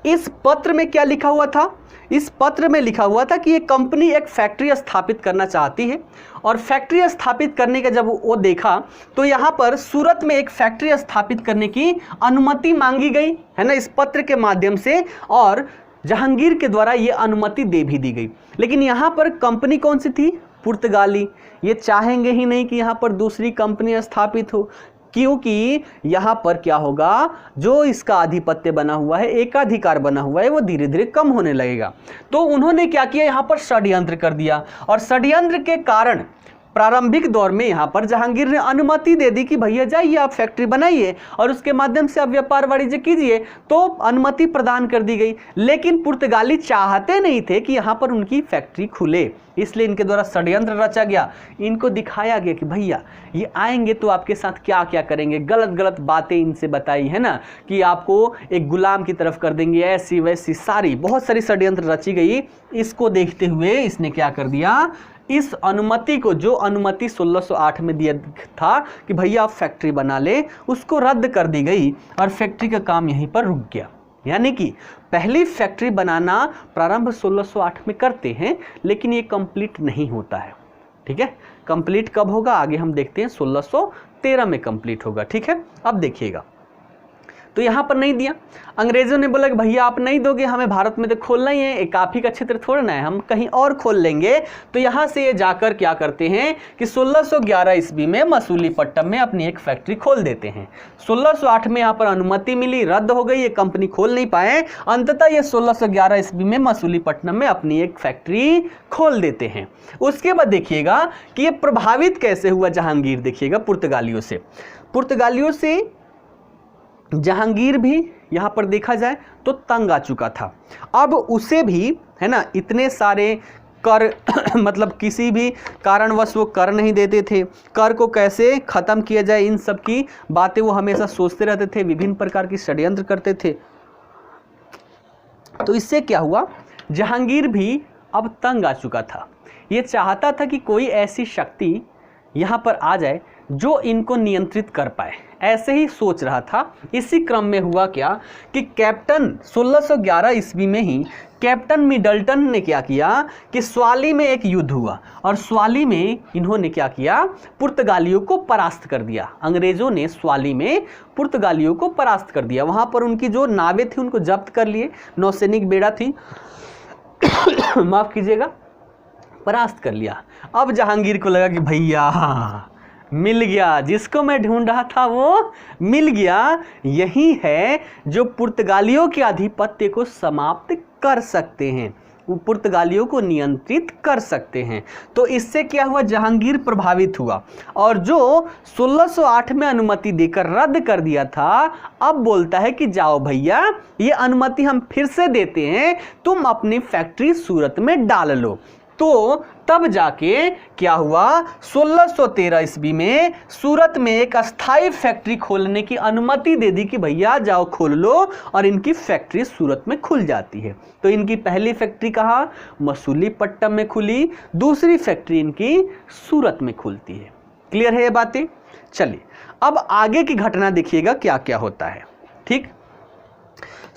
इस पत्र में क्या लिखा हुआ था? इस पत्र में लिखा हुआ था कि ये कंपनी एक फैक्ट्री स्थापित करना चाहती है, और फैक्ट्री स्थापित करने का जब वो देखा तो यहाँ पर सूरत में एक फैक्ट्री स्थापित करने की अनुमति मांगी गई, है ना, इस पत्र के माध्यम से, और जहांगीर के द्वारा ये अनुमति दे भी दी गई। लेकिन यहाँ पर कंपनी कौन सी थी? पुर्तगाली। ये चाहेंगे ही नहीं कि यहाँ पर दूसरी कंपनी स्थापित हो, क्योंकि यहाँ पर क्या होगा, जो इसका आधिपत्य बना हुआ है, एकाधिकार बना हुआ है, वो धीरे धीरे कम होने लगेगा। तो उन्होंने क्या किया? यहाँ पर षड्यंत्र कर दिया, और षड्यंत्र के कारण प्रारंभिक दौर में यहाँ पर जहांगीर ने अनुमति दे दी कि भैया जाइए, आप फैक्ट्री बनाइए और उसके माध्यम से आप व्यापार वाणिज्य कीजिए, तो अनुमति प्रदान कर दी गई। लेकिन पुर्तगाली चाहते नहीं थे कि यहाँ पर उनकी फैक्ट्री खुले, इसलिए इनके द्वारा षड्यंत्र रचा गया। इनको दिखाया गया कि भैया ये आएंगे तो आपके साथ क्या क्या करेंगे, गलत गलत बातें इनसे बताई, है ना, कि आपको एक गुलाम की तरफ कर देंगे, ऐसी वैसी सारी बहुत सारी षड्यंत्र रची गई। इसको देखते हुए इसने क्या कर दिया, इस अनुमति को, जो अनुमति 1608 में दिया था कि भैया आप फैक्ट्री बना ले, उसको रद्द कर दी गई और फैक्ट्री का काम यहीं पर रुक गया। यानी कि पहली फैक्ट्री बनाना प्रारंभ 1608 में करते हैं, लेकिन ये कंप्लीट नहीं होता है। ठीक है, कंप्लीट कब होगा आगे हम देखते हैं, 1613 में कंप्लीट होगा। ठीक है, अब देखिएगा, तो यहाँ पर नहीं दिया। अंग्रेजों ने बोला कि भैया आप नहीं दोगे, हमें भारत में तो खोलना ही है, एक काफ़ी का क्षेत्र थोड़ा ना है, हम कहीं और खोल लेंगे। तो यहाँ से ये जाकर क्या करते हैं कि 1611 ईस्वी में मसूलीपट्टनम में अपनी एक फैक्ट्री खोल देते हैं। 1608 में यहाँ पर अनुमति मिली, रद्द हो गई, ये कंपनी खोल नहीं पाए। अंततः ये 1611 ईस्वी में मसूलीपट्टनम में अपनी एक फैक्ट्री खोल देते हैं। उसके बाद देखिएगा कि ये प्रभावित कैसे हुआ जहांगीर, देखिएगा पुर्तगालियों से जहांगीर भी यहाँ पर देखा जाए तो तंग आ चुका था। अब उसे भी, है ना, इतने सारे कर मतलब किसी भी कारणवश वो कर नहीं देते थे, कर को कैसे ख़त्म किया जाए, इन सब की बातें वो हमेशा सोचते रहते थे, विभिन्न प्रकार की षड्यंत्र करते थे। तो इससे क्या हुआ, जहांगीर भी अब तंग आ चुका था। ये चाहता था कि कोई ऐसी शक्ति यहाँ पर आ जाए जो इनको नियंत्रित कर पाए, ऐसे ही सोच रहा था। इसी क्रम में हुआ क्या कि कैप्टन 1611 ईस्वी में ही कैप्टन मिडल्टन ने क्या किया कि स्वाली में एक युद्ध हुआ, और स्वाली में इन्होंने क्या किया, पुर्तगालियों को परास्त कर दिया। अंग्रेजों ने स्वाली में पुर्तगालियों को परास्त कर दिया। वहाँ पर उनकी जो नावें थी उनको जब्त कर लिए, नौसैनिक बेड़ा थी माफ़ कीजिएगा, परास्त कर लिया। अब जहांगीर को लगा कि भैया मिल गया, जिसको मैं ढूंढ रहा था वो मिल गया, यही है जो पुर्तगालियों के आधिपत्य को समाप्त कर सकते हैं, वो पुर्तगालियों को नियंत्रित कर सकते हैं। तो इससे क्या हुआ, जहांगीर प्रभावित हुआ, और जो 1608 में अनुमति देकर रद्द कर दिया था, अब बोलता है कि जाओ भैया, ये अनुमति हम फिर से देते हैं, तुम अपनी फैक्ट्री सूरत में डाल लो। तो तब जाके क्या हुआ, 1613 ईस्वी में सूरत में एक अस्थाई फैक्ट्री खोलने की अनुमति दे दी कि भैया जाओ खोल लो, और इनकी फैक्ट्री सूरत में खुल जाती है। तो इनकी पहली फैक्ट्री कहाँ, मसूलीपट्टनम में खुली, दूसरी फैक्ट्री इनकी सूरत में खुलती है। क्लियर है ये बातें? चलिए अब आगे की घटना देखिएगा क्या क्या होता है। ठीक,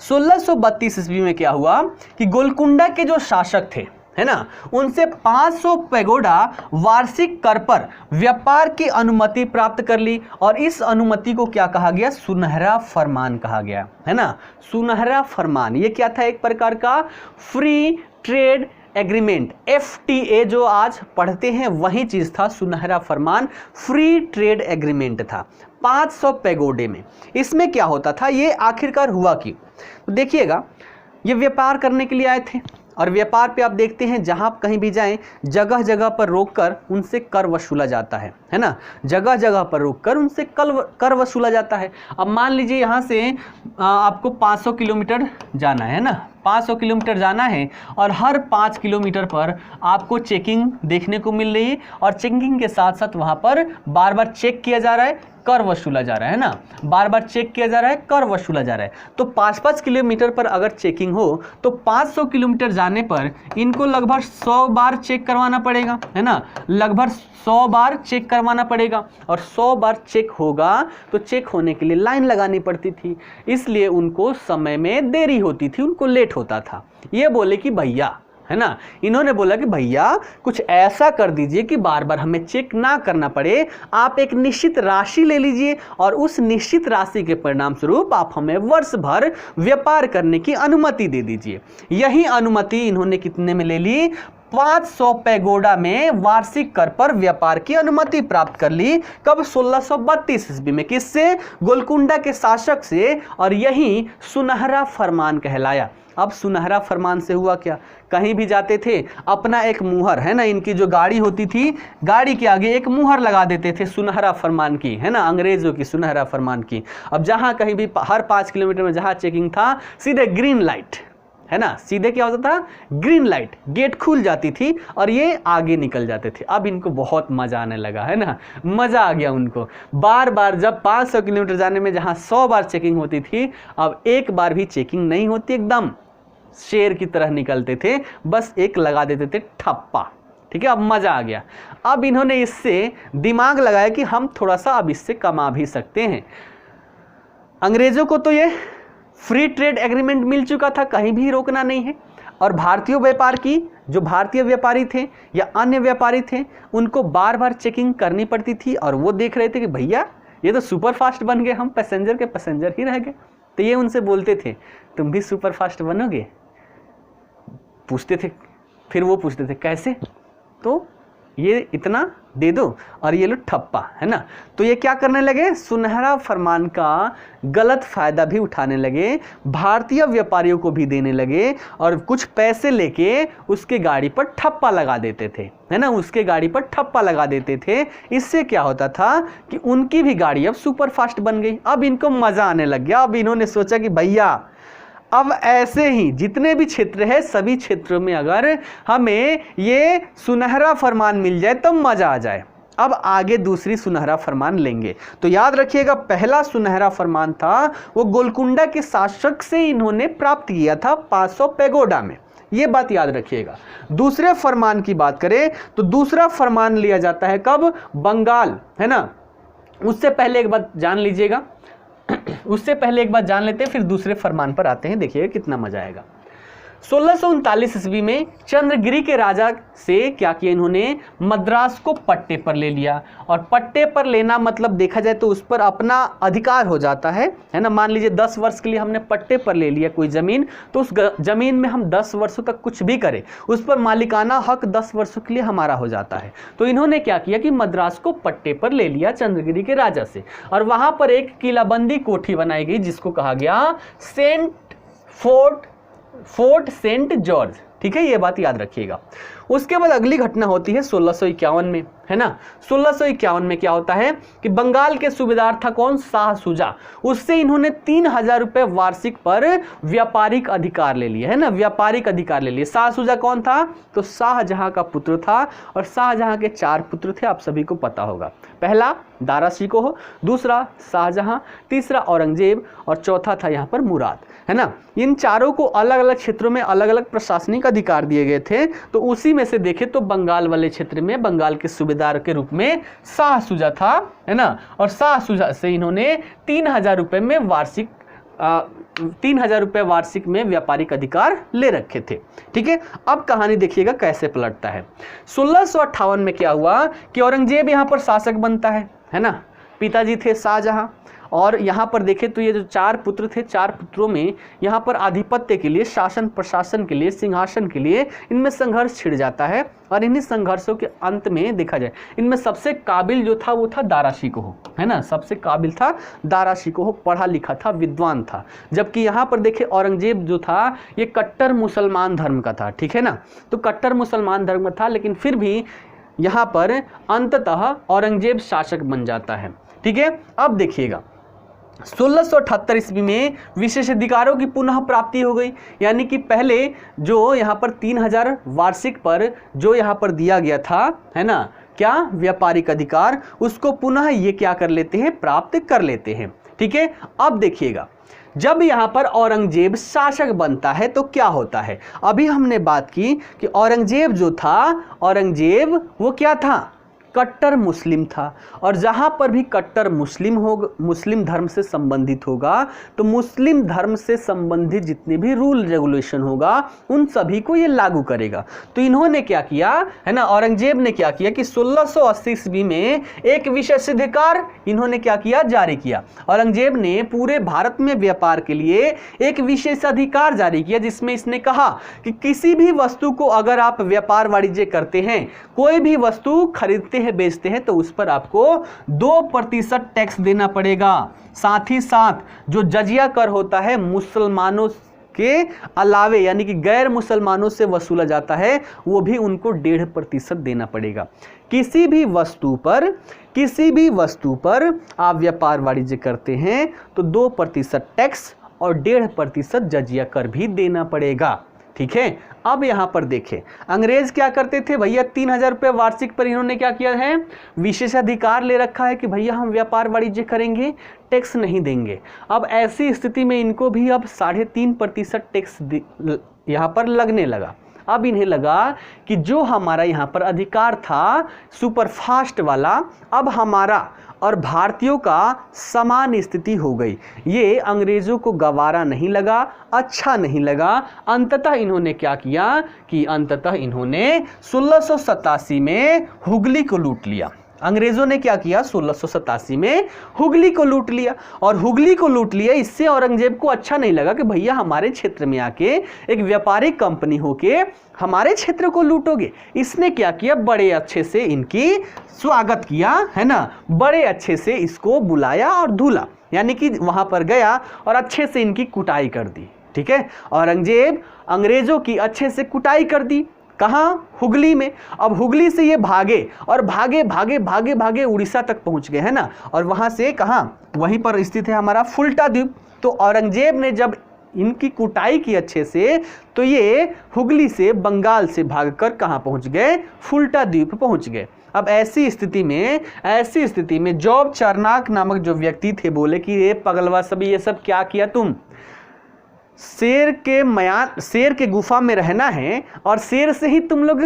1632 ईस्वी में क्या हुआ कि गोलकुंडा के जो शासक थे, है ना, उनसे 500 पैगोडा वार्षिक कर पर व्यापार की अनुमति प्राप्त कर ली, और इस अनुमति को क्या कहा गया, सुनहरा फरमान कहा गया, है ना। सुनहरा फरमान ये क्या था, एक प्रकार का फ्री ट्रेड एग्रीमेंट, FTA जो आज पढ़ते हैं वही चीज था, सुनहरा फरमान फ्री ट्रेड एग्रीमेंट था 500 पैगोडे में। इसमें क्या होता था, ये आखिरकार हुआ कि, तो देखिएगा, ये व्यापार करने के लिए आए थे, और व्यापार पे आप देखते हैं जहाँ कहीं भी जाएं जगह जगह पर रोककर उनसे कर वसूला जाता है ना, जगह जगह पर रोककर उनसे कर वसूला जाता है। अब मान लीजिए यहाँ से आपको 500 किलोमीटर जाना है ना, 500 किलोमीटर जाना है, और हर 5 किलोमीटर पर आपको चेकिंग देखने को मिल रही है, और चेकिंग के साथ साथ वहाँ पर बार बार चेक किया जा रहा है, कर वसूला जा रहा है ना, बार बार चेक किया जा रहा है, कर वसूला जा रहा है। तो 5-5 किलोमीटर पर अगर चेकिंग हो तो 500 किलोमीटर जाने पर इनको लगभग 100 बार चेक करवाना पड़ेगा, है ना, लगभग 100 बार चेक करवाना पड़ेगा, और 100 बार चेक होगा तो चेक होने के लिए लाइन लगानी पड़ती थी, इसलिए उनको समय में देरी होती थी, उनको लेट होता था। ये बोले कि भैया, है ना, इन्होंने बोला कि भैया कुछ ऐसा कर दीजिए कि बार बार हमें चेक ना करना पड़े, आप एक निश्चित राशि ले लीजिए, और उस निश्चित राशि के परिणाम स्वरूप आप हमें वर्ष भर व्यापार करने की अनुमति दे दीजिए। यही अनुमति इन्होंने कितने में ले ली, 500 पैगोडा में वार्षिक कर पर व्यापार की अनुमति प्राप्त कर ली। कब, 1632 ईस्वी में। किससे, गोलकुंडा के शासक से, और यही सुनहरा फरमान कहलाया। अब सुनहरा फरमान से हुआ क्या, कहीं भी जाते थे अपना एक मुहर, है ना, इनकी जो गाड़ी होती थी, गाड़ी के आगे एक मुहर लगा देते थे सुनहरा फरमान की, है ना, अंग्रेजों की सुनहरा फरमान की। अब जहां कहीं भी हर 5 किलोमीटर में जहां चेकिंग था, सीधे ग्रीन लाइट, है ना, सीधे क्या होता था, ग्रीन लाइट, गेट खुल जाती थी और ये आगे निकल जाते थे। अब इनको बहुत मजा आने लगा, है ना, मजा आ गया उनको। बार बार जब 500 किलोमीटर जाने में जहां 100 बार चेकिंग होती थी, अब एक बार भी चेकिंग नहीं होती, एकदम शेर की तरह निकलते थे, बस एक लगा देते थे ठप्पा। ठीक है, अब मजा आ गया। अब इन्होंने इससे दिमाग लगाया कि हम थोड़ा सा अब इससे कमा भी सकते हैं। अंग्रेजों को तो ये फ्री ट्रेड एग्रीमेंट मिल चुका था, कहीं भी रोकना नहीं है, और भारतीय व्यापार की, जो भारतीय व्यापारी थे या अन्य व्यापारी थे, उनको बार बार चेकिंग करनी पड़ती थी, और वो देख रहे थे कि भैया ये तो सुपर फास्ट बन गए, हम पैसेंजर के पैसेंजर ही रह गए। तो ये उनसे बोलते थे तुम भी सुपर फास्ट बनोगे, पूछते थे, फिर वो पूछते थे कैसे, तो ये इतना दे दो और ये लो ठप्पा, है ना। तो ये क्या करने लगे, सुनहरा फरमान का गलत फायदा भी उठाने लगे, भारतीय व्यापारियों को भी देने लगे, और कुछ पैसे लेके उसके गाड़ी पर ठप्पा लगा देते थे, है ना, उसके गाड़ी पर ठप्पा लगा देते थे। इससे क्या होता था कि उनकी भी गाड़ी अब सुपर फास्ट बन गई। अब इनको मजा आने लग गया। अब इन्होंने सोचा कि भैया अब ऐसे ही जितने भी क्षेत्र है सभी क्षेत्रों में अगर हमें ये सुनहरा फरमान मिल जाए तो मजा आ जाए। अब आगे दूसरी सुनहरा फरमान लेंगे। तो याद रखिएगा, पहला सुनहरा फरमान था वो गोलकुंडा के शासक से इन्होंने प्राप्त किया था 500 पैगोडा में, ये बात याद रखिएगा। दूसरे फरमान की बात करें तो दूसरा फरमान लिया जाता है कब? बंगाल, है ना। उससे पहले एक बात जान लीजिएगा, उससे पहले एक बात जान लेते हैं, फिर दूसरे फरमान पर आते हैं, देखिएगा कितना मजा आएगा। 1639 ईस्वी में चंद्रगिरी के राजा से क्या किया इन्होंने? मद्रास को पट्टे पर ले लिया। और पट्टे पर लेना मतलब देखा जाए तो उस पर अपना अधिकार हो जाता है ना। मान लीजिए 10 वर्ष के लिए हमने पट्टे पर ले लिया कोई ज़मीन, तो उस ज़मीन में हम 10 वर्षों तक कुछ भी करें, उस पर मालिकाना हक 10 वर्षों के लिए हमारा हो जाता है। तो इन्होंने क्या किया कि मद्रास को पट्टे पर ले लिया चंद्रगिरी के राजा से, और वहाँ पर एक किलाबंदी कोठी बनाई गई जिसको कहा गया फोर्ट सेंट जॉर्ज। ठीक है, ये बात याद रखिएगा। उसके बाद अगली घटना होती है 1651 में, है ना। 1651 में क्या होता है कि बंगाल के सूबेदार था कौन? शाह शुजा। उससे इन्होंने 3000 रुपये वार्षिक पर व्यापारिक अधिकार ले लिए, है ना, व्यापारिक अधिकार ले लिए। शाह शुजा कौन था? तो शाहजहां का पुत्र था, और शाहजहां के 4 पुत्र थे, आप सभी को पता होगा। पहला दारा शिकोह, दूसरा शाहजहां, तीसरा औरंगजेब, और चौथा था यहाँ पर मुराद, है ना। इन चारों को अलग अलग क्षेत्रों में अलग अलग प्रशासनिक अधिकार दिए गए थे। तो उसी में से देखें तो बंगाल वाले क्षेत्र में बंगाल के सूबेदार के रूप में शाह शुजा था, है ना। और शाह शुजा से इन्होंने 3000 रुपये में वार्षिक 3000 रुपये वार्षिक में व्यापारिक अधिकार ले रखे थे। ठीक है, अब कहानी देखिएगा कैसे पलटता है। 1658 में क्या हुआ कि औरंगजेब यहाँ पर शासक बनता है ना। पिताजी थे शाहजहां, और यहाँ पर देखें तो ये जो 4 पुत्र थे, 4 पुत्रों में यहाँ पर आधिपत्य के लिए, शासन प्रशासन के लिए, सिंहासन के लिए इनमें संघर्ष छिड़ जाता है। और इन्हीं संघर्षों के अंत में देखा जाए इनमें सबसे काबिल जो था वो था दारा शिकोह, है ना। सबसे काबिल था दारा शिकोह, पढ़ा लिखा था, विद्वान था। जबकि यहाँ पर देखें औरंगजेब जो था ये कट्टर मुसलमान धर्म का था, ठीक है ना। तो कट्टर मुसलमान धर्म का था, लेकिन फिर भी यहाँ पर अंततः औरंगजेब शासक बन जाता है। ठीक है, अब देखिएगा 1678 ईस्वी में विशेषाधिकारों की पुनः प्राप्ति हो गई। यानी कि पहले जो यहाँ पर 3000 वार्षिक पर जो यहाँ पर दिया गया था, है ना, क्या व्यापारिक अधिकार, उसको पुनः ये क्या कर लेते हैं? प्राप्त कर लेते हैं। ठीक है, अब देखिएगा जब यहाँ पर औरंगजेब शासक बनता है तो क्या होता है? अभी हमने बात की कि औरंगजेब जो था, औरंगजेब वो क्या था? कट्टर मुस्लिम था। और जहाँ पर भी कट्टर मुस्लिम धर्म से संबंधित होगा तो मुस्लिम धर्म से संबंधित जितने भी रूल रेगुलेशन होगा उन सभी को ये लागू करेगा। तो इन्होंने क्या किया, है ना, औरंगजेब ने क्या किया कि 1680 ईस्वी में एक विशेषाधिकार इन्होंने क्या किया? जारी किया। औरंगजेब ने पूरे भारत में व्यापार के लिए एक विशेषाधिकार जारी किया, जिसमें इसने कहा कि किसी भी वस्तु को अगर आप व्यापार वाणिज्य करते हैं, कोई भी वस्तु खरीदते हैं, बेचते हैं, तो उस पर आपको 2% टैक्स देना पड़ेगा। साथ ही साथ जो जजिया कर होता है मुसलमानों के अलावे, यानी कि गैर मुसलमानों से वसूला जाता है, वो भी उनको 1.5% देना पड़ेगा। किसी भी वस्तु पर आप व्यापार वाणिज्य करते हैं तो 2% टैक्स और 1.5% जजिया कर भी देना पड़ेगा। ठीक है, अब यहां पर देखें अंग्रेज क्या करते थे भैया, 3000 रुपये वार्षिक पर इन्होंने क्या किया है? विशेषाधिकार ले रखा है कि भैया हम व्यापार वाणिज्य करेंगे, टैक्स नहीं देंगे। अब ऐसी स्थिति में इनको भी अब 3.5% टैक्स यहां पर लगने लगा। अब इन्हें लगा कि जो हमारा यहाँ पर अधिकार था सुपरफास्ट वाला, अब हमारा और भारतीयों का समान स्थिति हो गई। ये अंग्रेजों को गवारा नहीं लगा, अच्छा नहीं लगा। अंततः इन्होंने क्या किया कि अंततः इन्होंने 1687 में हुगली को लूट लिया। अंग्रेजों ने क्या किया? 1687 में हुगली को लूट लिया। और हुगली को लूट लिया, इससे औरंगजेब को अच्छा नहीं लगा कि भैया हमारे क्षेत्र में आके एक व्यापारिक कंपनी होके हमारे क्षेत्र को लूटोगे। इसने क्या किया? बड़े अच्छे से इनकी स्वागत किया, है ना, बड़े अच्छे से इसको बुलाया और धुला, यानी कि वहां पर गया और अच्छे से इनकी कुटाई कर दी। ठीक है, औरंगजेब अंग्रेजों की अच्छे से कुटाई कर दी। कहाँ? हुगली में। अब हुगली से ये भागे और भागे भागे भागे भागे उड़ीसा तक पहुंच गए, है ना। और वहां से कहाँ? वहीं पर स्थित है हमारा फुल्टा द्वीप। तो औरंगजेब ने जब इनकी कुटाई की अच्छे से, तो ये हुगली से बंगाल से भागकर कहाँ पहुँच गए, फुल्टा द्वीप पहुँच गए। अब ऐसी स्थिति में जॉब चार्नाक नामक जो व्यक्ति थे बोले कि ये पगलवा सभी ये सब क्या किया तुम, शेर के गुफा में रहना है और शेर से ही तुम लोग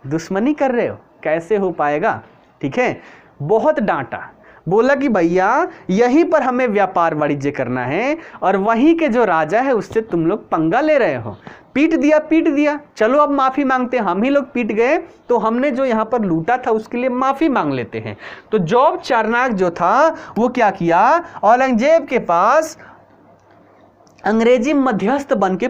दुश्मनी कर रहे हो, कैसे हो पाएगा। ठीक है, बहुत डांटा, बोला कि भैया यहीं पर हमें व्यापार वाणिज्य करना है और वहीं के जो राजा है उससे तुम लोग पंगा ले रहे हो। पीट दिया, चलो अब माफ़ी मांगते हैं, हम ही लोग पीट गए तो हमने जो यहाँ पर लूटा था उसके लिए माफ़ी मांग लेते हैं। तो जॉब चार्नाक जो था वो क्या किया, औरंगजेब के पास अंग्रेजी मध्यस्थ बन के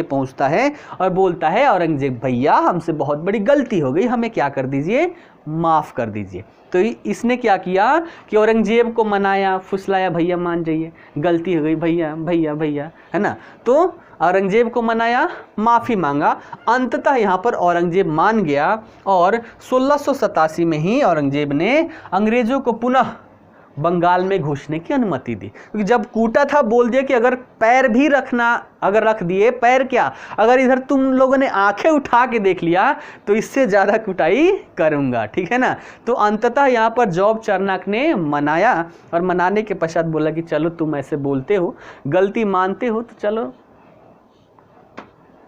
पहुँचता है, और बोलता है औरंगजेब भैया हमसे बहुत बड़ी गलती हो गई, हमें क्या कर दीजिए, माफ़ कर दीजिए। तो इसने क्या किया कि औरंगजेब को मनाया, फुसलाया, भैया मान जाइए, गलती हो गई भैया भैया भैया, है ना। तो औरंगजेब को मनाया, माफ़ी मांगा, अंततः यहाँ पर औरंगजेब मान गया और 1687 में ही औरंगजेब ने अंग्रेज़ों को पुनः बंगाल में घुसने की अनुमति दी। क्योंकि जब कूटा था बोल दिया कि अगर पैर भी रखना, अगर रख दिए, पैर क्या, अगर इधर तुम लोगों ने आंखें उठा के देख लिया तो इससे ज़्यादा कुटाई करूँगा। ठीक है ना। तो अंततः यहाँ पर जॉब चार्नाक ने मनाया और मनाने के पश्चात बोला कि चलो तुम ऐसे बोलते हो, गलती मानते हो तो चलो,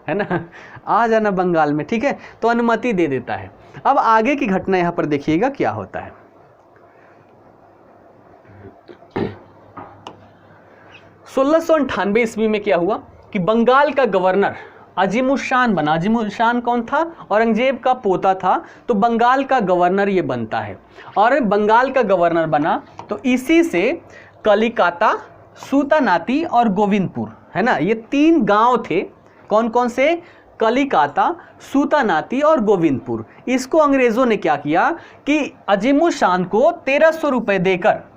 है ना, आ जाना बंगाल में। ठीक है, तो अनुमति दे देता है। अब आगे की घटना यहाँ पर देखिएगा क्या होता है। 1698 ईस्वी में क्या हुआ कि बंगाल का गवर्नर अजीमुशान बना। अजीमुशान कौन था, औरंगजेब का पोता था, तो बंगाल का गवर्नर ये बनता है। और बंगाल का गवर्नर बना तो इसी से कलिकाता, सूतानाती और गोविंदपुर, है ना, ये 3 गांव थे। कौन कौन से, कलिकाता, सूतानाती और गोविंदपुर। इसको अंग्रेजों ने क्या किया कि अजीमुशान को 1300 रुपये देकर,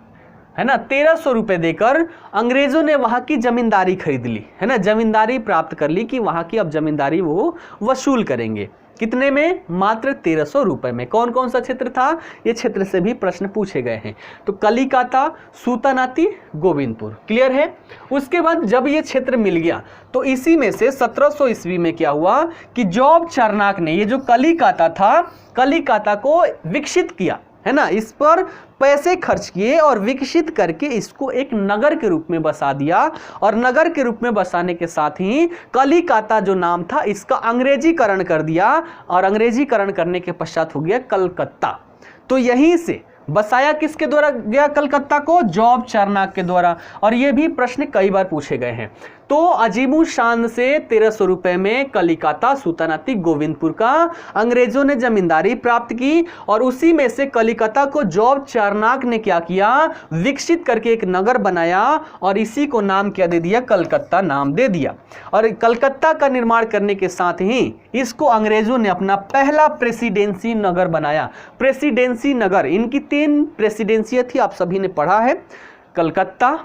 है ना, 1300 रुपये देकर अंग्रेजों ने वहाँ की जमींदारी खरीद ली, है ना, जमींदारी प्राप्त कर ली कि वहाँ की अब जमींदारी वो वसूल करेंगे। कितने में, मात्र 1300 रुपये में। कौन कौन सा क्षेत्र था, ये क्षेत्र से भी प्रश्न पूछे गए हैं। तो कलिकाता, सूतानाती, गोविंदपुर, क्लियर है। उसके बाद जब ये क्षेत्र मिल गया तो इसी में से 1700 ईस्वी में क्या हुआ कि जॉब चार्नाक ने ये जो कलिकाता था, कलिकाता को विकसित किया, है ना, इस पर पैसे खर्च किए और विकसित करके इसको एक नगर के रूप में बसा दिया। और नगर के रूप में बसाने के साथ ही कलिकाता जो नाम था इसका अंग्रेजीकरण कर दिया, और अंग्रेजीकरण करने के पश्चात हो गया कलकत्ता। तो यहीं से बसाया किसके द्वारा गया कलकत्ता को, जॉब चार्नाक के द्वारा। और ये भी प्रश्न कई बार पूछे गए हैं। तो अजीमुशान से 1300 रुपये में कलिकाता, सूतानाती, गोविंदपुर का अंग्रेजों ने जमींदारी प्राप्त की, और उसी में से कलिकाता को जॉब चार्नाक ने क्या किया, विकसित करके एक नगर बनाया और इसी को नाम क्या दे दिया, कलकत्ता नाम दे दिया। और कलकत्ता का निर्माण करने के साथ ही इसको अंग्रेजों ने अपना पहला प्रेसिडेंसी नगर बनाया। प्रेसिडेंसी नगर, इनकी 3 प्रेसिडेंसियाँ थी, आप सभी ने पढ़ा है, कलकत्ता,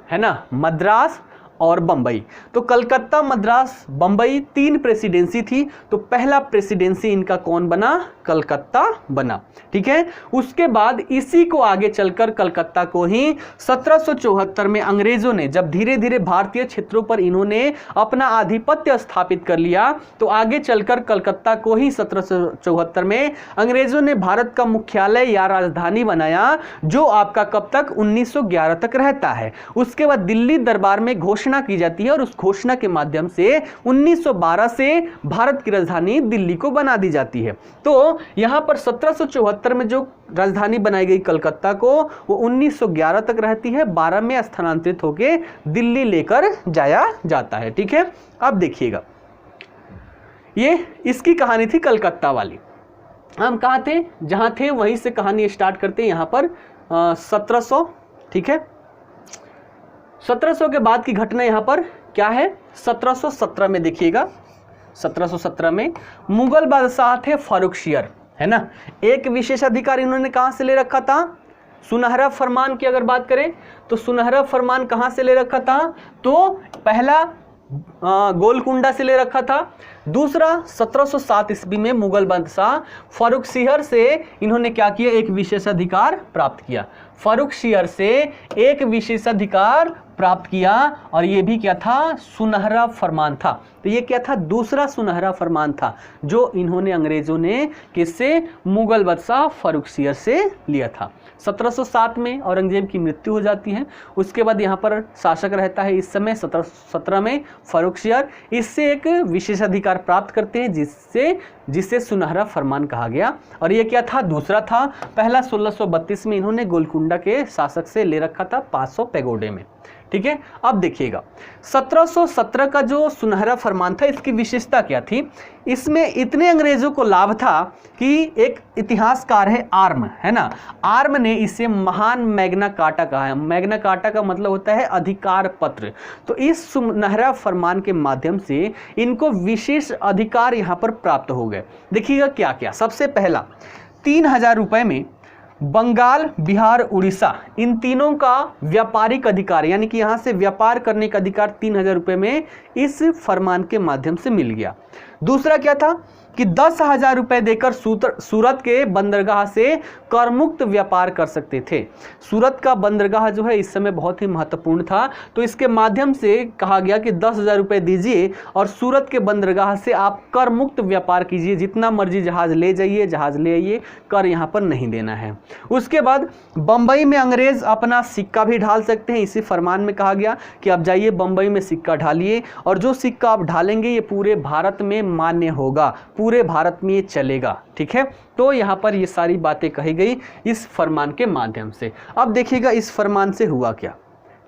है ना, मद्रास और बंबई। तो कलकत्ता, मद्रास, बंबई 3 प्रेसिडेंसी थी। तो पहला प्रेसिडेंसी इनका कौन बना, कलकत्ता बना। ठीक है। उसके बाद इसी को आगे चलकर कलकत्ता को ही 1774 में अंग्रेजों ने, जब धीरे धीरे भारतीय क्षेत्रों पर इन्होंने अपना आधिपत्य स्थापित कर लिया, तो आगे चलकर कलकत्ता को ही 1774 में अंग्रेजों ने भारत का मुख्यालय या राजधानी बनाया, जो आपका कब तक, 1911 तक रहता है। उसके बाद दिल्ली दरबार में घोषणा की जाती है और उस घोषणा के माध्यम से 1912 से भारत की राजधानी दिल्ली को बना दी जाती है। तो यहां पर 1774 में जो राजधानी बनाई गई कलकत्ता को, वो 1911 तक रहती है, 12 में स्थानांतरित होकर दिल्ली लेकर जाया जाता है। ठीक है। अब देखिएगा, ये इसकी कहानी थी कलकत्ता वाली। हम कहां थे, जहां थे वहीं से कहानी स्टार्ट करते हैं, यहां पर 1700। ठीक है। 1700 के बाद की घटना यहाँ पर क्या है, 1717 में देखिएगा। 1717 में मुगल बादशाह थे फारुखशियर, है ना। एक विशेषाधिकार इन्होंने कहाँ से ले रखा था, सुनहरा फरमान की अगर बात करें तो सुनहरा फरमान कहाँ से ले रखा था, तो पहला गोलकुंडा से ले रखा था। दूसरा 1707 ईस्वी में मुगल बादशाह फारुखशियर से इन्होंने क्या किया, एक विशेषाधिकार प्राप्त किया। फारुखशियर से एक विशेषाधिकार प्राप्त किया और ये भी क्या था, सुनहरा फरमान था। तो ये क्या था, दूसरा सुनहरा फरमान था जो इन्होंने अंग्रेजों ने किससे, मुगल बादशाह फर्रुखसियर से लिया था। 1707 में औरंगजेब की मृत्यु हो जाती है। उसके बाद यहाँ पर शासक रहता है इस समय 1717 में फर्रुखसियर। इससे एक विशेषाधिकार प्राप्त करते हैं जिससे सुनहरा फरमान कहा गया। और ये क्या था, दूसरा था। पहला 1632 में इन्होंने गोलकुंडा के शासक से ले रखा था 500 पैगोडे में। ठीक है, अब देखिएगा 1717 का जो सुनहरा फरमान था, इसकी विशेषता क्या थी, इसमें इतने अंग्रेजों को लाभ था कि एक इतिहासकार है आर्म, है ना, आर्म ने इसे महान मैग्ना कार्टा कहा है। मैग्ना कार्टा का मतलब होता है अधिकार पत्र। तो इस सुनहरा फरमान के माध्यम से इनको विशेष अधिकार यहाँ पर प्राप्त हो गए। देखिएगा क्या क्या, सबसे पहला 3000 रुपये में बंगाल, बिहार, उड़ीसा इन तीनों का व्यापारिक अधिकार, यानी कि यहाँ से व्यापार करने का अधिकार 3000 रुपये में इस फरमान के माध्यम से मिल गया। दूसरा क्या था कि 10,000 रुपये देकर सूरत के बंदरगाह से करमुक्त व्यापार कर सकते थे। सूरत का बंदरगाह जो है इस समय बहुत ही महत्वपूर्ण था, तो इसके माध्यम से कहा गया कि 10,000 रुपये दीजिए और सूरत के बंदरगाह से आप कर मुक्त व्यापार कीजिए, जितना मर्जी जहाज ले जाइए, जहाज ले आइए, कर यहाँ पर नहीं देना है। उसके बाद बम्बई में अंग्रेज अपना सिक्का भी ढाल सकते हैं। इसी फरमान में कहा गया कि आप जाइए बम्बई में सिक्का ढालिए और जो सिक्का आप ढालेंगे ये पूरे भारत में मान्य होगा, पूरे भारत में ये चलेगा। ठीक है, तो यहाँ पर ये सारी बातें कही गई इस फरमान के माध्यम से। अब देखिएगा इस फरमान से हुआ क्या।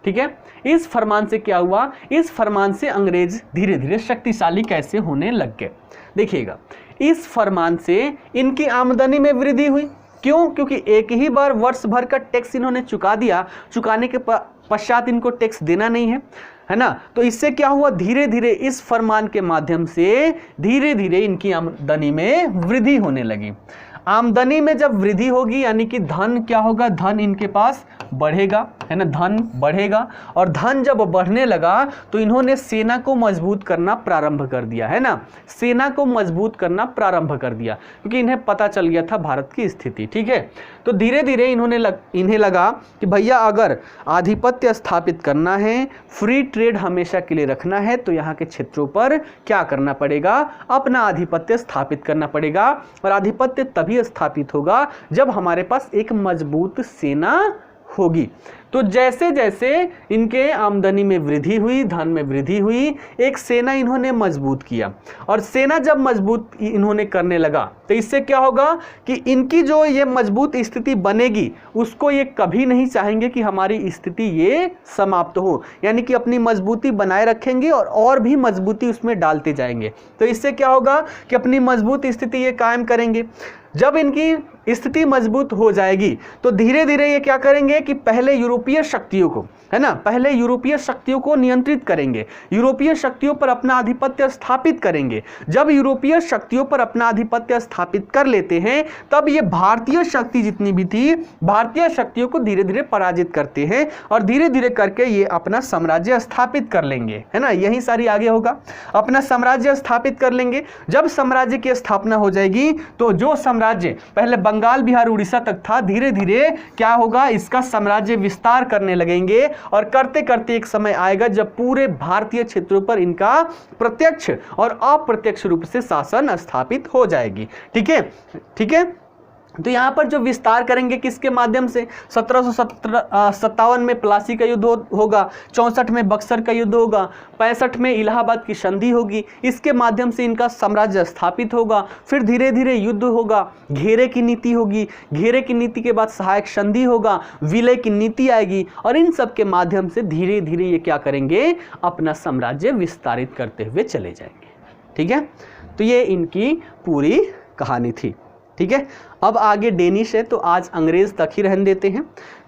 ठीक है, इस फरमान से क्या हुआ, इस फरमान से अंग्रेज धीरे धीरे शक्तिशाली कैसे होने लग गए। देखिएगा इस फरमान से इनकी आमदनी में वृद्धि हुई। क्यों? क्योंकि एक ही बार वर्ष भर का टैक्स इन्होंने चुका दिया, चुकाने के पश्चात इनको टैक्स देना नहीं है ना। तो इससे क्या हुआ, धीरे धीरे इस फरमान के माध्यम से धीरे धीरे इनकी आमदनी में वृद्धि होने लगी। आमदनी में जब वृद्धि होगी यानी कि धन क्या होगा, धन इनके पास बढ़ेगा, है ना, धन बढ़ेगा। और धन जब बढ़ने लगा तो इन्होंने सेना को मजबूत करना प्रारंभ कर दिया, है ना, सेना को मजबूत करना प्रारंभ कर दिया, क्योंकि इन्हें पता चल गया था भारत की स्थिति। ठीक है, तो धीरे धीरे इन्हें लगा कि भैया अगर आधिपत्य स्थापित करना है, फ्री ट्रेड हमेशा के लिए रखना है, तो यहाँ के क्षेत्रों पर क्या करना पड़ेगा, अपना आधिपत्य स्थापित करना पड़ेगा। और आधिपत्य तभी स्थापित होगा जब हमारे पास एक मजबूत सेना होगी। तो जैसे जैसे इनके आमदनी में वृद्धि हुई, धन में वृद्धि हुई, एक सेना इन्होंने मजबूत किया। और सेना जब मजबूत इन्होंने करने लगा तो इससे क्या होगा कि इनकी जो ये मजबूत स्थिति बनेगी उसको ये कभी नहीं चाहेंगे कि हमारी स्थिति ये समाप्त हो, यानी कि अपनी मजबूती बनाए रखेंगे और भी मजबूती उसमें डालते जाएंगे। तो इससे क्या होगा कि अपनी मजबूत स्थिति ये कायम करेंगे। जब इनकी स्थिति मजबूत हो जाएगी तो धीरे धीरे ये क्या करेंगे कि पहले यूरोपीय शक्तियों को, है ना, पहले यूरोपीय शक्तियों को नियंत्रित करेंगे, यूरोपीय शक्तियों पर अपना आधिपत्य स्थापित करेंगे। जब यूरोपीय शक्तियों पर अपना आधिपत्य स्थापित कर लेते हैं तब ये भारतीय शक्ति जितनी भी थी, भारतीय शक्तियों को धीरे धीरे पराजित करते हैं और धीरे धीरे करके ये अपना साम्राज्य स्थापित कर लेंगे, है ना, यही सारी आगे होगा, अपना साम्राज्य स्थापित कर लेंगे। जब साम्राज्य की स्थापना हो जाएगी तो जो साम्राज्य पहले बंगाल, बिहार, उड़ीसा तक था, धीरे धीरे क्या होगा, इसका साम्राज्य विस्तार करने लगेंगे और करते करते एक समय आएगा जब पूरे भारतीय क्षेत्रों पर इनका प्रत्यक्ष और अप्रत्यक्ष रूप से शासन स्थापित हो जाएगी। ठीक है, ठीक है। तो यहाँ पर जो विस्तार करेंगे किसके माध्यम से, 1757 में प्लासी का युद्ध होगा, 64 में बक्सर का युद्ध होगा, 65 में इलाहाबाद की संधि होगी, इसके माध्यम से इनका साम्राज्य स्थापित होगा। फिर धीरे धीरे युद्ध होगा, घेरे की नीति होगी, घेरे की नीति के बाद सहायक संधि होगा, विलय की नीति आएगी और इन सब के माध्यम से धीरे धीरे ये क्या करेंगे, अपना साम्राज्य विस्तारित करते हुए चले जाएंगे। ठीक है, तो ये इनकी पूरी कहानी थी। ठीक है, अब आगे डेनिश है तो आज अंग्रेज तक ही रहने देते हैं,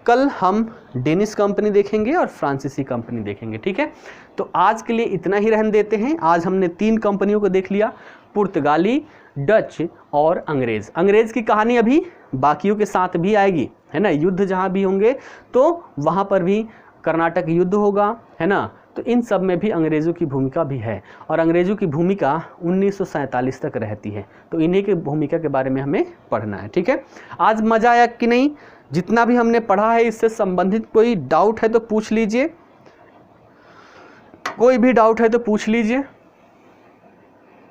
कल हम डेनिश कंपनी देखेंगे और फ्रांसीसी कंपनी देखेंगे। ठीक है, तो आज के लिए इतना ही रहने देते हैं। आज हमने 3 कंपनियों को देख लिया, पुर्तगाली, डच और अंग्रेज। अंग्रेज की कहानी अभी बाकियों के साथ भी आएगी, है ना, युद्ध जहाँ भी होंगे तो वहाँ पर भी कर्नाटक युद्ध होगा, है ना, तो इन सब में भी अंग्रेज़ों की भूमिका भी है और अंग्रेज़ों की भूमिका 1947 तक रहती है। तो इन्हीं की भूमिका के बारे में हमें पढ़ना है। ठीक है, आज मज़ा आया कि नहीं? जितना भी हमने पढ़ा है इससे संबंधित कोई डाउट है तो पूछ लीजिए, कोई भी डाउट है तो पूछ लीजिए।